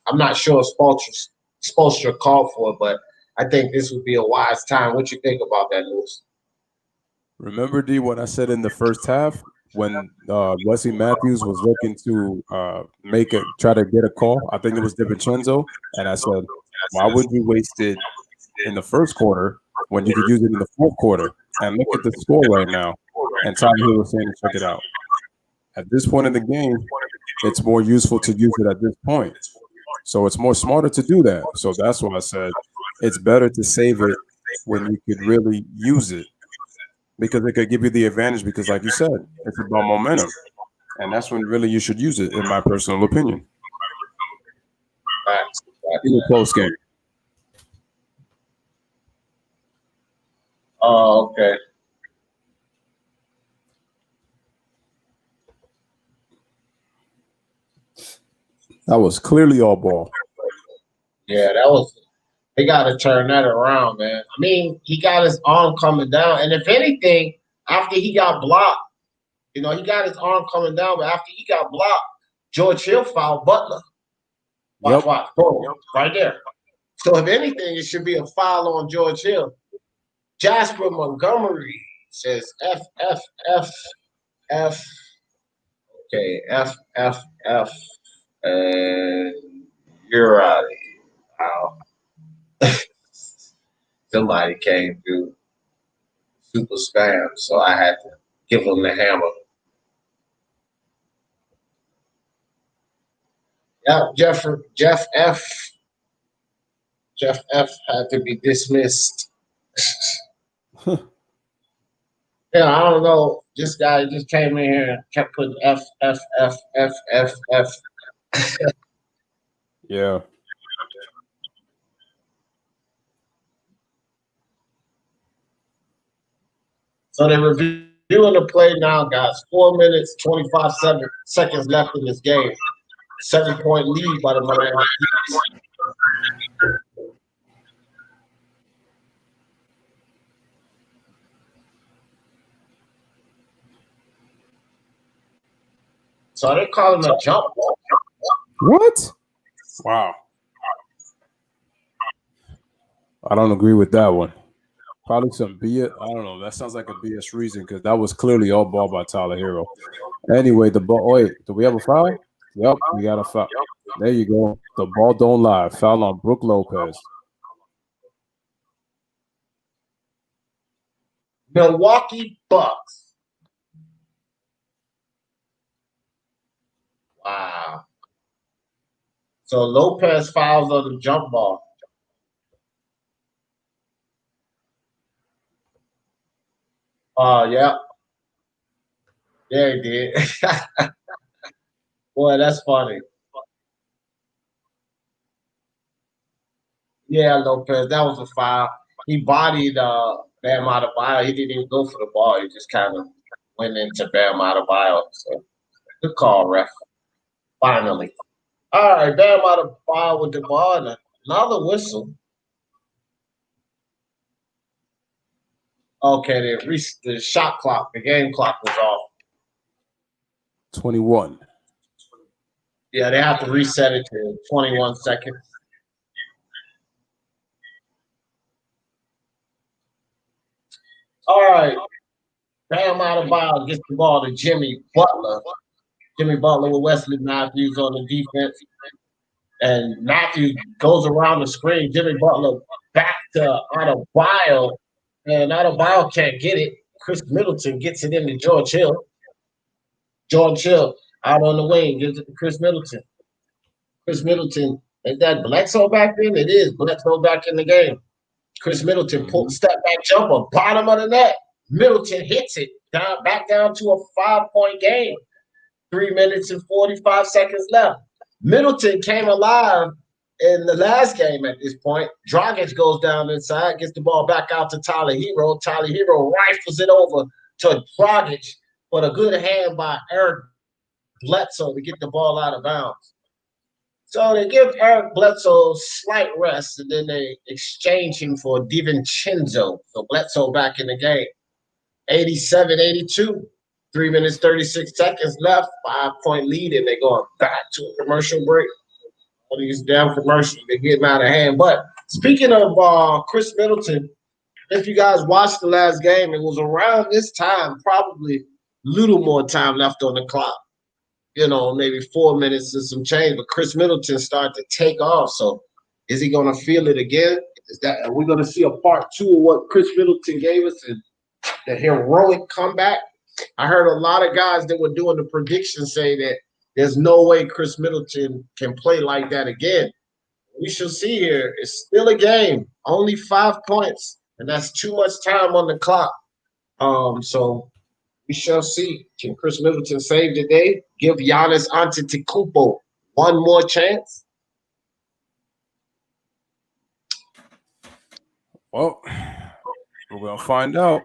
I'm not sure Spoelstra called for it, but I think this would be a wise time. What you think about that, Lewis? Remember, D, what I said in the first half when Wesley Matthews was looking to try to get a call? I think it was DiVincenzo, and I said, why would you waste it in the first quarter when you could use it in the fourth quarter? And look at the score right now. And Tyler Hill was saying to check it out. At this point in the game, it's more useful to use it at this point. So it's more smarter to do that. So that's why I said it's better to save it when you could really use it, because it could give you the advantage, because like you said, it's about momentum. And that's when really you should use it, in my personal opinion. In a close game. Oh, okay. That was clearly all ball. Yeah, they got to turn that around, man. I mean, he got his arm coming down. And if anything, after he got blocked, he got his arm coming down, but after he got blocked, George Hill fouled Butler. Watch. Boom, right there. So if anything, it should be a foul on George Hill. Jasper Montgomery says F. Okay, F. And you're out of here. Wow. Somebody came through super spam, so I had to give them the hammer. Yeah, Jeff F. Jeff F. had to be dismissed. Yeah, I don't know. This guy just came in here and kept putting F. Yeah. So they're reviewing the play now, guys. 4 minutes, 25 seconds left in this game. 7-point lead by the Miami Heat. So they call him a jump ball. What? Wow. I don't agree with that one. Probably some BS. I don't know. That sounds like a BS reason, because that was clearly all ball by Tyler Hero. Anyway, the ball. Wait, do we have a foul? Yep, we got a foul. There you go. The ball don't lie. Foul on Brook Lopez. Milwaukee Bucks. Wow. So Lopez fouls on the jump ball. Yeah. Yeah, he did. Boy, that's funny. Yeah, Lopez, that was a foul. He bodied Bam Adebayo. He didn't even go for the ball. He just kind of went into Bam Adebayo. So good call, ref. Finally. All right, Bam Adebayo with the ball. And another whistle. Okay, the shot clock, the game clock was off. 21. Yeah, they have to reset it to 21 seconds. All right. Bam Adebayo gets the ball to Jimmy Butler. Jimmy Butler with Wesley Matthews on the defense. And Matthews goes around the screen. Jimmy Butler back to Adebayo. And Adebayo can't get it. Chris Middleton gets it into George Hill. George Hill out on the wing gives it to Chris Middleton. Chris Middleton, is that Bledsoe back in? It is Bledsoe back in the game. Chris Middleton pulled step back jumper, bottom of the net. Middleton hits it back down to a 5-point game. 3 minutes and 45 seconds left. Middleton came alive in the last game at this point. Dragic goes down inside, gets the ball back out to Tyler Hero. Tyler Hero rifles it over to Dragic, but a good hand by Eric Bledsoe to get the ball out of bounds. So they give Eric Bledsoe slight rest, and then they exchange him for DiVincenzo. So Bledsoe back in the game. 87-82. 3 minutes, 36 seconds left. 5-point lead, and they're going back to a commercial break. All these damn commercials, they're getting out of hand. But speaking of Chris Middleton, if you guys watched the last game, it was around this time, probably a little more time left on the clock. You know, maybe 4 minutes and some change. But Chris Middleton started to take off. So is he going to feel it again? Are we going to see a part 2 of what Chris Middleton gave us and the heroic comeback? I heard a lot of guys that were doing the predictions say that there's no way Chris Middleton can play like that again. We shall see here. It's still a game, only 5 points, and that's too much time on the clock. So we shall see. Can Chris Middleton save the day? Give Giannis Antetokounmpo one more chance? Well, we're going to find out.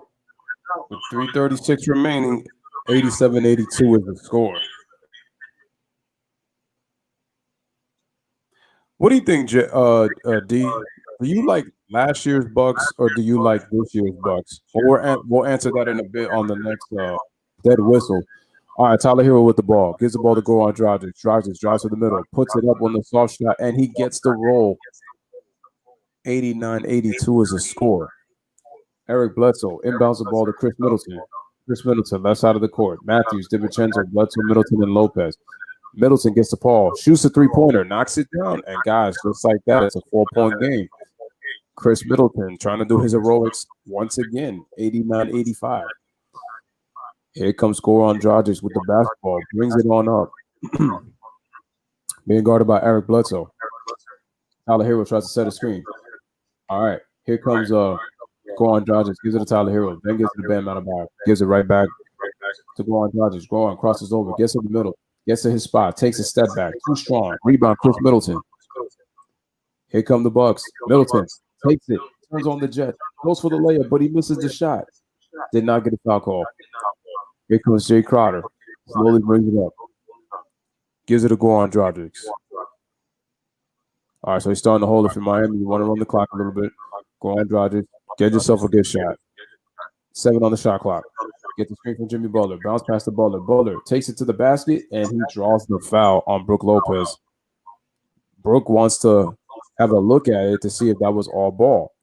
With 3:36 remaining, 87-82 is the score. What do you think, D? Do you like last year's Bucks or do you like this year's Bucks? Or we'll answer that in a bit on the next dead whistle. All right, Tyler Hero with the ball. Gives the ball to go on Dragic. Dragic drives to the middle, puts it up on the soft shot, and he gets the roll. 89-82 is the score. Eric Bledsoe inbounds the ball to Chris Middleton. Chris Middleton, left side of the court. Matthews, DiVincenzo, Bledsoe, Middleton, and Lopez. Middleton gets the ball, shoots a three-pointer, knocks it down, and guys, just like that, it's a 4-point game. Chris Middleton trying to do his heroics once again, 89-85. Here comes Goran Dragic with the basketball, brings it on up. Being guarded by Eric Bledsoe. Tyler Hero tries to set a screen. All right, here comes Goran Dragic, gives it to Tyler Hero, then gets it to Bam Adebayo, gives it right back to Goran Dragic. Goran crosses over, gets in the middle, gets to his spot, takes a step back, too strong, rebound, Chris Middleton. Here come the Bucks. Middleton takes it, turns on the jet, goes for the layup, but he misses the shot. Did not get a foul call. Here comes Jay Crowder, slowly brings it up, gives it to Goran Dragic. All right, so he's starting to hold it for Miami. You want to run the clock a little bit. Goran Dragic. Get yourself a good shot. 7 on the shot clock. Get the screen from Jimmy Butler. Bounce past the Butler. Butler takes it to the basket, and he draws the foul on Brook Lopez. Brook wants to have a look at it to see if that was all ball.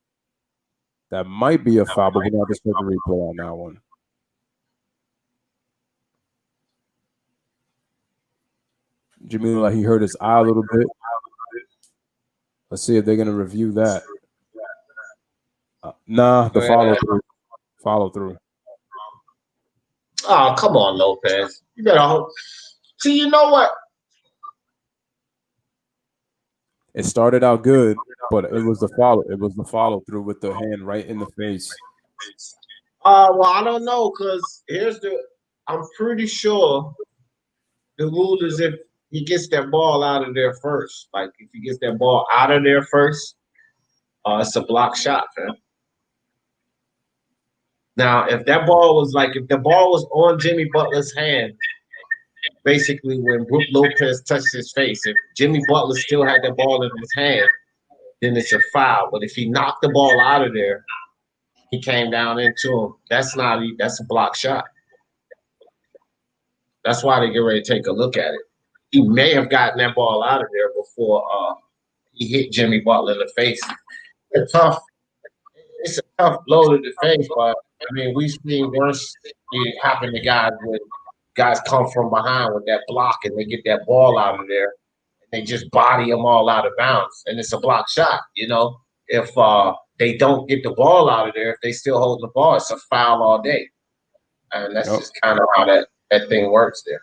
That might be a foul, but we're going to have to check the replay on that one. Jimmy, like he hurt his eye a little bit. Let's see if they're going to review that. Nah, the follow through. Oh, come on, Lopez. You better hope. See, you know what? It started out good, but it was the follow through with the hand right in the face. Well, I don't know, because I'm pretty sure the rule is if he gets that ball out of there first. Like, if he gets that ball out of there first, it's a block shot, man. Now, if the ball was on Jimmy Butler's hand, basically when Brook Lopez touched his face, if Jimmy Butler still had the ball in his hand, then it's a foul. But if he knocked the ball out of there, he came down into him. That's a block shot. That's why they get ready to take a look at it. He may have gotten that ball out of there before he hit Jimmy Butler in the face. It's tough. it's a tough blow to the face, but I mean, we've seen worse happen to guys when guys come from behind with that block and they get that ball out of there and they just body them all out of bounds, and it's a block shot. If they don't get the ball out of there, if they still hold the ball, it's a foul all day, and that's just kind of how that thing works there.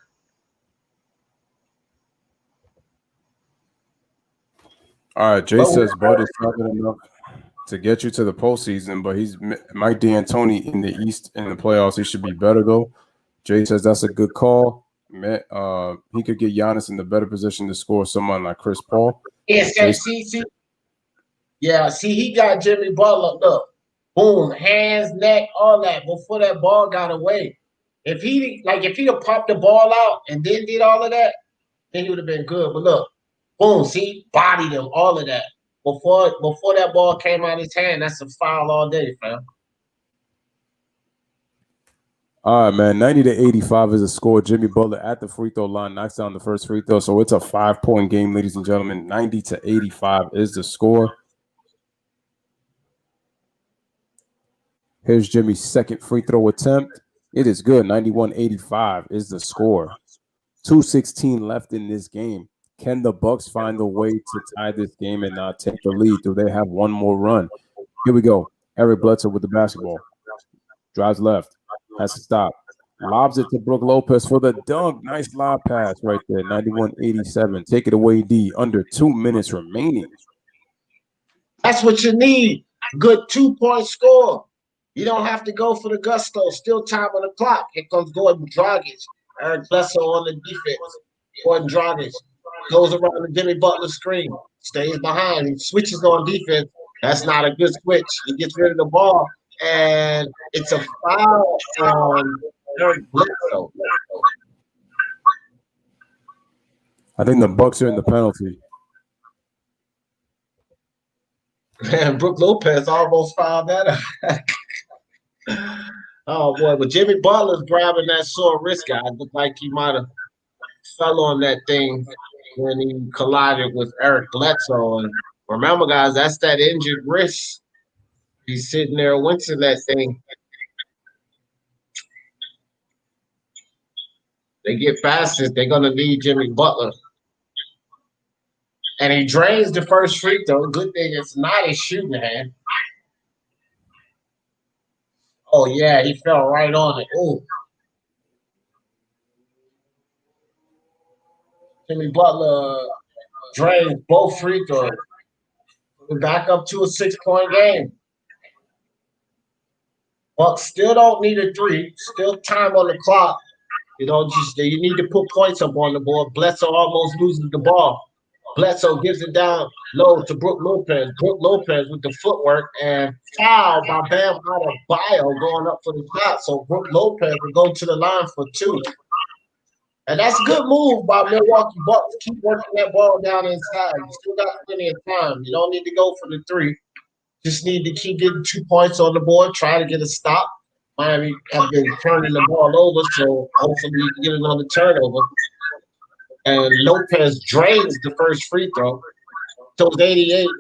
All right, Jay says Bud is not enough to get you to the postseason, but he's Mike D'Antoni in the East in the playoffs. He should be better though. Jay says that's a good call. He could get Giannis in the better position to score someone like Chris Paul. Yeah, see, he got Jimmy Butler. Look, boom, hands, neck, all that before that ball got away. If he'd have popped the ball out and then did all of that, then he would have been good. But look, boom, see, bodied him, all of that. Before that ball came out of his hand, that's a foul all day, fam. All right, man. 90-85 is a score. Jimmy Butler at the free throw line knocks down the first free throw. So it's a 5-point game, ladies and gentlemen. 90-85 is the score. Here's Jimmy's second free throw attempt. It is good. 91-85 is the score. 2:16 left in this game. Can the Bucks find a way to tie this game and not take the lead? Do they have one more run? Here we go. Eric Bledsoe with the basketball. Drives left. Has to stop. Lobs it to Brook Lopez for the dunk. Nice lob pass right there. 91-87. Take it away, D. Under 2 minutes remaining. That's what you need. Good 2-point score. You don't have to go for the gusto. Still time on the clock. Here comes Gordon Dragic. Eric Bledsoe on the defense. Gordon Dragic goes around the Jimmy Butler screen. Stays behind. He switches on defense. That's not a good switch. He gets rid of the ball. And it's a foul on Eric Bledsoe. I think the Bucks are in the penalty. Man, Brook Lopez almost fouled that out. Oh, boy. But Jimmy Butler's grabbing that sore wrist guy. It looked like he might have fell on that thing when he collided with Eric Bledsoe. And remember, guys, that's that injured wrist. He's sitting there wincing that thing. They get fastest. They're going to need Jimmy Butler. And he drains the first free throw. Good thing it's not his shooting hand. Oh, yeah, he fell right on it. Ooh. Jimmy Butler drains both free throws. We're back up to a 6-point game. Bucks still don't need a 3. Still time on the clock. You need to put points up on the board. Bledsoe almost loses the ball. Bledsoe gives it down low to Brook Lopez. Brook Lopez with the footwork and foul by Bam Adebayo going up for the shot. So Brook Lopez will go to the line for 2. And that's a good move by Milwaukee Bucks. Keep working that ball down inside. You still got plenty of time. You don't need to go for the 3. Just need to keep getting 2 points on the board. Try to get a stop. Miami have been turning the ball over, so hopefully you can get another turnover. And Lopez drains the first free throw. So it's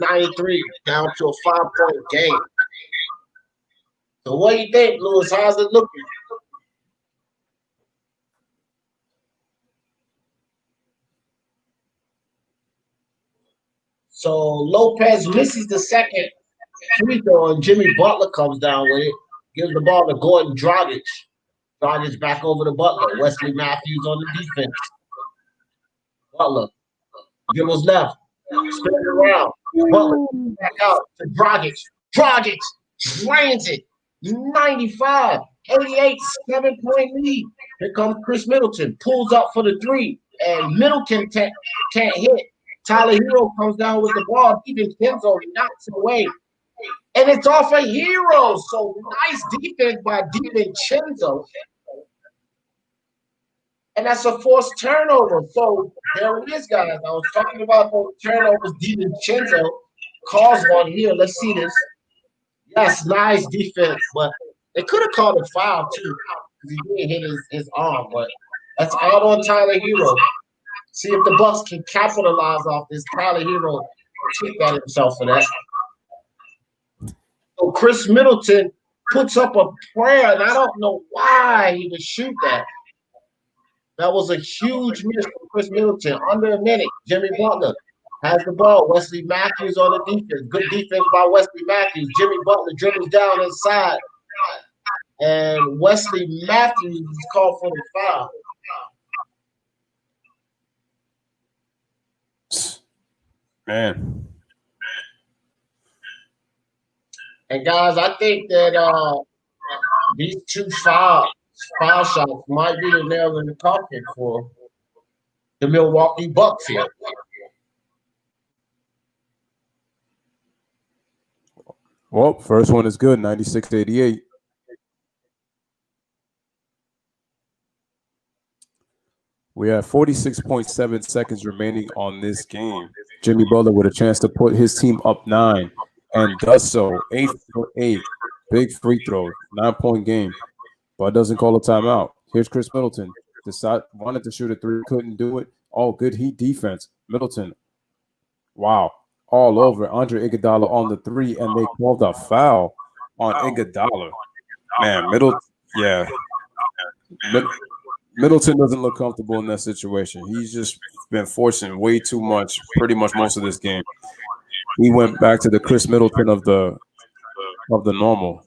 88-93, down to a 5-point game. So what do you think, Lewis? How's it looking? So Lopez misses the second free throw, and Jimmy Butler comes down with it. Gives the ball to Gordon Dragic. Dragic back over to Butler. Wesley Matthews on the defense. Butler. Dribbles left. Spin it around. Butler back out to Dragic. Dragic drains it. 95. 88. 7-point lead. Here comes Chris Middleton. Pulls up for the 3. And Middleton can't hit. Tyler Hero comes down with the ball. Even Kenzo knocks it away. And it's off a Hero. So nice defense by DiVincenzo. And that's a forced turnover. So there it is, guys. I was talking about those turnovers. DiVincenzo calls one here. Let's see this. Yes, nice defense. But they could have called a foul, too, because he didn't hit his arm. But that's out on Tyler Hero. See if the Bucks can capitalize off this. Tyler Hero kicked at himself for that. So So Chris Middleton puts up a prayer, and I don't know why he would shoot that. That was a huge miss from Chris Middleton. Under a minute, Jimmy Butler has the ball. Wesley Matthews on the defense. Good defense by Wesley Matthews. Jimmy Butler dribbles down inside. And Wesley Matthews is called for the foul. Man. And guys, I think that these two foul shots might be the nail in the coffin for the Milwaukee Bucks here. Well, first one is good, 96-88. We have 46.7 seconds remaining on this game. Jimmy Butler with a chance to put his team up 9 and does so. 8 for 8. Big free throws. 9-point game. But doesn't call a timeout. Here's Chris Middleton. Wanted to shoot a 3, couldn't do it. Oh, good Heat defense. Middleton. Wow. All over. Andre Iguodala on the 3, and they called a foul on Iguodala. Man, Middleton doesn't look comfortable in that situation. He's just been forcing way too much, pretty much most of this game. He went back to the Chris Middleton of the normal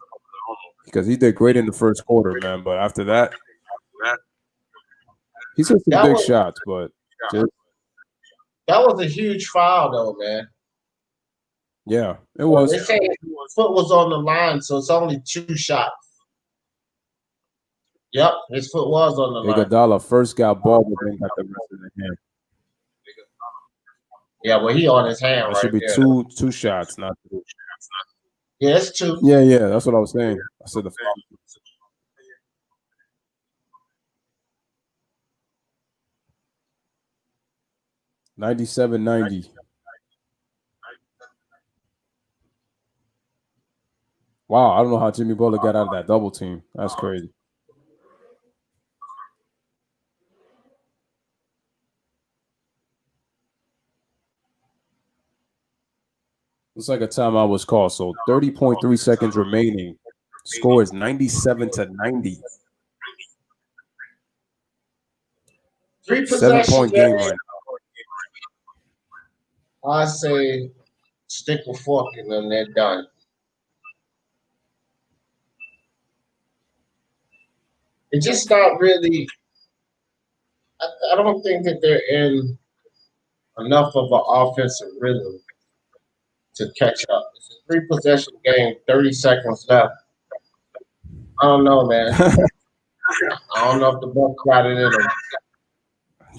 because he did great in the first quarter, man. But after that, he's hit some big shots. But that was a huge foul, though, man. Yeah, it was. They say his foot was on the line, so it's only 2 shots. Yep, his foot was on the line. Iguodala first got ball, but then got the rest of the hand. Yeah, well, he on his hand right there. It should be two shots, not 3. Yeah, it's 2. Yeah, that's what I was saying. I said the foul. $97-90. Wow, I don't know how Jimmy Butler got out of that double team. That's crazy. Looks like a timeout was called. So 30.3 seconds remaining. Score is 97-90. 7-point game right now. I say stick with fork and then they're done. It's just not really. I don't think that they're in enough of an offensive rhythm to catch up. It's a 3-possession game, 30 seconds left. I don't know, man. I don't know if the Bucks got it in them.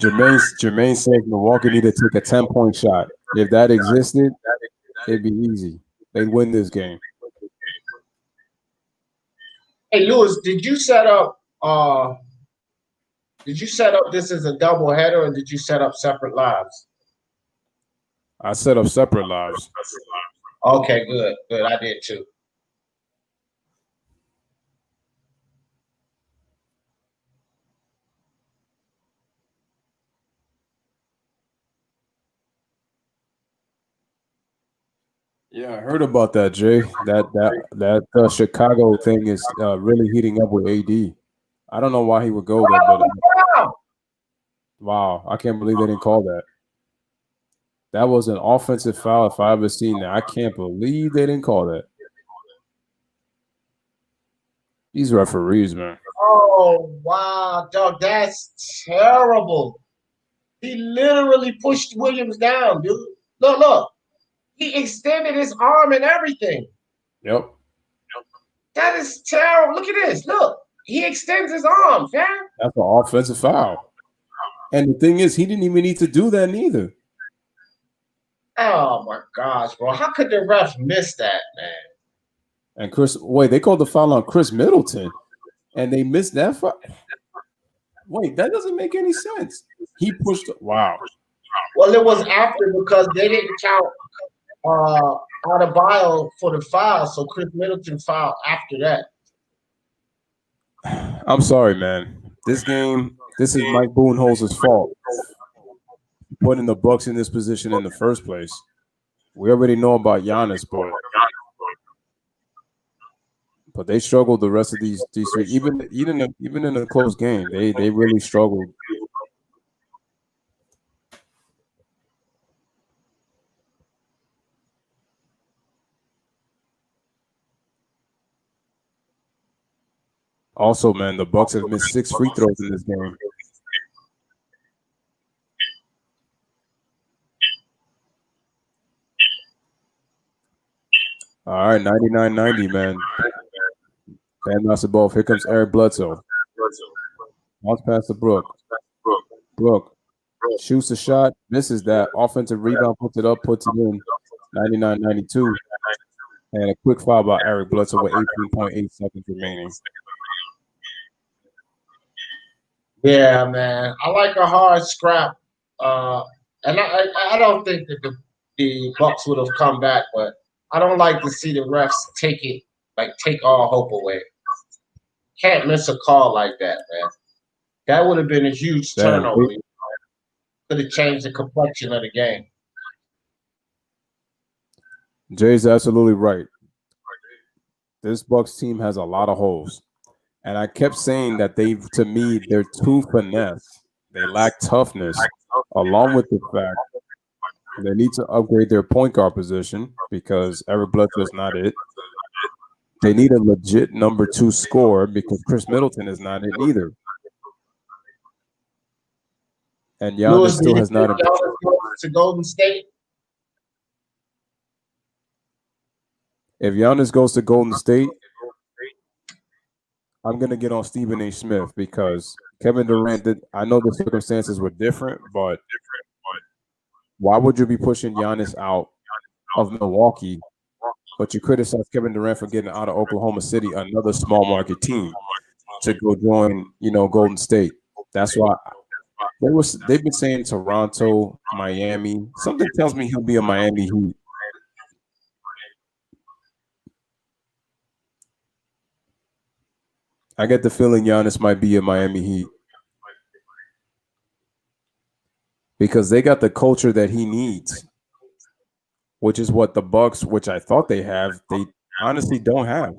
Jermaine says Milwaukee need to take a 10-point shot. If that existed, it'd be easy. They'd win this game. Hey, Lewis, did you set up this as a double header, or did you set up separate lives? I set up separate lives. Okay, good. I did too. Yeah, I heard about that, Jay. That Chicago thing is really heating up with AD. I don't know why he would go there, but wow, I can't believe they didn't call that. That was an offensive foul if I ever seen that. I can't believe they didn't call that. These referees, man. Oh, wow, dog, that's terrible. He literally pushed Williams down, dude. Look. He extended his arm and everything. Yep. That is terrible. Look at this. Look. He extends his arm, fam. That's an offensive foul. And the thing is, he didn't even need to do that neither. Oh, my gosh, bro. How could the ref miss that, man? And they called the foul on Chris Middleton, and they missed that foul. Wait, that doesn't make any sense. He pushed – wow. Well, it was after because they didn't count Adebayo for the foul, so Chris Middleton fouled after that. I'm sorry, man. This is Mike Budenholzer's fault. Putting the Bucks in this position in the first place. We already know about Giannis, but But they struggled the rest of these three. Even in a close game, they really struggled. Also, man, the Bucks have missed 6 free throws in this game. All right, 99-90, man. Bam knocks the ball. Here comes Eric Bledsoe. Bounce past to Brook. Brook shoots a shot, misses that. Offensive rebound, puts it up, puts it in. 99-92. And a quick foul by Eric Bledsoe with 18.8 seconds remaining. Yeah, man. I like a hard scrap. And I don't think that the Bucks would have come back, but I don't like to see the refs take all hope away. Can't miss a call like that, man. That would have been a huge turnover. Could have changed the complexion of the game. Jay's absolutely right. This Bucks team has a lot of holes. And I kept saying that to me, they're too finesse. They lack toughness, along with the fact they need to upgrade their point guard position because Eric Bledsoe is not it. They need a legit number 2 scorer because Chris Middleton is not it either. And Giannis still has not improved. To Golden State. If Giannis goes to Golden State, I'm going to get on Stephen A. Smith because Kevin Durant I know the circumstances were different, but why would you be pushing Giannis out of Milwaukee, but you criticize Kevin Durant for getting out of Oklahoma City, another small market team, to go join, Golden State? That's why they've been saying Toronto, Miami. Something tells me he'll be a Miami Heat. I get the feeling Giannis might be a Miami Heat because they got the culture that he needs, which is what the Bucks, which I thought they have, they honestly don't have.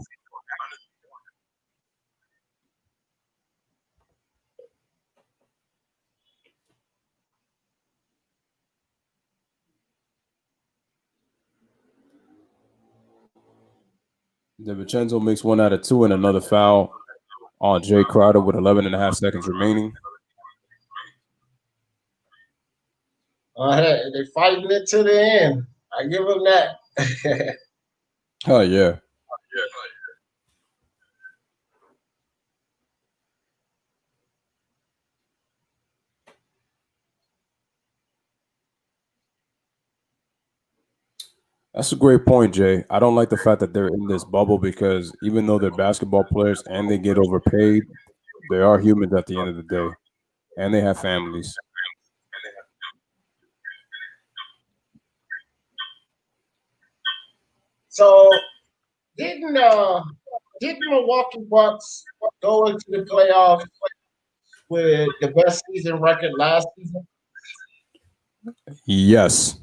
DiVincenzo makes 1 out of 2 and another foul on Jay Crowder with 11.5 seconds remaining. They're fighting it to the end. I give them that. Oh, yeah. That's a great point, Jay. I don't like the fact that they're in this bubble because even though they're basketball players and they get overpaid, they are humans at the end of the day, and they have families. So, didn't Milwaukee Bucks go into the playoffs with the best season record last season? Yes.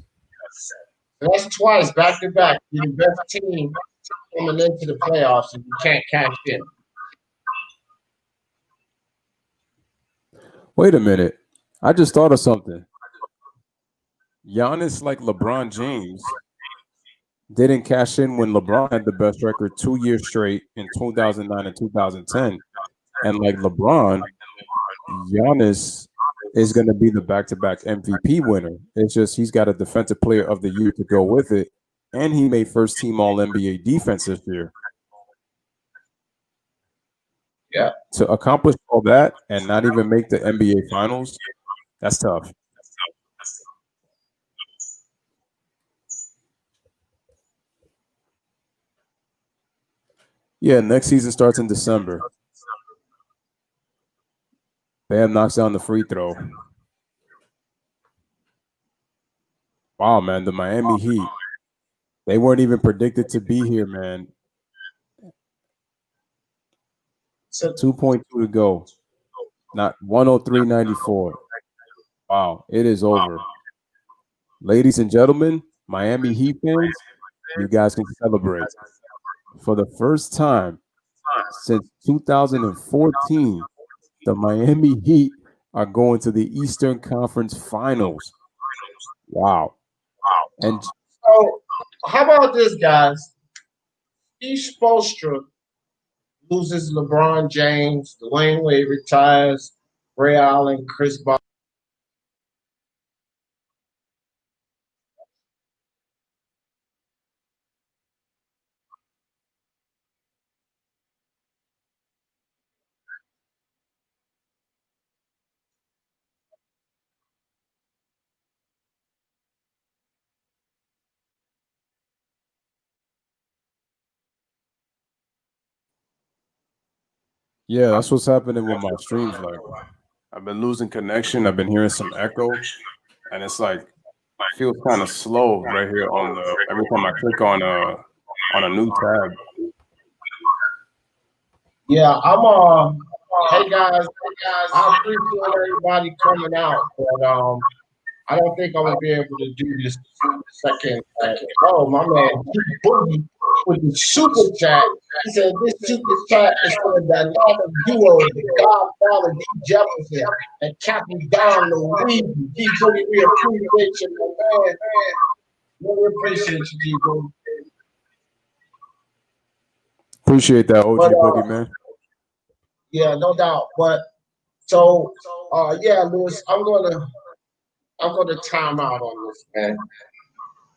That's twice back to back. You're the best team coming into the playoffs and you can't cash in. Wait a minute. I just thought of something. Giannis, like LeBron James, didn't cash in when LeBron had the best record 2 years straight in 2009 and 2010. And like LeBron, Giannis is going to be the back-to-back MVP winner. It's just he's got a Defensive Player of the Year to go with it, and he made first-team All-NBA defense this year. Yeah. To accomplish all that and not even make the NBA Finals, that's tough. Yeah, next season starts in December. Bam knocks down the free throw. Wow, man, the Miami Heat. They weren't even predicted to be here, man. 2.2 to go. Not 103.94. Wow, it is over. Ladies and gentlemen, Miami Heat fans, you guys can celebrate. For the first time since 2014, the Miami Heat are going to the Eastern Conference Finals. Wow. And So, how about this, guys? Steve Spoelstra loses LeBron James, Dwayne Wade retires, Ray Allen, Chris Bosh. yeah, that's what's happening with my streams. Like, I've been losing connection. I've been hearing some echo, and it's like feels kind of slow right here on the every time I click on a new tab. Yeah, hey guys, I appreciate everybody coming out, but I don't think I'm gonna be able to do this second. Oh, my man, Boogie with the super chat. He said this super chat is for the dynamic duo, the Godfather D. Jefferson and Captain Don Luigi. D. Boogie, we appreciate you, my man. Really appreciate you, D. Boogie. Appreciate that, OG Boogie, man. Yeah, no doubt. But so, yeah, Lewis, I'm gonna time out on this, man.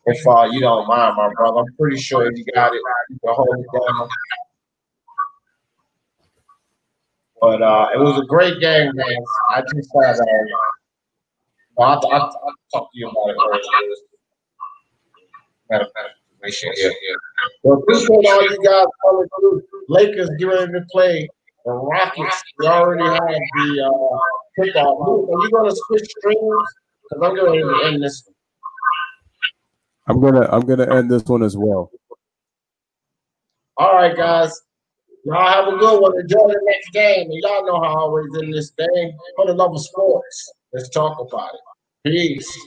If you don't mind, my brother, I'm pretty sure you got it. You can hold it down. But it was a great game, man. I just had I'll talk to you about it later. Here. So appreciate all you guys coming through. Lakers get ready to play the Rockets. We already have the kickoff. Are you gonna switch streams? Because I'm going to end this one. I'm gonna end this one as well. All right, guys. Y'all have a good one. Enjoy the next game. And y'all know how I always in this thing. For the love of sports. Let's talk about it. Peace.